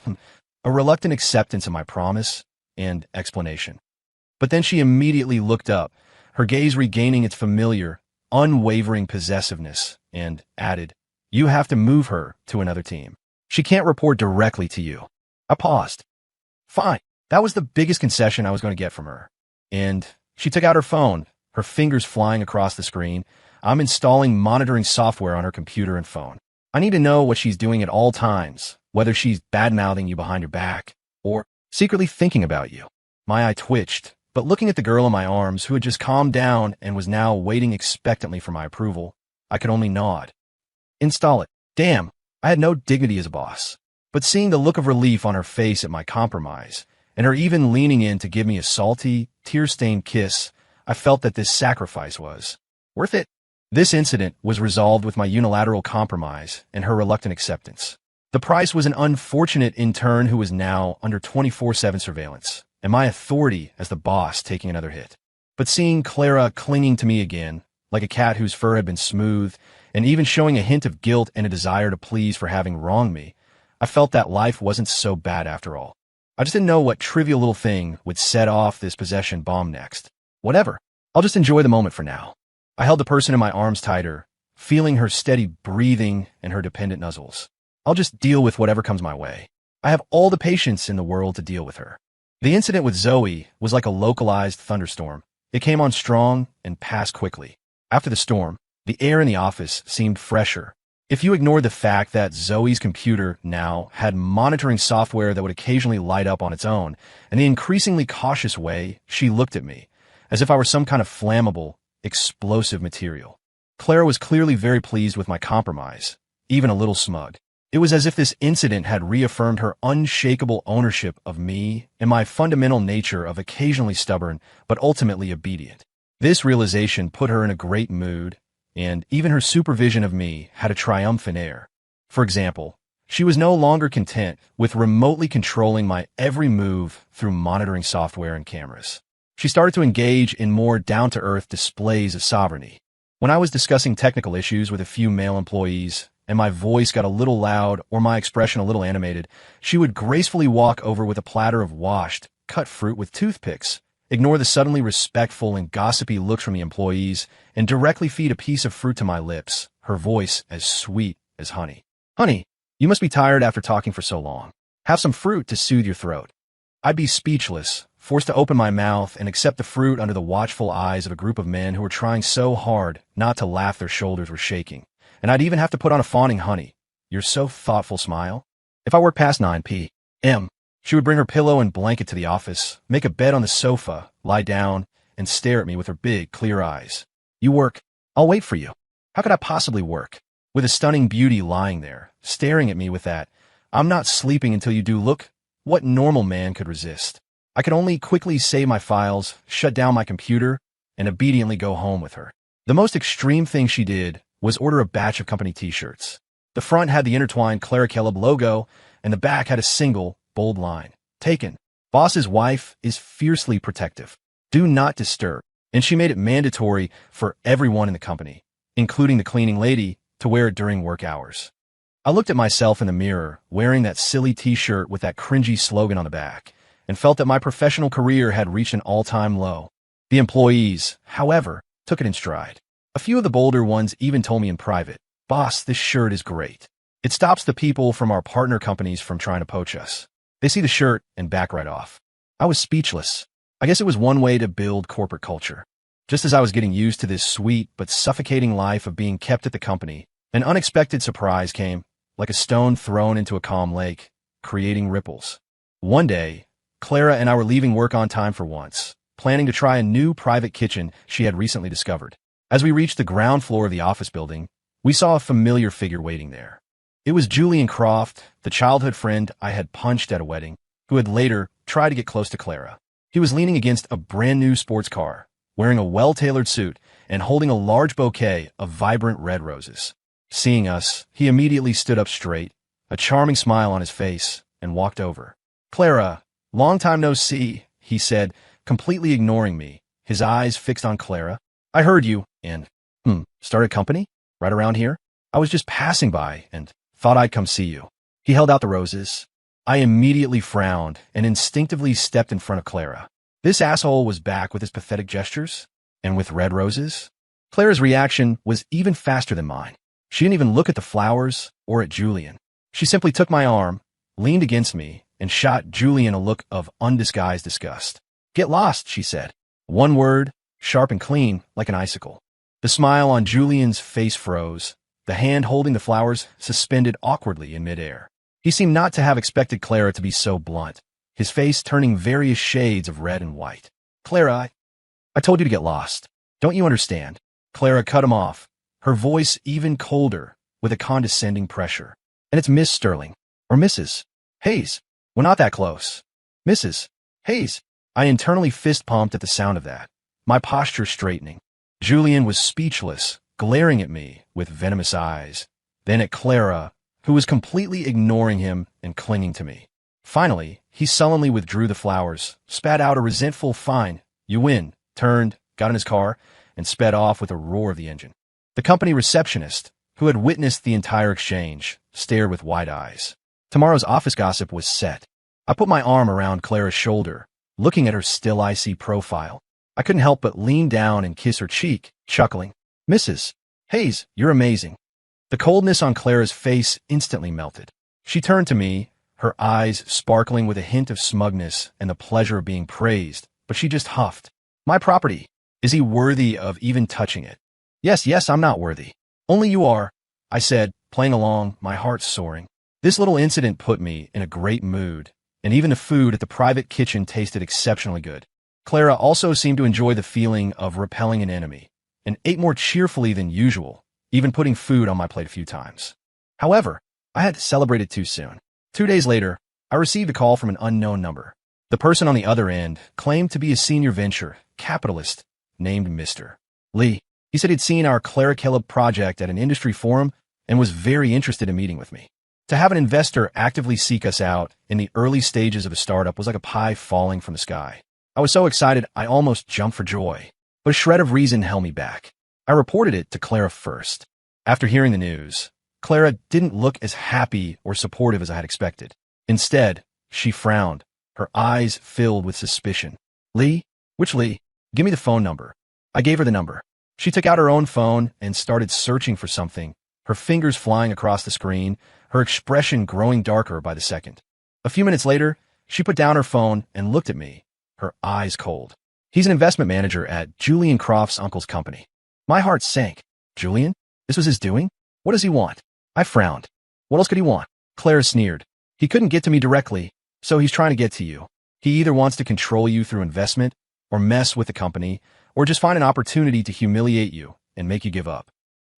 a reluctant acceptance of my promise and explanation. But then she immediately looked up, her gaze regaining its familiar, unwavering possessiveness, and added, You have to move her to another team. She can't report directly to you. I paused. Fine. That was the biggest concession I was going to get from her. And she took out her phone, her fingers flying across the screen. I'm installing monitoring software on her computer and phone. I need to know what she's doing at all times, whether she's bad-mouthing you behind your back or secretly thinking about you. My eye twitched, but looking at the girl in my arms who had just calmed down and was now waiting expectantly for my approval, I could only nod. Install it. Damn, I had no dignity as a boss. But seeing the look of relief on her face at my compromise, and her even leaning in to give me a salty, tear-stained kiss, I felt that this sacrifice was worth it. This incident was resolved with my unilateral compromise and her reluctant acceptance. The price was an unfortunate intern who was now under 24/7 surveillance, and my authority as the boss taking another hit. But seeing Clara clinging to me again, like a cat whose fur had been smoothed, and even showing a hint of guilt and a desire to please for having wronged me, I felt that life wasn't so bad after all. I just didn't know what trivial little thing would set off this possession bomb next. Whatever. I'll just enjoy the moment for now. I held the person in my arms tighter, feeling her steady breathing and her dependent nuzzles. I'll just deal with whatever comes my way. I have all the patience in the world to deal with her. The incident with Zoe was like a localized thunderstorm. It came on strong and passed quickly. After the storm, the air in the office seemed fresher. If you ignored the fact that Zoe's computer now had monitoring software that would occasionally light up on its own, and the increasingly cautious way she looked at me, as if I were some kind of flammable, explosive material. Clara was clearly very pleased with my compromise, even a little smug. It was as if this incident had reaffirmed her unshakable ownership of me and my fundamental nature of occasionally stubborn but ultimately obedient. This realization put her in a great mood, and even her supervision of me had a triumphant air. For example, she was no longer content with remotely controlling my every move through monitoring software and cameras. She started to engage in more down-to-earth displays of sovereignty. When I was discussing technical issues with a few male employees, and my voice got a little loud or my expression a little animated, she would gracefully walk over with a platter of washed, cut fruit with toothpicks, ignore the suddenly respectful and gossipy looks from the employees, and directly feed a piece of fruit to my lips, her voice as sweet as honey. Honey, you must be tired after talking for so long. Have some fruit to soothe your throat. I'd be speechless, forced to open my mouth and accept the fruit under the watchful eyes of a group of men who were trying so hard not to laugh their shoulders were shaking. And I'd even have to put on a fawning honey, "You're so thoughtful" smile. If I worked past 9 p.m., she would bring her pillow and blanket to the office, make a bed on the sofa, lie down, and stare at me with her big, clear eyes. "You work. I'll wait for you." How could I possibly work? With a stunning beauty lying there, staring at me with that, "I'm not sleeping until you do" look, what normal man could resist? I could only quickly save my files, shut down my computer, and obediently go home with her. The most extreme thing she did was order a batch of company t-shirts. The front had the intertwined Clara Kellogg logo, and the back had a single, bold line. "Taken. Boss's wife is fiercely protective. Do not disturb." And she made it mandatory for everyone in the company, including the cleaning lady, to wear it during work hours. I looked at myself in the mirror, wearing that silly t-shirt with that cringy slogan on the back, and felt that my professional career had reached an all-time low. The employees, however, took it in stride. A few of the bolder ones even told me in private, "Boss, this shirt is great. It stops the people from our partner companies from trying to poach us." They see the shirt and back right off. I was speechless. I guess it was one way to build corporate culture. Just as I was getting used to this sweet but suffocating life of being kept at the company, an unexpected surprise came, like a stone thrown into a calm lake, creating ripples. One day, Clara and I were leaving work on time for once, planning to try a new private kitchen she had recently discovered. As we reached the ground floor of the office building, we saw a familiar figure waiting there. It was Julian Croft, the childhood friend I had punched at a wedding, who had later tried to get close to Clara. He was leaning against a brand new sports car, wearing a well-tailored suit and holding a large bouquet of vibrant red roses. Seeing us, he immediately stood up straight, a charming smile on his face, and walked over. "Clara, long time no see," he said, completely ignoring me, his eyes fixed on Clara. "I heard you, and, started a company? Right around here? I was just passing by and thought I'd come see you." He held out the roses. I immediately frowned and instinctively stepped in front of Clara. This asshole was back with his pathetic gestures, and with red roses. Clara's reaction was even faster than mine. She didn't even look at the flowers or at Julian. She simply took my arm, leaned against me, and shot Julian a look of undisguised disgust. "Get lost," she said. One word, sharp and clean, like an icicle. The smile on Julian's face froze, the hand holding the flowers suspended awkwardly in midair. He seemed not to have expected Clara to be so blunt, his face turning various shades of red and white. "Clara, I told you to get lost. Don't you understand?" Clara cut him off, her voice even colder, with a condescending pressure. "And it's Miss Sterling, or Mrs. Hayes. We're not that close. Mrs. Hayes." I internally fist-pumped at the sound of that, my posture straightening. Julian was speechless, glaring at me with venomous eyes, then at Clara, who was completely ignoring him and clinging to me. Finally, he sullenly withdrew the flowers, spat out a resentful "Fine, you win," turned, got in his car, and sped off with a roar of the engine. The company receptionist, who had witnessed the entire exchange, stared with wide eyes. Tomorrow's office gossip was set. I put my arm around Clara's shoulder, looking at her still icy profile. I couldn't help but lean down and kiss her cheek, chuckling. "Mrs. Hayes, you're amazing." The coldness on Clara's face instantly melted. She turned to me, her eyes sparkling with a hint of smugness and the pleasure of being praised, but she just huffed. "My property. Is he worthy of even touching it?" Yes, I'm not worthy. Only you are," I said, playing along, my heart soaring. This little incident put me in a great mood, and even the food at the private kitchen tasted exceptionally good. Clara also seemed to enjoy the feeling of repelling an enemy, and ate more cheerfully than usual, even putting food on my plate a few times. However, I had celebrated too soon. 2 days later, I received a call from an unknown number. The person on the other end claimed to be a senior venture capitalist named Mr. Lee. He said he'd seen our Clara Kellogg project at an industry forum and was very interested in meeting with me. To have an investor actively seek us out in the early stages of a startup was like a pie falling from the sky. I was so excited I almost jumped for joy, but a shred of reason held me back. I reported it to Clara first. After hearing the news, Clara didn't look as happy or supportive as I had expected. Instead, she frowned, her eyes filled with suspicion. "Lee? Which Lee? Give me the phone number." I gave her the number. She took out her own phone and started searching for something, her fingers flying across the screen, her expression growing darker by the second. A few minutes later, she put down her phone and looked at me, her eyes cold. He's an investment manager at Julian Croft's uncle's company. My heart sank. Julian? This was his doing? What does he want? I frowned. What else could he want? Clara sneered. He couldn't get to me directly, so he's trying to get to you. He either wants to control you through investment, or mess with the company, or just find an opportunity to humiliate you and make you give up.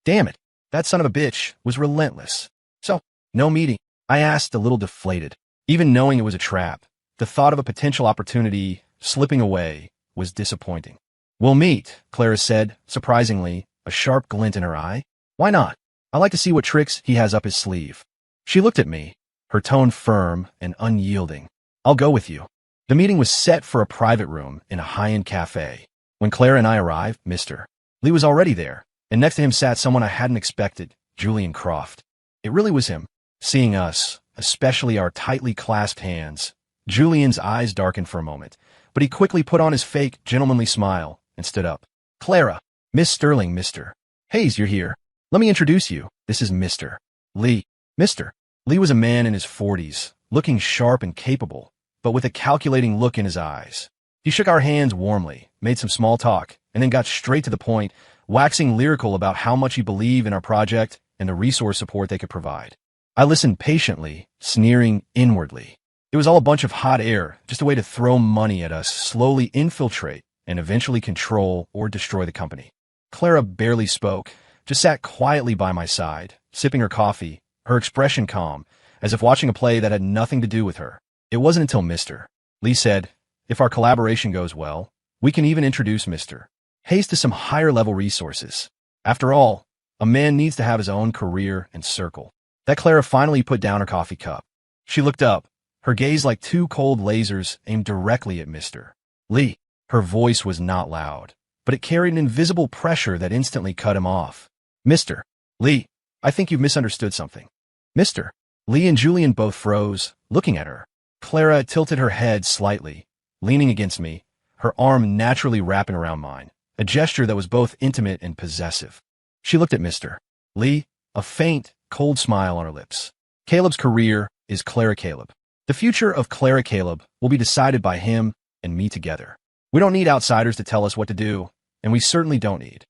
Damn it, that son of a bitch was relentless. So, no meeting. I asked, a little deflated. Even knowing it was a trap, the thought of a potential opportunity slipping away was disappointing. We'll meet, Clara said, surprisingly, a sharp glint in her eye. Why not? I like to see what tricks he has up his sleeve. She looked at me, her tone firm and unyielding. I'll go with you. The meeting was set for a private room in a high-end cafe. When Clara and I arrived, Mr. Lee was already there, and next to him sat someone I hadn't expected, Julian Croft. It really was him. Seeing us, especially our tightly clasped hands, Julian's eyes darkened for a moment, but he quickly put on his fake, gentlemanly smile and stood up. Clara, Miss Sterling, Mr. Hayes, you're here. Let me introduce you. This is Mr. Lee. Mr. Lee was a man in his 40s, looking sharp and capable, but with a calculating look in his eyes. He shook our hands warmly, made some small talk, and then got straight to the point, waxing lyrical about how much he believed in our project and the resource support they could provide. I listened patiently, sneering inwardly. It was all a bunch of hot air, just a way to throw money at us, slowly infiltrate, and eventually control or destroy the company. Clara barely spoke, just sat quietly by my side, sipping her coffee, her expression calm, as if watching a play that had nothing to do with her. It wasn't until Mr. Lee said, if our collaboration goes well, we can even introduce Mr. Hayes to some higher-level resources. After all, a man needs to have his own career and circle. That Clara finally put down her coffee cup. She looked up, her gaze like two cold lasers aimed directly at Mr. Lee. Her voice was not loud, but it carried an invisible pressure that instantly cut him off. Mr. Lee, I think you've misunderstood something. Mr. Lee and Julian both froze, looking at her. Clara tilted her head slightly, leaning against me, her arm naturally wrapping around mine, a gesture that was both intimate and possessive. She looked at Mr. Lee, a faint, cold smile on her lips. Caleb's career is Clara Caleb. The future of Clara Caleb will be decided by him and me together. We don't need outsiders to tell us what to do, and we certainly don't need.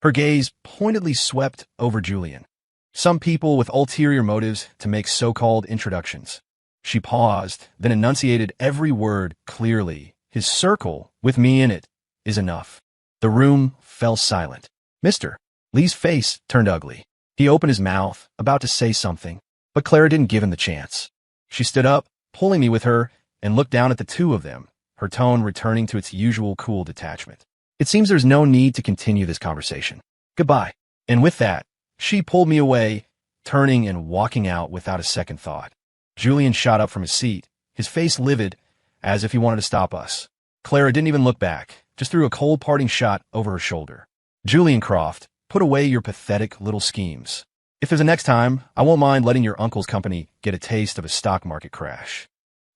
Her gaze pointedly swept over Julian. Some people with ulterior motives to make so-called introductions. She paused, then enunciated every word clearly. His circle, with me in it, is enough. The room fell silent. Mr. Lee's face turned ugly. He opened his mouth, about to say something, but Clara didn't give him the chance. She stood up, pulling me with her, and looked down at the two of them, her tone returning to its usual cool detachment. It seems there's no need to continue this conversation. Goodbye. And with that, she pulled me away, turning and walking out without a second thought. Julian shot up from his seat, his face livid, as if he wanted to stop us. Clara didn't even look back, just threw a cold parting shot over her shoulder. Julian Croft, put away your pathetic little schemes. If there's a next time, I won't mind letting your uncle's company get a taste of a stock market crash.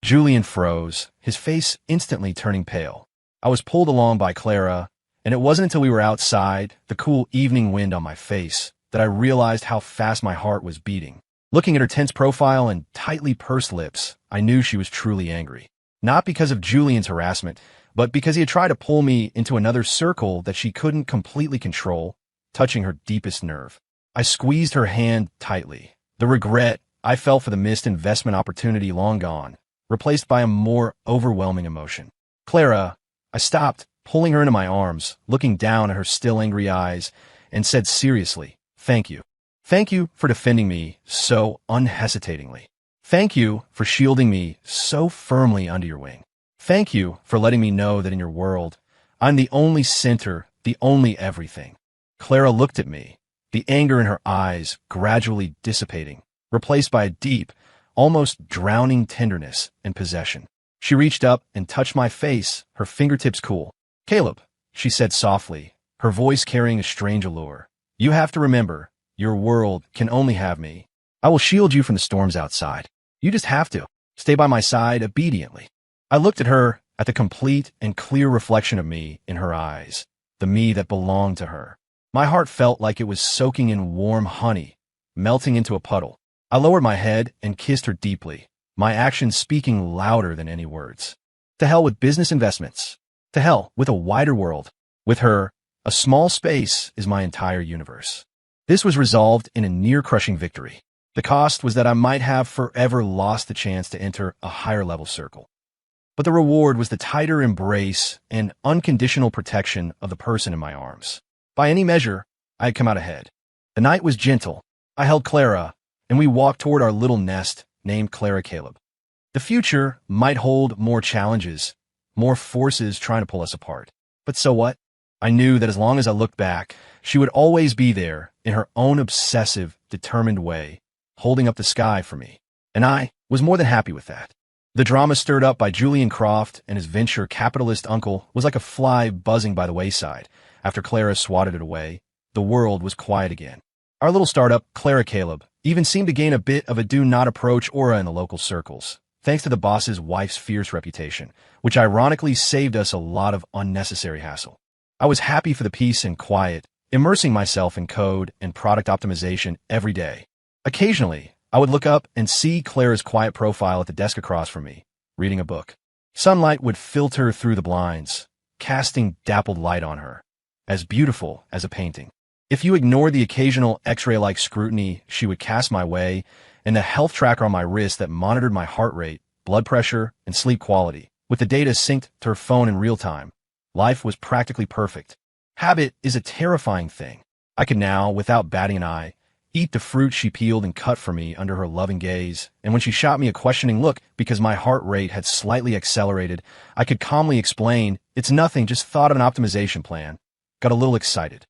Julian froze, his face instantly turning pale. I was pulled along by Clara, and it wasn't until we were outside, the cool evening wind on my face, that I realized how fast my heart was beating. Looking at her tense profile and tightly pursed lips, I knew she was truly angry. Not because of Julian's harassment, but because he had tried to pull me into another circle that she couldn't completely control, touching her deepest nerve. I squeezed her hand tightly. The regret I felt for the missed investment opportunity long gone, replaced by a more overwhelming emotion. Clara, I stopped, pulling her into my arms, looking down at her still angry eyes, and said seriously, thank you. Thank you for defending me so unhesitatingly. Thank you for shielding me so firmly under your wing. Thank you for letting me know that in your world, I'm the only center, the only everything. Clara looked at me, the anger in her eyes gradually dissipating, replaced by a deep, almost drowning tenderness and possession. She reached up and touched my face, her fingertips cool. Caleb, she said softly, her voice carrying a strange allure. You have to remember, your world can only have me. I will shield you from the storms outside. You just have to stay by my side obediently. I looked at her, at the complete and clear reflection of me in her eyes, the me that belonged to her. My heart felt like it was soaking in warm honey, melting into a puddle. I lowered my head and kissed her deeply, my actions speaking louder than any words. To hell with business investments. To hell with a wider world. With her, a small space is my entire universe. This was resolved in a near-crushing victory. The cost was that I might have forever lost the chance to enter a higher-level circle. But the reward was the tighter embrace and unconditional protection of the person in my arms. By any measure, I had come out ahead. The night was gentle. I held Clara, and we walked toward our little nest named Clara Caleb. The future might hold more challenges, more forces trying to pull us apart. But so what? I knew that as long as I looked back, she would always be there in her own obsessive, determined way, holding up the sky for me. And I was more than happy with that. The drama stirred up by Julian Croft and his venture capitalist uncle was like a fly buzzing by the wayside. After Clara swatted it away, the world was quiet again. Our little startup, Clara Caleb, even seemed to gain a bit of a do-not-approach aura in the local circles, thanks to the boss's wife's fierce reputation, which ironically saved us a lot of unnecessary hassle. I was happy for the peace and quiet, immersing myself in code and product optimization every day. Occasionally, I would look up and see Clara's quiet profile at the desk across from me, reading a book. Sunlight would filter through the blinds, casting dappled light on her, as beautiful as a painting. If you ignore the occasional X-ray-like scrutiny she would cast my way, and the health tracker on my wrist that monitored my heart rate, blood pressure, and sleep quality, with the data synced to her phone in real time, life was practically perfect. Habit is a terrifying thing. I could now, without batting an eye, eat the fruit she peeled and cut for me under her loving gaze, and when she shot me a questioning look because my heart rate had slightly accelerated, I could calmly explain, "It's nothing, just thought of an optimization plan." Got a little excited.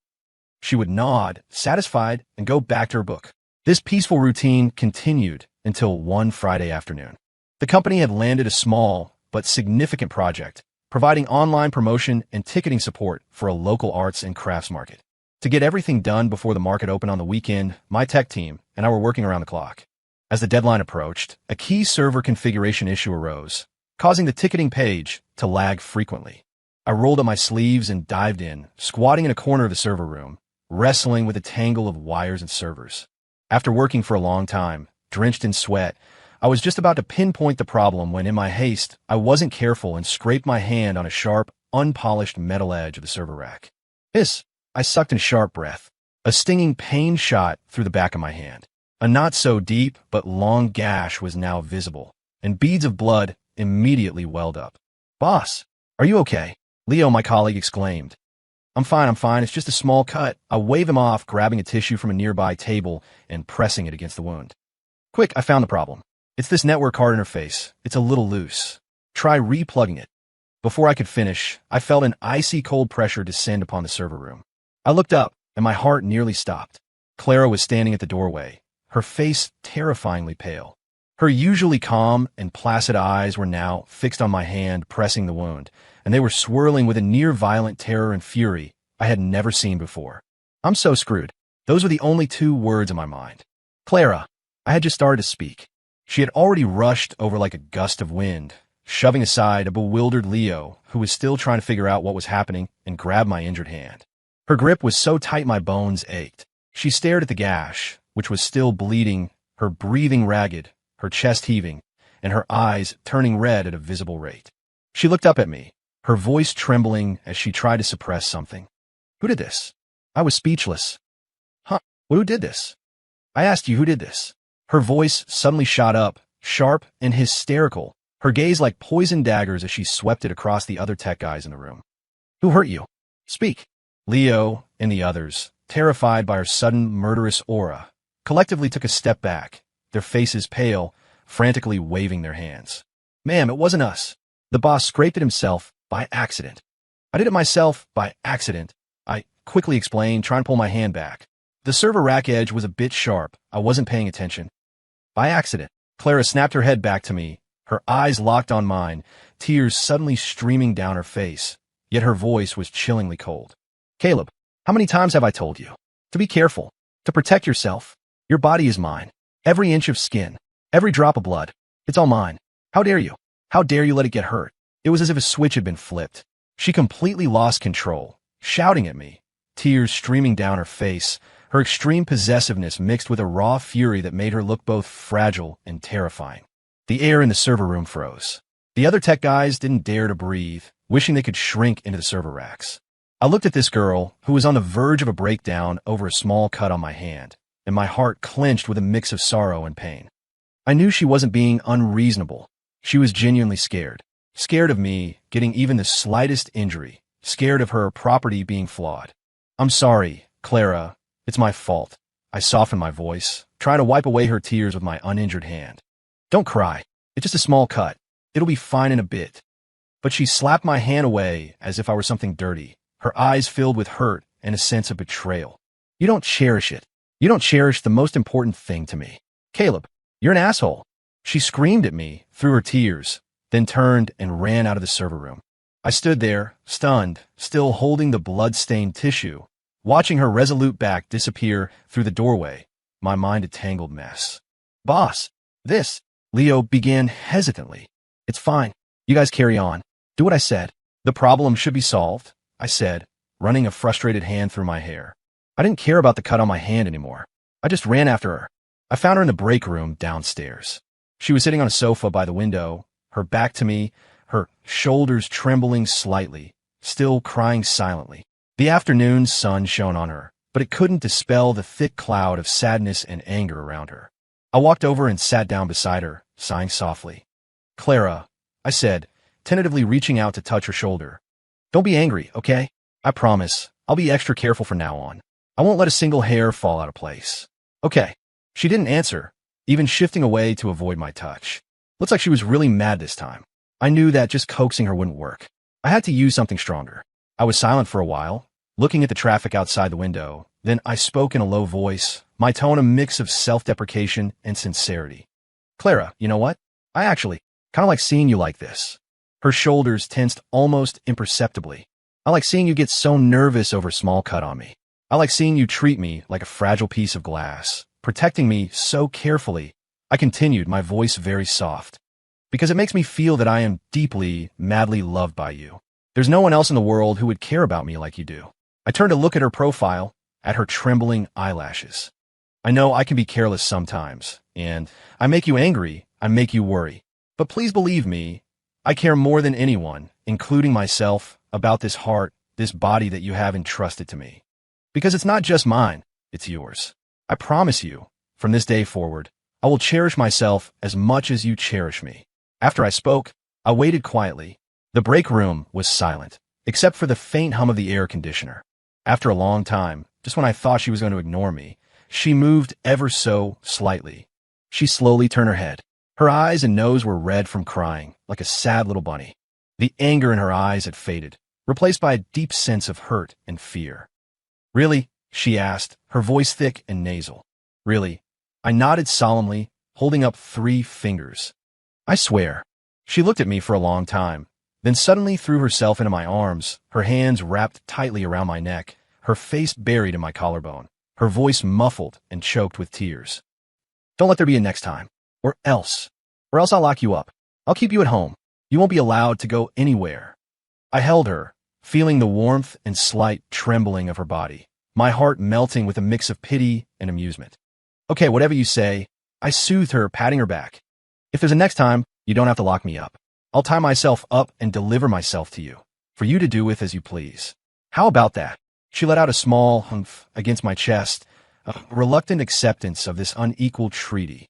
She would nod, satisfied, and go back to her book. This peaceful routine continued until one Friday afternoon. The company had landed a small but significant project, providing online promotion and ticketing support for a local arts and crafts market. To get everything done before the market opened on the weekend, my tech team and I were working around the clock. As the deadline approached, a key server configuration issue arose, causing the ticketing page to lag frequently. I rolled up my sleeves and dived in, squatting in a corner of the server room, wrestling with a tangle of wires and servers. After working for a long time, drenched in sweat, I was just about to pinpoint the problem when, in my haste, I wasn't careful and scraped my hand on a sharp, unpolished metal edge of the server rack. Hiss! I sucked in a sharp breath. A stinging pain shot through the back of my hand. A not-so-deep but long gash was now visible, and beads of blood immediately welled up. "Boss, are you okay?" Leo, my colleague, exclaimed. I'm fine, it's just a small cut." I wave him off, grabbing a tissue from a nearby table and pressing it against the wound. "Quick, I found the problem. It's this network card interface. It's a little loose. Try replugging it." Before I could finish, I felt an icy cold pressure descend upon the server room. I looked up, and my heart nearly stopped. Clara was standing at the doorway, her face terrifyingly pale. Her usually calm and placid eyes were now fixed on my hand pressing the wound, and they were swirling with a near-violent terror and fury I had never seen before. "I'm so screwed." Those were the only two words in my mind. "Clara," I had just started to speak. She had already rushed over like a gust of wind, shoving aside a bewildered Leo who was still trying to figure out what was happening, and grabbed my injured hand. Her grip was so tight my bones ached. She stared at the gash, which was still bleeding, her breathing ragged, her chest heaving, and her eyes turning red at a visible rate. She looked up at me, her voice trembling as she tried to suppress something. "Who did this?" I was speechless. "Huh? Who did this?" "I asked you who did this." Her voice suddenly shot up, sharp and hysterical, her gaze like poison daggers as she swept it across the other tech guys in the room. "Who hurt you? Speak." Leo and the others, terrified by her sudden murderous aura, collectively took a step back, their faces pale, frantically waving their hands. "Ma'am, it wasn't us. The boss scraped it himself by accident." "I did it myself by accident," I quickly explained, trying to pull my hand back. The server rack edge was a bit sharp. I wasn't paying attention. "By accident." Clara snapped her head back to me, her eyes locked on mine, tears suddenly streaming down her face, yet her voice was chillingly cold. "Caleb, how many times have I told you? To be careful, to protect yourself. Your body is mine. Every inch of skin, every drop of blood. It's all mine. How dare you? How dare you let it get hurt?" It was as if a switch had been flipped. She completely lost control, shouting at me, tears streaming down her face, her extreme possessiveness mixed with a raw fury that made her look both fragile and terrifying. The air in the server room froze. The other tech guys didn't dare to breathe, wishing they could shrink into the server racks. I looked at this girl, who was on the verge of a breakdown over a small cut on my hand, and my heart clenched with a mix of sorrow and pain. I knew she wasn't being unreasonable. She was genuinely scared. Scared of me getting even the slightest injury. Scared of her property being flawed. "I'm sorry, Clara. It's my fault." I softened my voice, trying to wipe away her tears with my uninjured hand. "Don't cry. It's just a small cut. It'll be fine in a bit." But she slapped my hand away as if I were something dirty, her eyes filled with hurt and a sense of betrayal. "You don't cherish it. You don't cherish the most important thing to me. Caleb, you're an asshole." She screamed at me through her tears, then turned and ran out of the server room. I stood there, stunned, still holding the blood-stained tissue, watching her resolute back disappear through the doorway, my mind a tangled mess. "Boss, this," Leo began hesitantly. "It's fine. You guys carry on. Do what I said. The problem should be solved," I said, running a frustrated hand through my hair. I didn't care about the cut on my hand anymore. I just ran after her. I found her in the break room downstairs. She was sitting on a sofa by the window, her back to me, her shoulders trembling slightly, still crying silently. The afternoon sun shone on her, but it couldn't dispel the thick cloud of sadness and anger around her. I walked over and sat down beside her, sighing softly. "Clara," I said, tentatively reaching out to touch her shoulder. "Don't be angry, okay? I promise. I'll be extra careful from now on. I won't let a single hair fall out of place." "Okay." She didn't answer, even shifting away to avoid my touch. Looks like she was really mad this time. I knew that just coaxing her wouldn't work. I had to use something stronger. I was silent for a while, looking at the traffic outside the window. Then I spoke in a low voice, my tone a mix of self-deprecation and sincerity. "Clara, you know what? I actually kind of like seeing you like this." Her shoulders tensed almost imperceptibly. "I like seeing you get so nervous over a small cut on me. I like seeing you treat me like a fragile piece of glass, protecting me so carefully." I continued, my voice very soft. "Because it makes me feel that I am deeply, madly loved by you. There's no one else in the world who would care about me like you do." I turned to look at her profile, at her trembling eyelashes. "I know I can be careless sometimes, and I make you angry, I make you worry. But please believe me, I care more than anyone, including myself, about this heart, this body that you have entrusted to me. Because it's not just mine, it's yours. I promise you, from this day forward, I will cherish myself as much as you cherish me." After I spoke, I waited quietly. The break room was silent, except for the faint hum of the air conditioner. After a long time, just when I thought she was going to ignore me, she moved ever so slightly. She slowly turned her head. Her eyes and nose were red from crying, like a sad little bunny. The anger in her eyes had faded, replaced by a deep sense of hurt and fear. "Really?" she asked, her voice thick and nasal. "Really?" I nodded solemnly, holding up 3 fingers. "I swear." She looked at me for a long time, then suddenly threw herself into my arms, her hands wrapped tightly around my neck, her face buried in my collarbone, her voice muffled and choked with tears. "Don't let there be a next time. Or else I'll lock you up. I'll keep you at home. You won't be allowed to go anywhere." I held her, feeling the warmth and slight trembling of her body, my heart melting with a mix of pity and amusement. "Okay, whatever you say," I soothed her, patting her back. "If there's a next time, you don't have to lock me up. I'll tie myself up and deliver myself to you, for you to do with as you please. How about that?" She let out a small humph against my chest, a reluctant acceptance of this unequal treaty.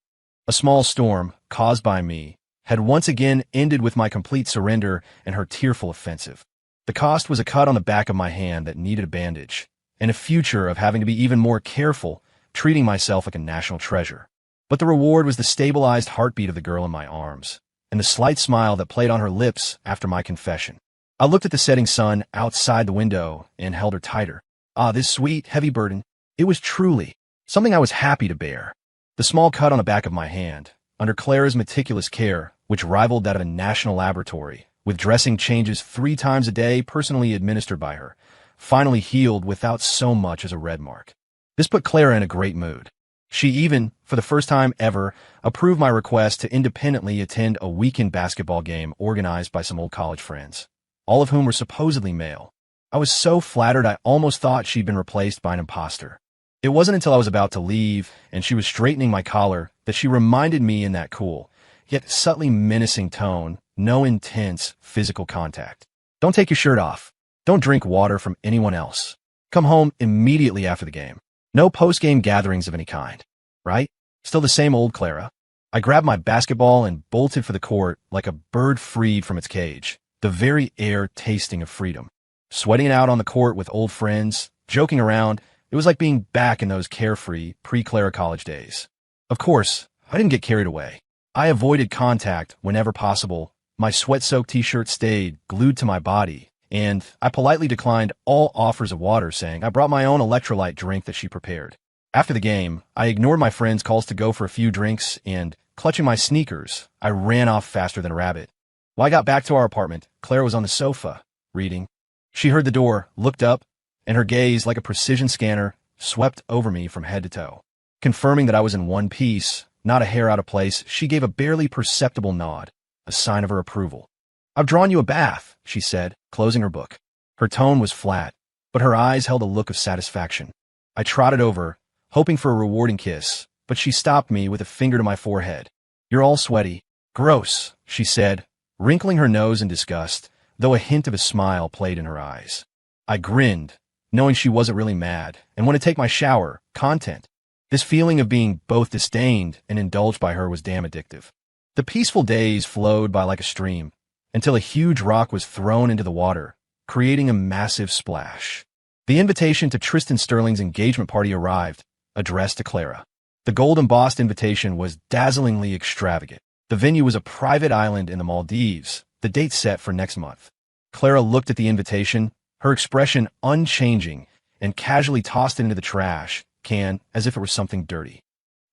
A small storm, caused by me, had once again ended with my complete surrender and her tearful offensive. The cost was a cut on the back of my hand that needed a bandage, and a future of having to be even more careful, treating myself like a national treasure. But the reward was the stabilized heartbeat of the girl in my arms, and the slight smile that played on her lips after my confession. I looked at the setting sun outside the window and held her tighter. This sweet, heavy burden. It was truly something I was happy to bear. The small cut on the back of my hand, under Clara's meticulous care, which rivaled that of a national laboratory, with dressing changes 3 times a day personally administered by her, finally healed without so much as a red mark. This put Clara in a great mood. She even, for the first time ever, approved my request to independently attend a weekend basketball game organized by some old college friends, all of whom were supposedly male. I was so flattered I almost thought she'd been replaced by an imposter. It wasn't until I was about to leave and she was straightening my collar that she reminded me in that cool, yet subtly menacing tone no intense physical contact. Don't take your shirt off. Don't drink water from anyone else. Come home immediately after the game. No post-game gatherings of any kind. Right? Still the same old Clara. I grabbed my basketball and bolted for the court like a bird freed from its cage, the very air tasting of freedom. Sweating it out on the court with old friends, joking around, it was like being back in those carefree, pre-Clara college days. Of course, I didn't get carried away. I avoided contact whenever possible. My sweat-soaked t-shirt stayed glued to my body, and I politely declined all offers of water, saying I brought my own electrolyte drink that she prepared. After the game, I ignored my friends' calls to go for a few drinks, and, clutching my sneakers, I ran off faster than a rabbit. When I got back to our apartment, Clara was on the sofa, reading. She heard the door, looked up, and her gaze, like a precision scanner, swept over me from head to toe. Confirming that I was in one piece, not a hair out of place, she gave a barely perceptible nod, a sign of her approval. I've drawn you a bath, she said, closing her book. Her tone was flat, but her eyes held a look of satisfaction. I trotted over, hoping for a rewarding kiss, but she stopped me with a finger to my forehead. You're all sweaty. Gross, she said, wrinkling her nose in disgust, though a hint of a smile played in her eyes. I grinned, knowing she wasn't really mad, and went to take my shower, content. This feeling of being both disdained and indulged by her was damn addictive. The peaceful days flowed by like a stream, until a huge rock was thrown into the water, creating a massive splash. The invitation to Tristan Sterling's engagement party arrived, addressed to Clara. The gold-embossed invitation was dazzlingly extravagant. The venue was a private island in the Maldives, the date set for next month. Clara looked at the invitation, her expression unchanging, and casually tossed it into the trash can as if it were something dirty.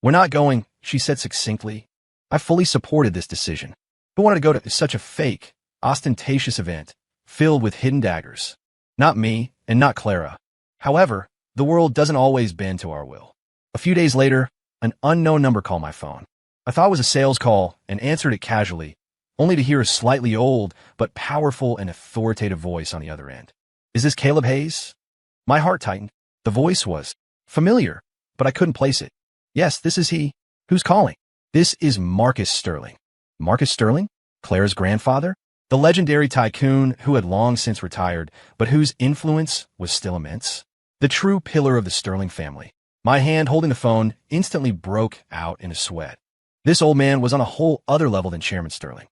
We're not going, she said succinctly. I fully supported this decision, but wanted to go to such a fake, ostentatious event, filled with hidden daggers. Not me, and not Clara. However, the world doesn't always bend to our will. A few days later, an unknown number called my phone. I thought it was a sales call and answered it casually, only to hear a slightly old but powerful and authoritative voice on the other end. Is this Caleb Hayes? My heart tightened. The voice was familiar, but I couldn't place it. Yes, this is he. Who's calling? This is Marcus Sterling. Marcus Sterling? Clara's grandfather? The legendary tycoon who had long since retired, but whose influence was still immense? The true pillar of the Sterling family. My hand holding the phone instantly broke out in a sweat. This old man was on a whole other level than Chairman Sterling.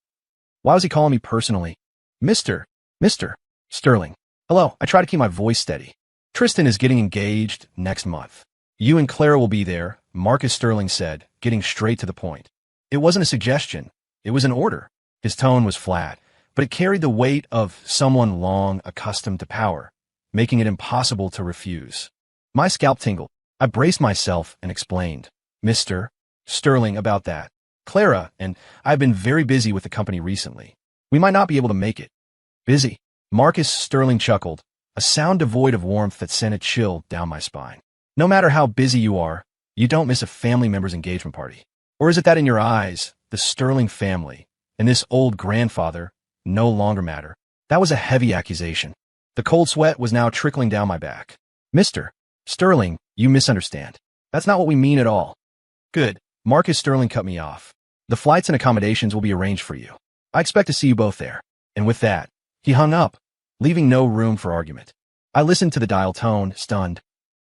Why was he calling me personally? Mr. Sterling. Hello, I try to keep my voice steady. Tristan is getting engaged next month. You and Clara will be there, Marcus Sterling said, getting straight to the point. It wasn't a suggestion. It was an order. His tone was flat, but it carried the weight of someone long accustomed to power, making it impossible to refuse. My scalp tingled. I braced myself and explained. Mr. Sterling, about that. Clara and I have been very busy with the company recently. We might not be able to make it. Busy? Marcus Sterling chuckled, a sound devoid of warmth that sent a chill down my spine. No matter how busy you are, you don't miss a family member's engagement party. Or is it that in your eyes, the Sterling family and this old grandfather no longer matter? That was a heavy accusation. The cold sweat was now trickling down my back. Mr. Sterling, you misunderstand. That's not what we mean at all. Good. Marcus Sterling cut me off. The flights and accommodations will be arranged for you. I expect to see you both there. And with that, he hung up, leaving no room for argument. I listened to the dial tone, stunned.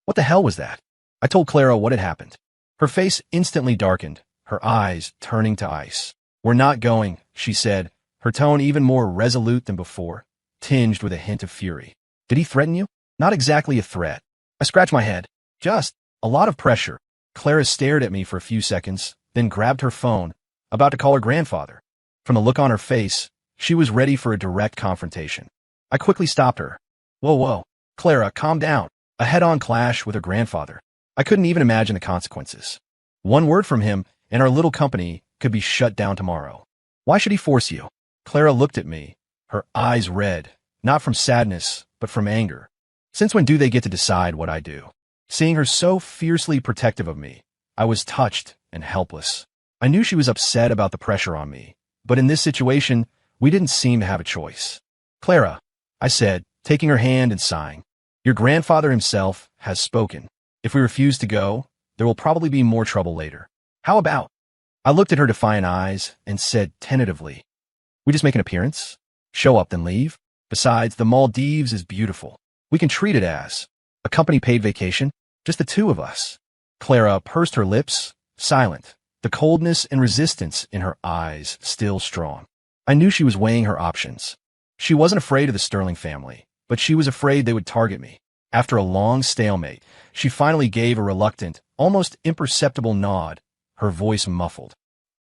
What the hell was that? I told Clara what had happened. Her face instantly darkened, her eyes turning to ice. We're not going, she said, her tone even more resolute than before, tinged with a hint of fury. Did he threaten you? Not exactly a threat. I scratched my head. Just a lot of pressure. Clara stared at me for a few seconds, then grabbed her phone, about to call her grandfather. From the look on her face, she was ready for a direct confrontation. I quickly stopped her. Whoa. Clara, calm down. A head-on clash with her grandfather. I couldn't even imagine the consequences. One word from him, and our little company could be shut down tomorrow. Why should he force you? Clara looked at me, her eyes red, not from sadness, but from anger. Since when do they get to decide what I do? Seeing her so fiercely protective of me, I was touched and helpless. I knew she was upset about the pressure on me, but in this situation, we didn't seem to have a choice. Clara, I said, taking her hand and sighing, your grandfather himself has spoken. If we refuse to go, there will probably be more trouble later. How about? I looked at her defiant eyes and said tentatively, We just make an appearance? Show up, then leave? Besides, the Maldives is beautiful. We can treat it as a company-paid vacation, just the two of us. Clara pursed her lips, silent, the coldness and resistance in her eyes still strong. I knew she was weighing her options. She wasn't afraid of the Sterling family, but she was afraid they would target me. After a long stalemate, she finally gave a reluctant, almost imperceptible nod, her voice muffled.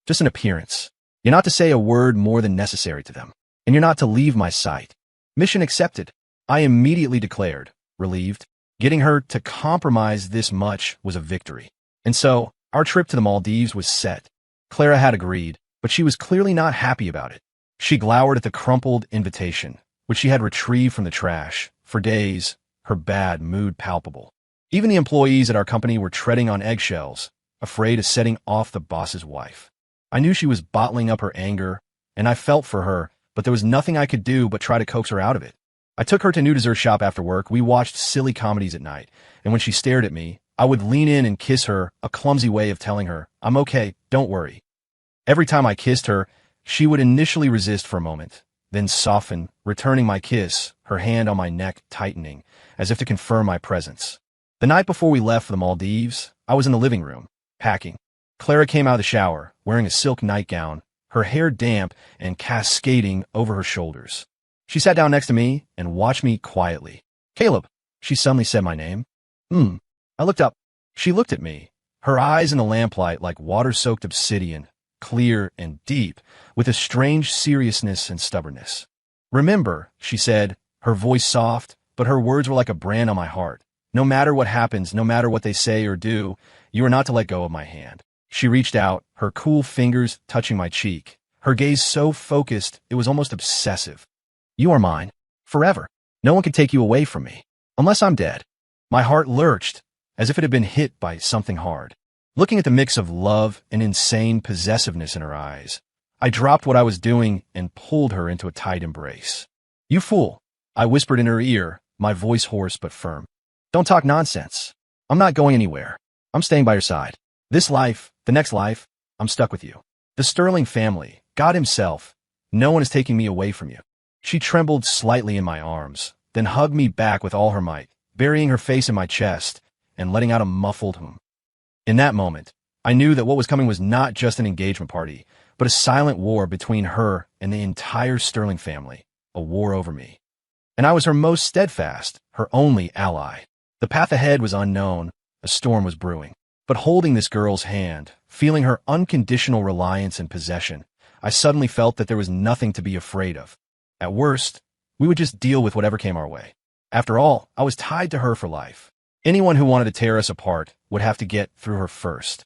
Just an appearance. You're not to say a word more than necessary to them, and you're not to leave my sight. Mission accepted, I immediately declared, relieved. Getting her to compromise this much was a victory. And so, our trip to the Maldives was set. Clara had agreed, but she was clearly not happy about it. She glowered at the crumpled invitation, which she had retrieved from the trash. For days, her bad mood palpable. Even the employees at our company were treading on eggshells, afraid of setting off the boss's wife. I knew she was bottling up her anger, and I felt for her, but there was nothing I could do but try to coax her out of it. I took her to New Dessert Shop after work. We watched silly comedies at night, and when she stared at me, I would lean in and kiss her, a clumsy way of telling her, I'm okay, don't worry. Every time I kissed her, she would initially resist for a moment, then soften, returning my kiss, her hand on my neck tightening, as if to confirm my presence. The night before we left for the Maldives, I was in the living room, packing. Clara came out of the shower, wearing a silk nightgown, her hair damp and cascading over her shoulders. She sat down next to me and watched me quietly. Caleb, she suddenly said my name. I looked up. She looked at me, her eyes in the lamplight like water-soaked obsidian, clear and deep, with a strange seriousness and stubbornness. Remember, she said, her voice soft, but her words were like a brand on my heart. No matter what happens, no matter what they say or do, you are not to let go of my hand. She reached out, her cool fingers touching my cheek, her gaze so focused it was almost obsessive. You are mine, forever. No one can take you away from me, unless I'm dead. My heart lurched, as if it had been hit by something hard. Looking at the mix of love and insane possessiveness in her eyes, I dropped what I was doing and pulled her into a tight embrace. You fool, I whispered in her ear, my voice hoarse but firm. Don't talk nonsense. I'm not going anywhere. I'm staying by your side. This life, the next life, I'm stuck with you. The Sterling family, God himself, no one is taking me away from you. She trembled slightly in my arms, then hugged me back with all her might, burying her face in my chest and letting out a muffled hum. In that moment, I knew that what was coming was not just an engagement party, but a silent war between her and the entire Sterling family, a war over me. And I was her most steadfast, her only ally. The path ahead was unknown, a storm was brewing. But holding this girl's hand, feeling her unconditional reliance and possession, I suddenly felt that there was nothing to be afraid of. At worst, we would just deal with whatever came our way. After all, I was tied to her for life. Anyone who wanted to tear us apart would have to get through her first.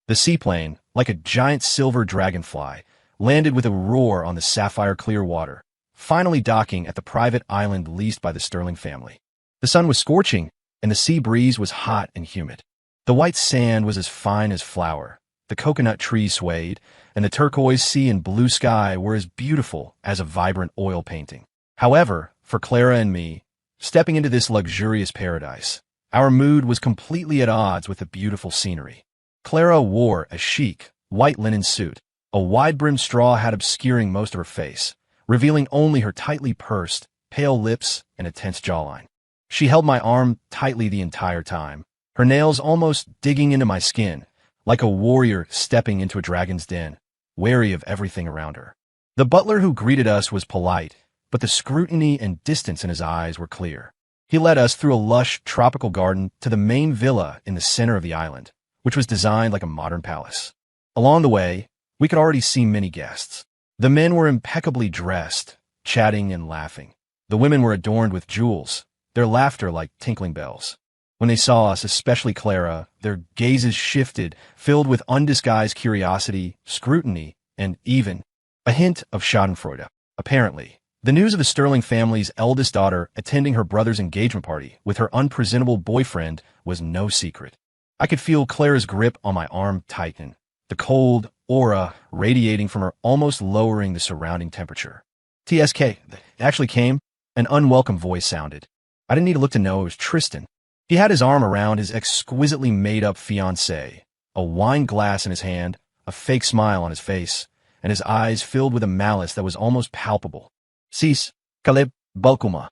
The seaplane, like a giant silver dragonfly, landed with a roar on the sapphire-clear water, finally docking at the private island leased by the Sterling family. The sun was scorching, and the sea breeze was hot and humid. The white sand was as fine as flour, the coconut trees swayed, and the turquoise sea and blue sky were as beautiful as a vibrant oil painting. However, for Clara and me, stepping into this luxurious paradise, our mood was completely at odds with the beautiful scenery. Clara wore a chic, white linen suit, a wide-brimmed straw hat obscuring most of her face, revealing only her tightly pursed, pale lips and a tense jawline. She held my arm tightly the entire time, her nails almost digging into my skin, like a warrior stepping into a dragon's den, wary of everything around her. The butler who greeted us was polite, but the scrutiny and distance in his eyes were clear. He led us through a lush tropical garden to the main villa in the center of the island, which was designed like a modern palace. Along the way, we could already see many guests. The men were impeccably dressed, chatting and laughing. The women were adorned with jewels, their laughter like tinkling bells. When they saw us, especially Clara, their gazes shifted, filled with undisguised curiosity, scrutiny, and even a hint of schadenfreude. Apparently, the news of the Sterling family's eldest daughter attending her brother's engagement party with her unpresentable boyfriend was no secret. I could feel Clara's grip on my arm tighten, the cold aura radiating from her almost lowering the surrounding temperature. TSK, it actually came, an unwelcome voice sounded. I didn't need to look to know it was Tristan. He had his arm around his exquisitely made-up fiancée, a wine glass in his hand, a fake smile on his face, and his eyes filled with a malice that was almost palpable. Sis, Caleb, Bulkuma.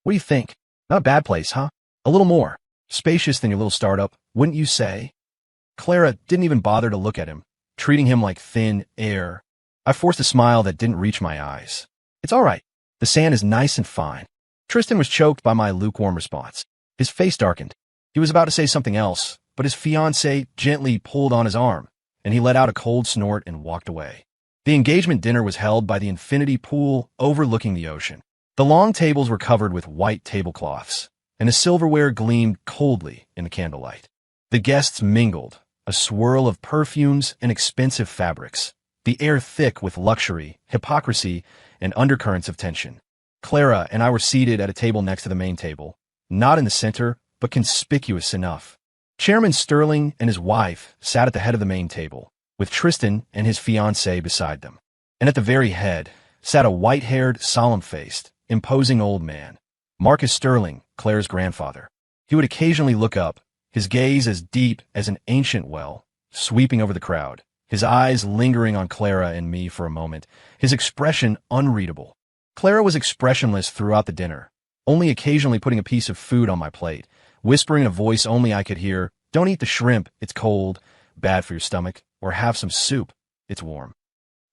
What do you think? Not a bad place, huh? A little more spacious than your little startup, wouldn't you say? Clara didn't even bother to look at him, treating him like thin air. I forced a smile that didn't reach my eyes. It's all right. The sand is nice and fine. Tristan was choked by my lukewarm response. His face darkened. He was about to say something else, but his fiancée gently pulled on his arm, and he let out a cold snort and walked away. The engagement dinner was held by the infinity pool overlooking the ocean. The long tables were covered with white tablecloths, and the silverware gleamed coldly in the candlelight. The guests mingled, a swirl of perfumes and expensive fabrics, the air thick with luxury, hypocrisy, and undercurrents of tension. Clara and I were seated at a table next to the main table, not in the center, but conspicuous enough. Chairman Sterling and his wife sat at the head of the main table, with Tristan and his fiancée beside them. And at the very head sat a white-haired, solemn-faced, imposing old man, Marcus Sterling, Claire's grandfather. He would occasionally look up, his gaze as deep as an ancient well, sweeping over the crowd, his eyes lingering on Clara and me for a moment, his expression unreadable. Clara was expressionless throughout the dinner, only occasionally putting a piece of food on my plate, whispering in a voice only I could hear, "Don't eat the shrimp, it's cold, bad for your stomach, or have some soup, it's warm."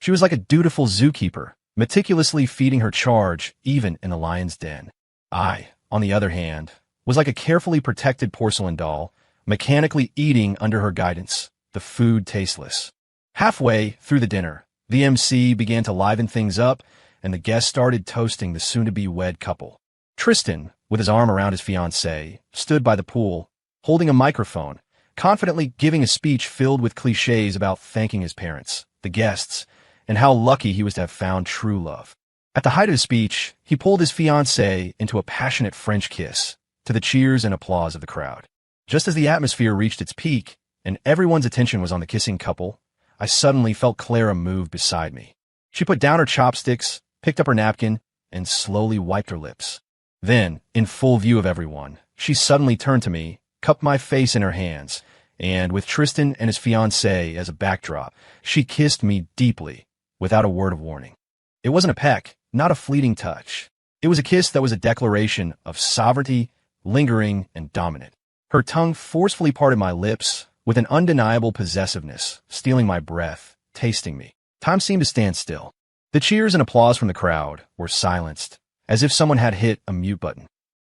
She was like a dutiful zookeeper, meticulously feeding her charge even in the lion's den. I, on the other hand, was like a carefully protected porcelain doll, mechanically eating under her guidance, the food tasteless. Halfway through the dinner, the MC began to liven things up, and the guests started toasting the soon-to-be wed couple. Tristan, with his arm around his fiancée, stood by the pool, holding a microphone, confidently giving a speech filled with cliches about thanking his parents, the guests, and how lucky he was to have found true love. At the height of his speech, he pulled his fiancée into a passionate French kiss, to the cheers and applause of the crowd. Just as the atmosphere reached its peak, and everyone's attention was on the kissing couple, I suddenly felt Clara move beside me. She put down her chopsticks, picked up her napkin, and slowly wiped her lips. Then, in full view of everyone, she suddenly turned to me, cupped my face in her hands, and, with Tristan and his fiancée as a backdrop, she kissed me deeply, without a word of warning. It wasn't a peck, not a fleeting touch. It was a kiss that was a declaration of sovereignty, lingering, and dominant. Her tongue forcefully parted my lips, with an undeniable possessiveness, stealing my breath, tasting me. Time seemed to stand still. The cheers and applause from the crowd were silenced, as if someone had hit a mute button.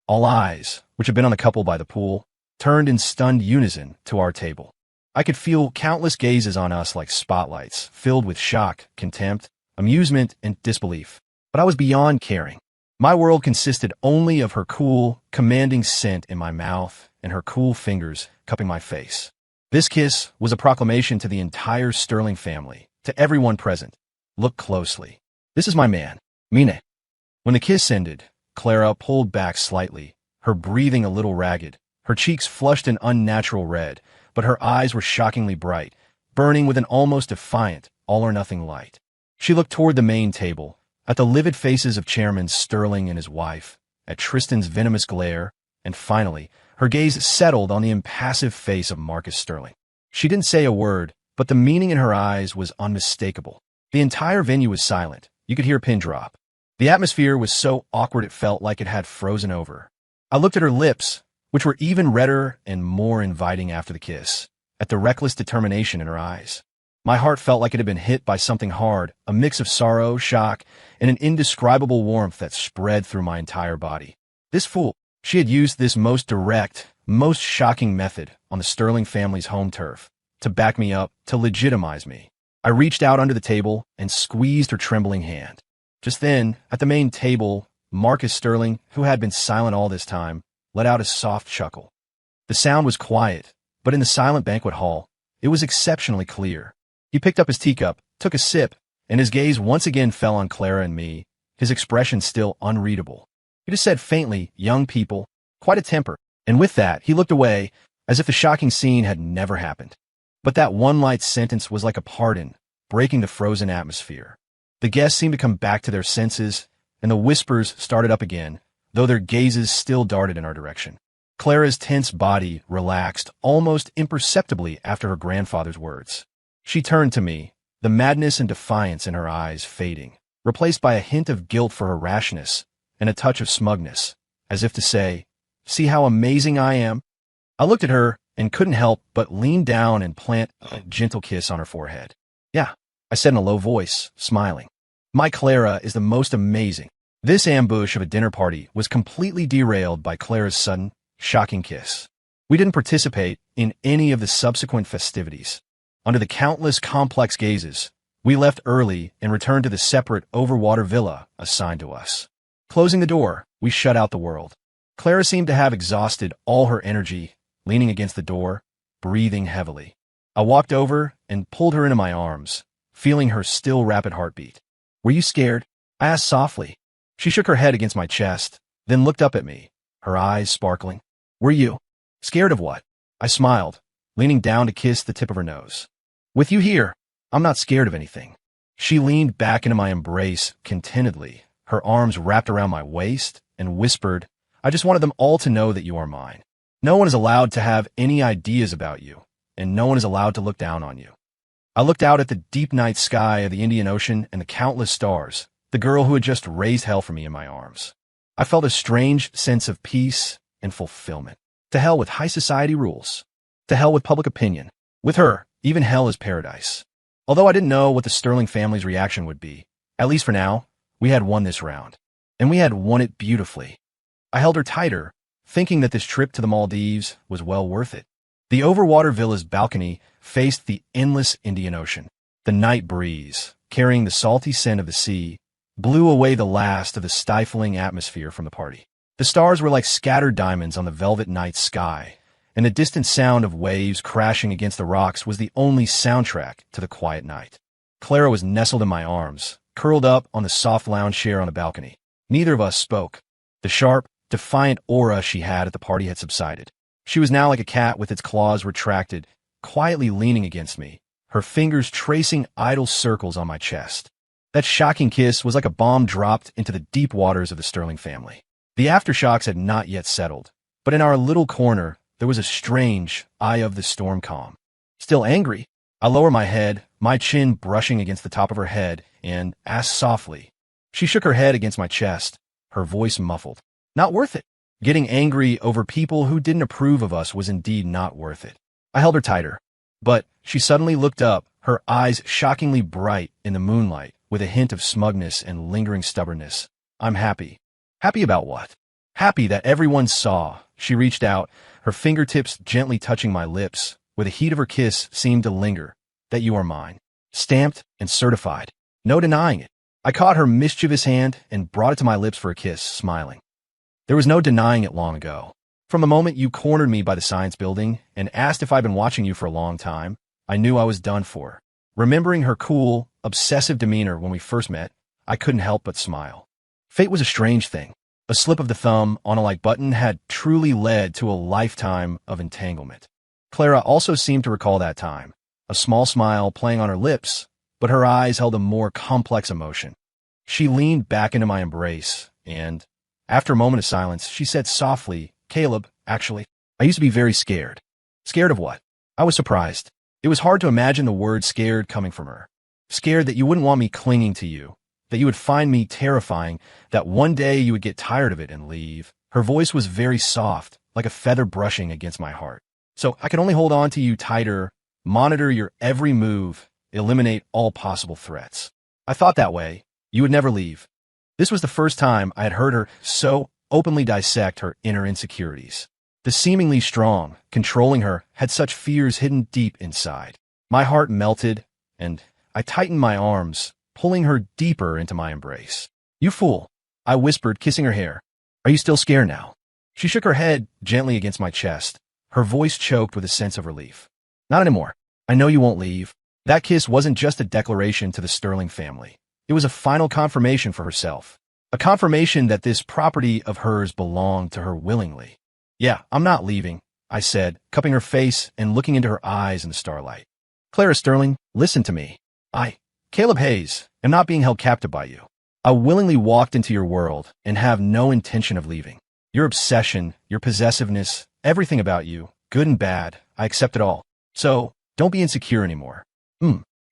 All eyes, which had been on the couple by the pool, turned in stunned unison to our table. I could feel countless gazes on us like spotlights, filled with shock, contempt, amusement, and disbelief. But I was beyond caring. My world consisted only of her cool, commanding scent in my mouth and her cool fingers cupping my face. This kiss was a proclamation to the entire Sterling family, to everyone present. Look closely. This is my man, Mine. When the kiss ended, Clara pulled back slightly, her breathing a little ragged, her cheeks flushed an unnatural red, but her eyes were shockingly bright, burning with an almost defiant, all-or-nothing light. She looked toward the main table, at the livid faces of Chairman Sterling and his wife, at Tristan's venomous glare, and finally, her gaze settled on the impassive face of Marcus Sterling. She didn't say a word, but the meaning in her eyes was unmistakable. The entire venue was silent. You could hear a pin drop. The atmosphere was so awkward it felt like it had frozen over. I looked at her lips, which were even redder and more inviting after the kiss, at the reckless determination in her eyes. My heart felt like it had been hit by something hard, a mix of sorrow, shock, and an indescribable warmth that spread through my entire body. This fool, she had used this most direct, most shocking method on the Sterling family's home turf, to back me up, to legitimize me. I reached out under the table and squeezed her trembling hand. Just then, at the main table, Marcus Sterling, who had been silent all this time, let out a soft chuckle. The sound was quiet, but in the silent banquet hall, it was exceptionally clear. He picked up his teacup, took a sip, and his gaze once again fell on Clara and me, his expression still unreadable. He just said faintly, "Young people," quite a temper, and with that, he looked away, as if the shocking scene had never happened. But that one light sentence was like a pardon, breaking the frozen atmosphere. The guests seemed to come back to their senses, and the whispers started up again, though their gazes still darted in our direction. Clara's tense body relaxed almost imperceptibly after her grandfather's words. She turned to me, the madness and defiance in her eyes fading, replaced by a hint of guilt for her rashness and a touch of smugness, as if to say, "See how amazing I am?" I looked at her and couldn't help but lean down and plant a gentle kiss on her forehead. "Yeah," I said in a low voice, smiling. "My Clara is the most amazing." This ambush of a dinner party was completely derailed by Clara's sudden, shocking kiss. We didn't participate in any of the subsequent festivities. Under the countless complex gazes, we left early and returned to the separate overwater villa assigned to us. Closing the door, we shut out the world. Clara seemed to have exhausted all her energy, leaning against the door, breathing heavily. I walked over and pulled her into my arms, feeling her still rapid heartbeat. "Were you scared?" I asked softly. She shook her head against my chest, then looked up at me, her eyes sparkling. "Were you? Scared of what?" I smiled, leaning down to kiss the tip of her nose. "With you here, I'm not scared of anything." She leaned back into my embrace contentedly, her arms wrapped around my waist, and whispered, "I just wanted them all to know that you are mine. No one is allowed to have any ideas about you, and no one is allowed to look down on you." I looked out at the deep night sky of the Indian Ocean and the countless stars, the girl who had just raised hell for me in my arms. I felt a strange sense of peace and fulfillment. To hell with high society rules. To hell with public opinion. With her, even hell is paradise. Although I didn't know what the Sterling family's reaction would be, at least for now, we had won this round. And we had won it beautifully. I held her tighter, thinking that this trip to the Maldives was well worth it. The overwater villa's balcony faced the endless Indian Ocean. The night breeze, carrying the salty scent of the sea, blew away the last of the stifling atmosphere from the party. The stars were like scattered diamonds on the velvet night sky, and the distant sound of waves crashing against the rocks was the only soundtrack to the quiet night. Clara was nestled in my arms, curled up on the soft lounge chair on the balcony. Neither of us spoke. The sharp, defiant aura she had at the party had subsided. She was now like a cat with its claws retracted, quietly leaning against me, her fingers tracing idle circles on my chest. That shocking kiss was like a bomb dropped into the deep waters of the Sterling family. The aftershocks had not yet settled, but in our little corner, there was a strange, eye of the storm calm. Still angry, I lower my head, my chin brushing against the top of her head, and asked softly. She shook her head against my chest, her voice muffled. "Not worth it." Getting angry over people who didn't approve of us was indeed not worth it. I held her tighter, but she suddenly looked up, her eyes shockingly bright in the moonlight, with a hint of smugness and lingering stubbornness. "I'm happy." "Happy about what?" "Happy that everyone saw." She reached out, her fingertips gently touching my lips, where the heat of her kiss seemed to linger. "That you are mine. Stamped and certified. No denying it." I caught her mischievous hand and brought it to my lips for a kiss, smiling. There was no denying it long ago. From the moment you cornered me by the science building and asked if I'd been watching you for a long time, I knew I was done for. Remembering her cool, obsessive demeanor when we first met, I couldn't help but smile. Fate was a strange thing. A slip of the thumb on a like button had truly led to a lifetime of entanglement. Clara also seemed to recall that time, a small smile playing on her lips, but her eyes held a more complex emotion. She leaned back into my embrace, and, after a moment of silence, she said softly, "Caleb, actually, I used to be very scared." "Scared of what?" I was surprised. It was hard to imagine the word scared coming from her. Scared that you wouldn't want me clinging to you, that you would find me terrifying, that one day you would get tired of it and leave. Her voice was very soft, like a feather brushing against my heart. "So I could only hold on to you tighter, monitor your every move, eliminate all possible threats. I thought that way. You would never leave." This was the first time I had heard her so openly dissect her inner insecurities. The seemingly strong, controlling her, had such fears hidden deep inside. My heart melted, and I tightened my arms, pulling her deeper into my embrace. "You fool," I whispered, kissing her hair. "Are you still scared now?" She shook her head gently against my chest, her voice choked with a sense of relief. "Not anymore. I know you won't leave." That kiss wasn't just a declaration to the Sterling family. It was a final confirmation for herself. A confirmation that this property of hers belonged to her willingly. "Yeah, I'm not leaving," I said, cupping her face and looking into her eyes in the starlight. "Clara Sterling, listen to me. Caleb Hayes, am not being held captive by you. I willingly walked into your world and have no intention of leaving. Your obsession, your possessiveness, everything about you, good and bad, I accept it all. So, don't be insecure anymore."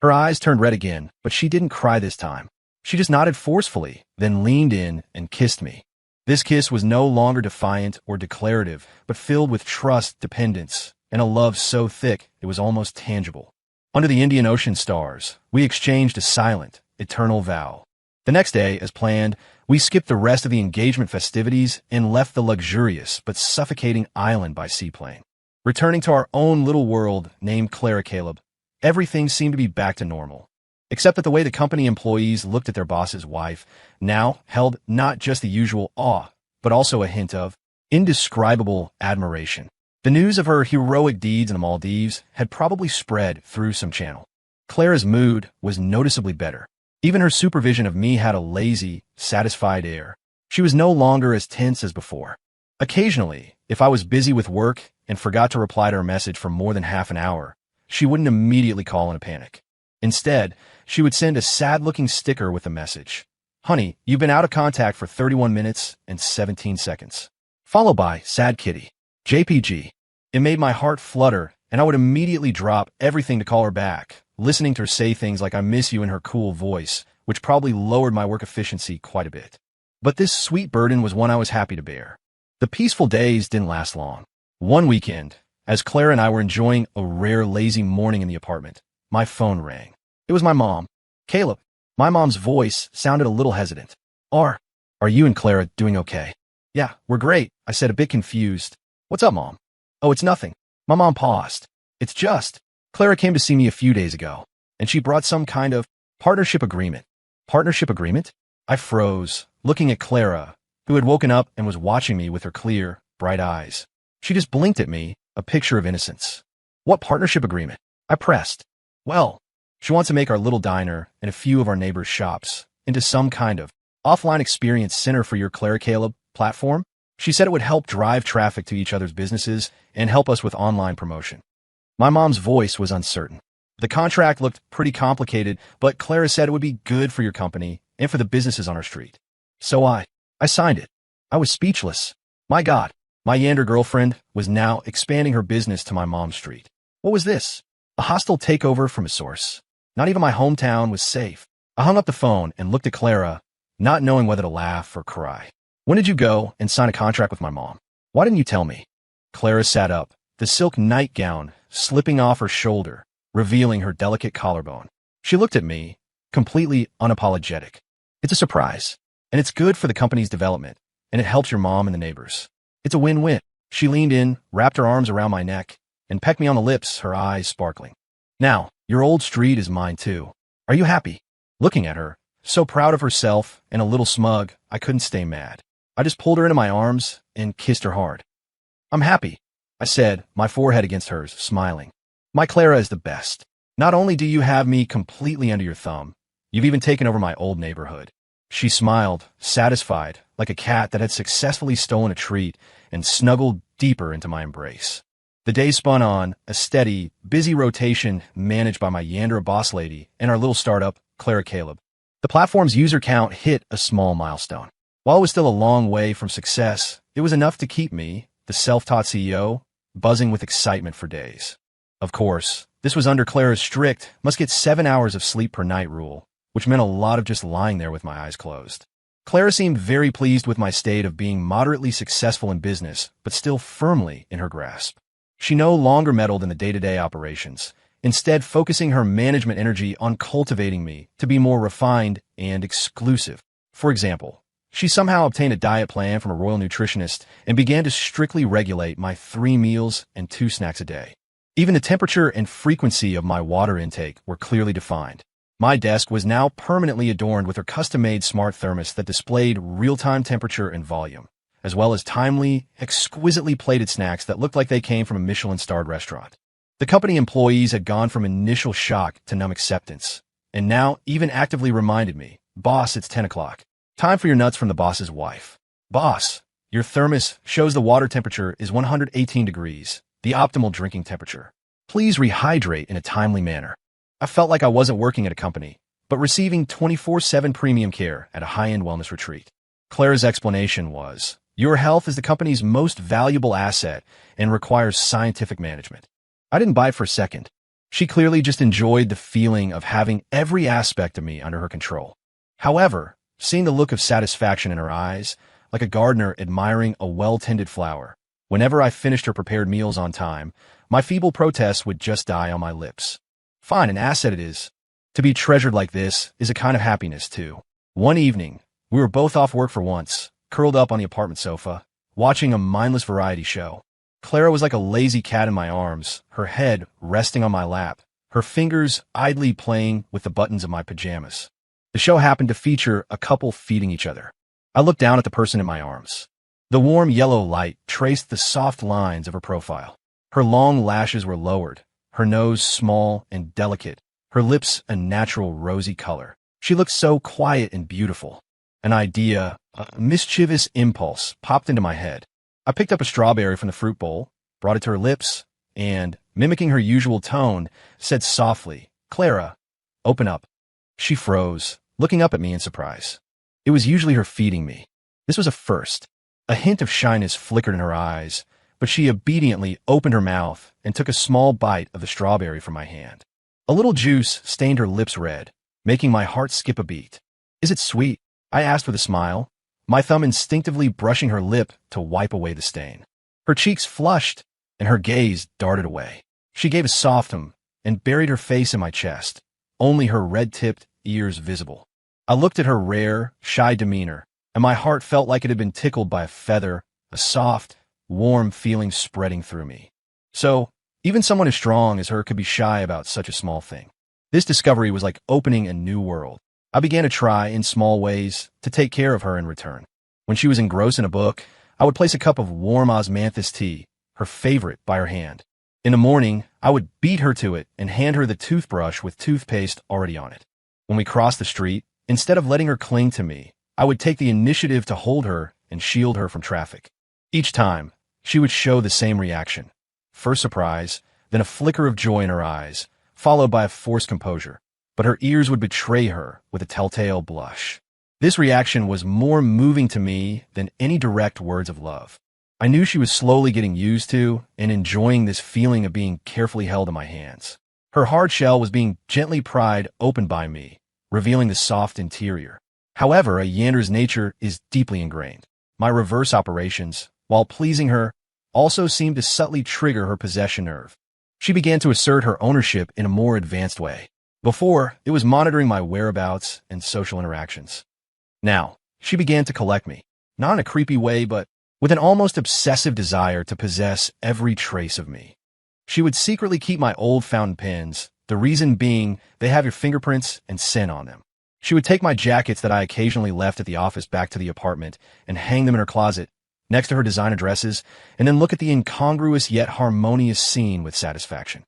Her Her eyes turned red again, but she didn't cry this time. She just nodded forcefully, then leaned in and kissed me. This kiss was no longer defiant or declarative, but filled with trust, dependence, and a love so thick it was almost tangible. Under the Indian Ocean stars, we exchanged a silent, eternal vow. The next day, as planned, we skipped the rest of the engagement festivities and left the luxurious but suffocating island by seaplane. Returning to our own little world named Clara Caleb, everything seemed to be back to normal. Except that the way the company employees looked at their boss's wife now held not just the usual awe, but also a hint of indescribable admiration. The news of her heroic deeds in the Maldives had probably spread through some channel. Clara's mood was noticeably better. Even her supervision of me had a lazy, satisfied air. She was no longer as tense as before. Occasionally, if I was busy with work and forgot to reply to her message for more than half an hour, she wouldn't immediately call in a panic. Instead, she would send a sad-looking sticker with a message. "Honey, you've been out of contact for 31 minutes and 17 seconds. Followed by, "Sad Kitty. JPG. It made my heart flutter, and I would immediately drop everything to call her back, listening to her say things like "I miss you" in her cool voice, which probably lowered my work efficiency quite a bit. But this sweet burden was one I was happy to bear. The peaceful days didn't last long. One weekend, as Clara and I were enjoying a rare lazy morning in the apartment, my phone rang. It was my mom. "Caleb." My mom's voice sounded a little hesitant. Are you and Clara doing okay?" "Yeah, we're great," I said, a bit confused. "What's up, Mom?" "Oh, it's nothing." My mom paused. "It's just, Clara came to see me a few days ago, and she brought some kind of partnership agreement." "Partnership agreement?" I froze, looking at Clara, who had woken up and was watching me with her clear, bright eyes. She just blinked at me, a picture of innocence. "What partnership agreement?" I pressed. "Well, she wants to make our little diner and a few of our neighbors' shops into some kind of offline experience center for your Clara Caleb platform. She said it would help drive traffic to each other's businesses and help us with online promotion." My mom's voice was uncertain. The contract looked pretty complicated, but Clara said it would be good for your company and for the businesses on our street. So I signed it. I was speechless. My God, my Yander girlfriend was now expanding her business to my mom's street. What was this? A hostile takeover from a source. Not even my hometown was safe. I hung up the phone and looked at Clara, not knowing whether to laugh or cry. "When did you go and sign a contract with my mom? Why didn't you tell me?" Clara sat up, the silk nightgown slipping off her shoulder, revealing her delicate collarbone. She looked at me, completely unapologetic. "It's a surprise, and it's good for the company's development, and it helps your mom and the neighbors. It's a win-win." She leaned in, wrapped her arms around my neck, and pecked me on the lips, her eyes sparkling. "Now, your old street is mine too. Are you happy?" Looking at her, so proud of herself and a little smug, I couldn't stay mad. I just pulled her into my arms and kissed her hard. "I'm happy," I said, my forehead against hers, smiling. "My Clara is the best. Not only do you have me completely under your thumb, you've even taken over my old neighborhood." She smiled, satisfied, like a cat that had successfully stolen a treat, and snuggled deeper into my embrace. The day spun on, a steady, busy rotation managed by my Yandera boss lady and our little startup, Clara Caleb. The platform's user count hit a small milestone. While it was still a long way from success, it was enough to keep me, the self-taught CEO, buzzing with excitement for days. Of course, this was under Clara's strict, must get 7 hours of sleep per night rule, which meant a lot of just lying there with my eyes closed. Clara seemed very pleased with my state of being moderately successful in business, but still firmly in her grasp. She no longer meddled in the day-to-day operations, instead focusing her management energy on cultivating me to be more refined and exclusive. For example, she somehow obtained a diet plan from a royal nutritionist and began to strictly regulate my 3 meals and 2 snacks a day. Even the temperature and frequency of my water intake were clearly defined. My desk was now permanently adorned with her custom-made smart thermos that displayed real-time temperature and volume, as well as timely, exquisitely plated snacks that looked like they came from a Michelin-starred restaurant. The company employees had gone from initial shock to numb acceptance, and now even actively reminded me, "Boss, it's 10 o'clock. Time for your nuts from the boss's wife." "Boss, your thermos shows the water temperature is 118 degrees, the optimal drinking temperature. Please rehydrate in a timely manner." I felt like I wasn't working at a company, but receiving 24/7 premium care at a high-end wellness retreat. Clara's explanation was, "Your health is the company's most valuable asset and requires scientific management." I didn't buy it for a second. She clearly just enjoyed the feeling of having every aspect of me under her control. However, seeing the look of satisfaction in her eyes, like a gardener admiring a well-tended flower, whenever I finished her prepared meals on time, my feeble protests would just die on my lips. Fine, an asset it is. To be treasured like this is a kind of happiness, too. One evening, we were both off work for once, curled up on the apartment sofa, watching a mindless variety show. Clara was like a lazy cat in my arms, her head resting on my lap, her fingers idly playing with the buttons of my pajamas. The show happened to feature a couple feeding each other. I looked down at the person in my arms. The warm yellow light traced the soft lines of her profile. Her long lashes were lowered, her nose small and delicate, her lips a natural rosy color. She looked so quiet and beautiful. An idea, a mischievous impulse, popped into my head. I picked up a strawberry from the fruit bowl, brought it to her lips, and, mimicking her usual tone, said softly, "Clara, open up." She froze, looking up at me in surprise. It was usually her feeding me. This was a first. A hint of shyness flickered in her eyes, but she obediently opened her mouth and took a small bite of the strawberry from my hand. A little juice stained her lips red, making my heart skip a beat. "Is it sweet?" I asked with a smile, my thumb instinctively brushing her lip to wipe away the stain. Her cheeks flushed, and her gaze darted away. She gave a soft hum and buried her face in my chest, only her red-tipped ears visible. I looked at her rare, shy demeanor, and my heart felt like it had been tickled by a feather, a soft, warm feeling spreading through me. So, even someone as strong as her could be shy about such a small thing. This discovery was like opening a new world. I began to try, in small ways, to take care of her in return. When she was engrossed in a book, I would place a cup of warm osmanthus tea, her favorite, by her hand. In the morning, I would beat her to it and hand her the toothbrush with toothpaste already on it. When we crossed the street, instead of letting her cling to me, I would take the initiative to hold her and shield her from traffic. Each time, she would show the same reaction. First surprise, then a flicker of joy in her eyes, followed by a forced composure. But her ears would betray her with a telltale blush. This reaction was more moving to me than any direct words of love. I knew she was slowly getting used to and enjoying this feeling of being carefully held in my hands. Her hard shell was being gently pried open by me, revealing the soft interior. However, a yander's nature is deeply ingrained. My reverse operations, while pleasing her, also seemed to subtly trigger her possession nerve. She began to assert her ownership in a more advanced way. Before, it was monitoring my whereabouts and social interactions. Now, she began to collect me, not in a creepy way, but with an almost obsessive desire to possess every trace of me. She would secretly keep my old fountain pens, the reason being they have your fingerprints and scent on them. She would take my jackets that I occasionally left at the office back to the apartment and hang them in her closet, next to her designer dresses, and then look at the incongruous yet harmonious scene with satisfaction.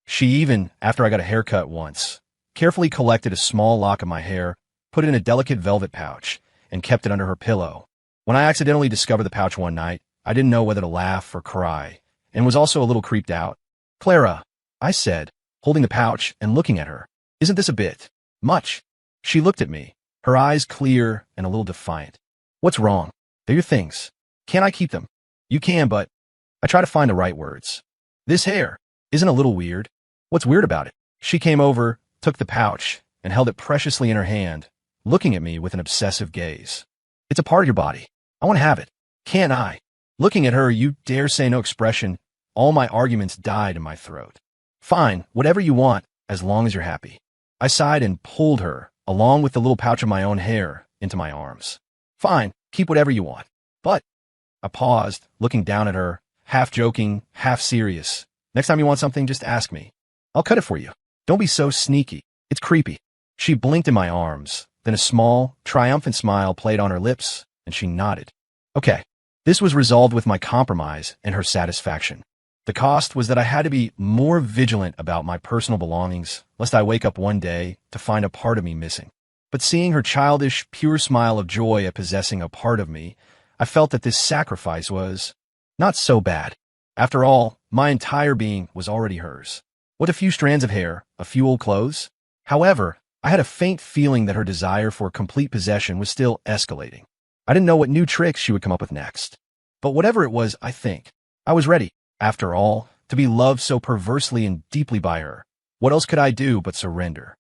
She even, after I got a haircut once, carefully collected a small lock of my hair, put it in a delicate velvet pouch, and kept it under her pillow. When I accidentally discovered the pouch one night, I didn't know whether to laugh or cry, and was also a little creeped out. "Clara," I said, holding the pouch and looking at her, "isn't this a bit much?" She looked at me, her eyes clear and a little defiant. "What's wrong? They're your things. Can't I keep them?" "You can, but—" I try to find the right words. "This hair isn't a little weird." "What's weird about it?" She came over, took the pouch, and held it preciously in her hand, looking at me with an obsessive gaze. "It's a part of your body. I want to have it. Can't I?" Looking at her, you dare say no expression, all my arguments died in my throat. "Fine, whatever you want, as long as you're happy." I sighed and pulled her, along with the little pouch of my own hair, into my arms. "Fine, keep whatever you want. But—" I paused, looking down at her, half joking, half serious. "Next time you want something, just ask me. I'll cut it for you. Don't be so sneaky. It's creepy." She blinked in my arms, then a small, triumphant smile played on her lips, and she nodded. Okay. This was resolved with my compromise and her satisfaction. The cost was that I had to be more vigilant about my personal belongings, lest I wake up one day to find a part of me missing. But seeing her childish, pure smile of joy at possessing a part of me, I felt that this sacrifice was not so bad. After all, my entire being was already hers. With a few strands of hair, a few old clothes. However, I had a faint feeling that her desire for complete possession was still escalating. I didn't know what new tricks she would come up with next. But whatever it was, I think I was ready, after all, to be loved so perversely and deeply by her, What else could I do but surrender?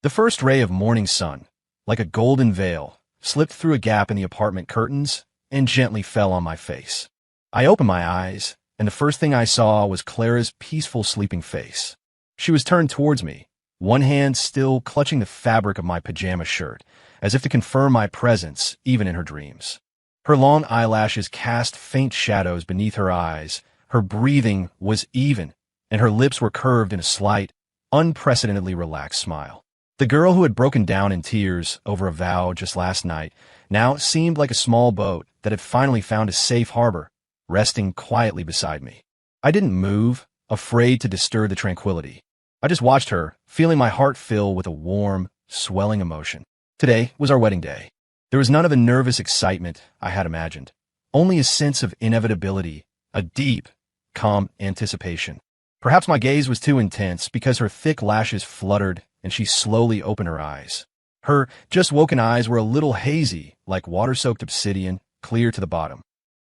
The first ray of morning sun, like a golden veil, slipped through a gap in the apartment curtains and gently fell on my face. I opened my eyes, and the first thing I saw was Clara's peaceful sleeping face. She was turned towards me, one hand still clutching the fabric of my pajama shirt, as if to confirm my presence even in her dreams. Her long eyelashes cast faint shadows beneath her eyes, her breathing was even, and her lips were curved in a slight, unprecedentedly relaxed smile. The girl who had broken down in tears over a vow just last night now seemed like a small boat that had finally found a safe harbor, resting quietly beside me. I didn't move, afraid to disturb the tranquility. I just watched her, feeling my heart fill with a warm, swelling emotion. Today was our wedding day. There was none of the nervous excitement I had imagined, only a sense of inevitability, a deep, calm anticipation. Perhaps my gaze was too intense because her thick lashes fluttered and she slowly opened her eyes. Her just-woken eyes were a little hazy, like water-soaked obsidian, clear to the bottom.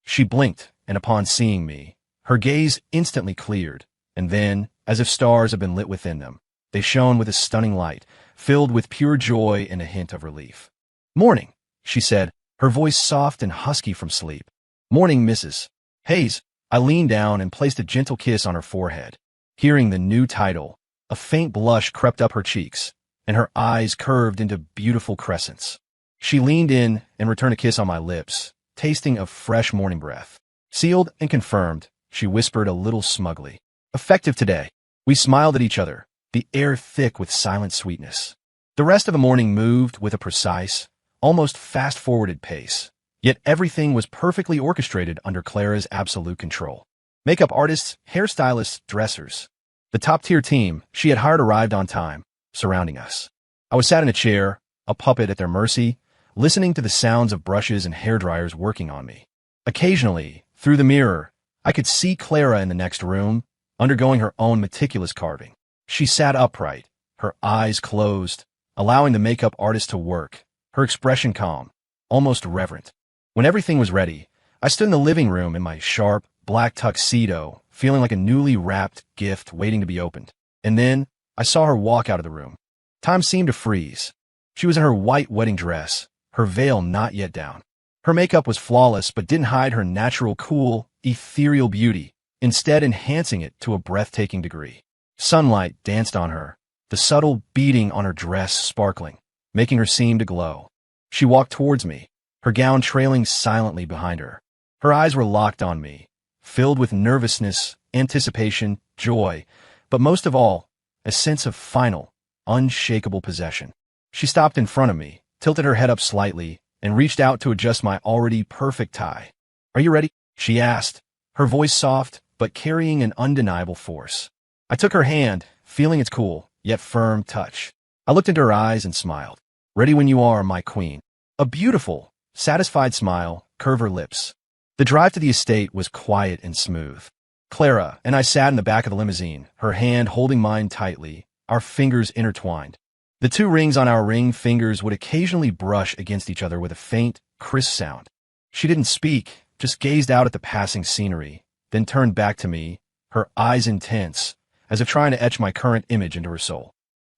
She blinked, and upon seeing me, her gaze instantly cleared, and then, as if stars had been lit within them, they shone with a stunning light, filled with pure joy and a hint of relief. "Morning," she said, her voice soft and husky from sleep. "Morning, Mrs. Hayes." I leaned down and placed a gentle kiss on her forehead. Hearing the new title, a faint blush crept up her cheeks, and her eyes curved into beautiful crescents. She leaned in and returned a kiss on my lips, tasting of fresh morning breath. "Sealed and confirmed," she whispered a little smugly. "Effective today." We smiled at each other, the air thick with silent sweetness. The rest of the morning moved with a precise, almost fast-forwarded pace, yet everything was perfectly orchestrated under Clara's absolute control. Makeup artists, hairstylists, dressers. The top-tier team she had hired arrived on time, surrounding us. I was sat in a chair, a puppet at their mercy, listening to the sounds of brushes and hairdryers working on me. Occasionally, through the mirror, I could see Clara in the next room, undergoing her own meticulous carving. She sat upright, her eyes closed, allowing the makeup artist to work, her expression calm, almost reverent. When everything was ready, I stood in the living room in my sharp, black tuxedo, feeling like a newly wrapped gift waiting to be opened. And then, I saw her walk out of the room. Time seemed to freeze. She was in her white wedding dress, her veil not yet down. Her makeup was flawless but didn't hide her natural, cool, ethereal beauty, instead enhancing it to a breathtaking degree. Sunlight danced on her, the subtle beading on her dress sparkling, making her seem to glow. She walked towards me, her gown trailing silently behind her. Her eyes were locked on me, filled with nervousness, anticipation, joy, but most of all, a sense of final, unshakable possession. She stopped in front of me, tilted her head up slightly, and reached out to adjust my already perfect tie. "Are you ready?" she asked, her voice soft, but carrying an undeniable force. I took her hand, feeling its cool, yet firm touch. I looked into her eyes and smiled. "Ready when you are, my queen." A beautiful, satisfied smile curved her lips. The drive to the estate was quiet and smooth. Clara and I sat in the back of the limousine, her hand holding mine tightly, our fingers intertwined. The two rings on our ring fingers would occasionally brush against each other with a faint, crisp sound. She didn't speak, just gazed out at the passing scenery, then turned back to me, her eyes intense, as if trying to etch my current image into her soul.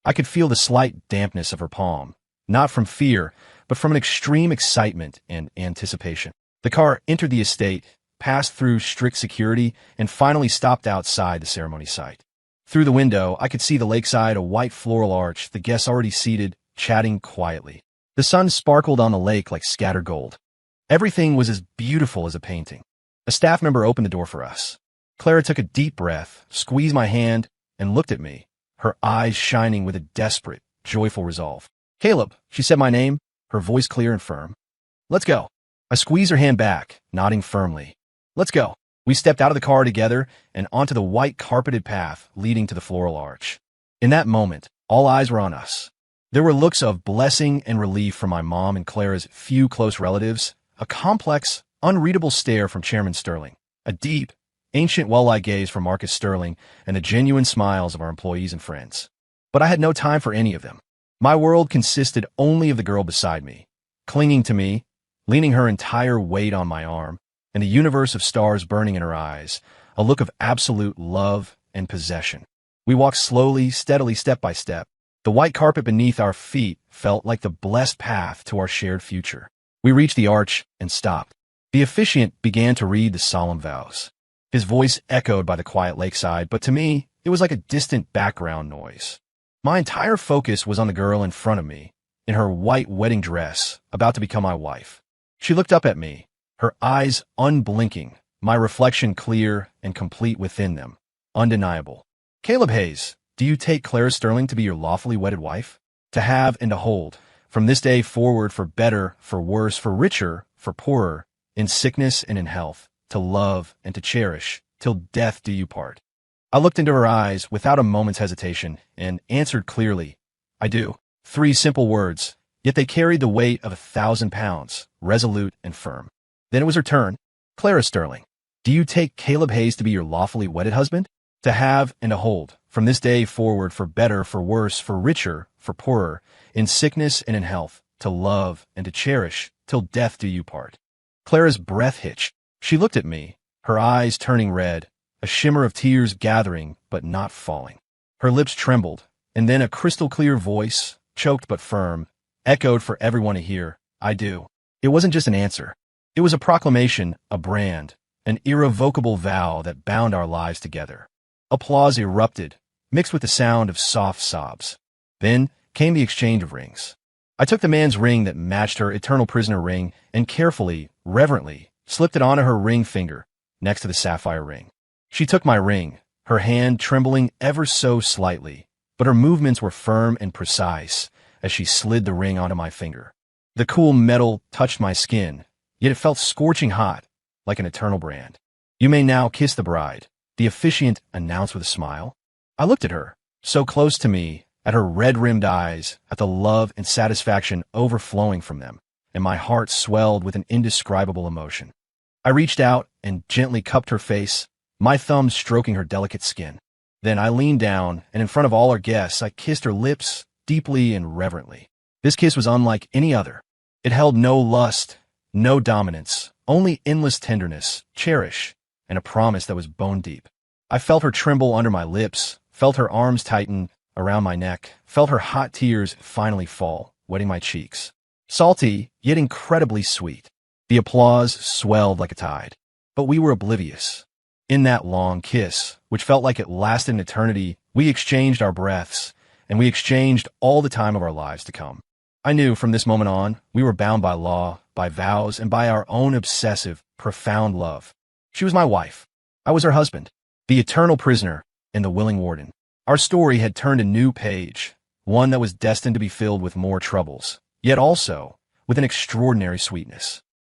I could feel the slight dampness of her palm, not from fear, but from an extreme excitement and anticipation. The car entered the estate, passed through strict security, and finally stopped outside the ceremony site. Through the window, I could see the lakeside, a white floral arch, the guests already seated, chatting quietly. The sun sparkled on the lake like scattered gold. Everything was as beautiful as a painting. A staff member opened the door for us. Clara took a deep breath, squeezed my hand, and looked at me, her eyes shining with a desperate, joyful resolve. "Caleb," she said my name, her voice clear and firm. "Let's go." I squeezed her hand back, nodding firmly. "Let's go." We stepped out of the car together and onto the white carpeted path leading to the floral arch. In that moment, all eyes were on us. There were looks of blessing and relief from my mom and Clara's few close relatives, a complex, unreadable stare from Chairman Sterling, a deep, ancient well-lit gaze from Marcus Sterling, and the genuine smiles of our employees and friends. But I had no time for any of them. My world consisted only of the girl beside me, clinging to me, leaning her entire weight on my arm, and the universe of stars burning in her eyes, a look of absolute love and possession. We walked slowly, steadily, step by step. The white carpet beneath our feet felt like the blessed path to our shared future. We reached the arch and stopped. The officiant began to read the solemn vows. His voice echoed by the quiet lakeside, but to me, it was like a distant background noise. My entire focus was on the girl in front of me, in her white wedding dress, about to become my wife. She looked up at me, her eyes unblinking, my reflection clear and complete within them, undeniable. "Caleb Hayes, do you take Clara Sterling to be your lawfully wedded wife? To have and to hold, from this day forward, for better, for worse, for richer, for poorer, in sickness and in health, to love and to cherish, till death do you part?" I looked into her eyes without a moment's hesitation and answered clearly, "I do." 3 simple words, yet they carried the weight of 1,000 pounds, resolute and firm. Then it was her turn. "Clara Sterling, do you take Caleb Hayes to be your lawfully wedded husband? To have and to hold, from this day forward, for better, for worse, for richer, for poorer, in sickness and in health, to love and to cherish, till death do you part?" Clara's breath hitched. She looked at me, her eyes turning red, a shimmer of tears gathering but not falling. Her lips trembled, and then a crystal-clear voice, choked but firm, echoed for everyone to hear, "I do." It wasn't just an answer. It was a proclamation, a brand, an irrevocable vow that bound our lives together. Applause erupted, mixed with the sound of soft sobs. Then came the exchange of rings. I took the man's ring that matched her eternal prisoner ring and carefully, reverently, slipped it onto her ring finger, next to the sapphire ring. She took my ring, her hand trembling ever so slightly, but her movements were firm and precise as she slid the ring onto my finger. The cool metal touched my skin, yet it felt scorching hot, like an eternal brand. "You may now kiss the bride," the officiant announced with a smile. I looked at her, so close to me, at her red-rimmed eyes, at the love and satisfaction overflowing from them, and my heart swelled with an indescribable emotion. I reached out and gently cupped her face, my thumbs stroking her delicate skin. Then I leaned down, and in front of all our guests, I kissed her lips deeply and reverently. This kiss was unlike any other. It held no lust, no dominance, only endless tenderness, cherish, and a promise that was bone deep. I felt her tremble under my lips, felt her arms tighten around my neck, felt her hot tears finally fall, wetting my cheeks. Salty, yet incredibly sweet. The applause swelled like a tide. But we were oblivious. In that long kiss, which felt like it lasted an eternity, we exchanged our breaths, and we exchanged all the time of our lives to come. I knew from this moment on, we were bound by law, by vows, and by our own obsessive, profound love. She was my wife. I was her husband, the eternal prisoner and the willing warden. Our story had turned a new page, one that was destined to be filled with more troubles, yet also with an extraordinary sweetness.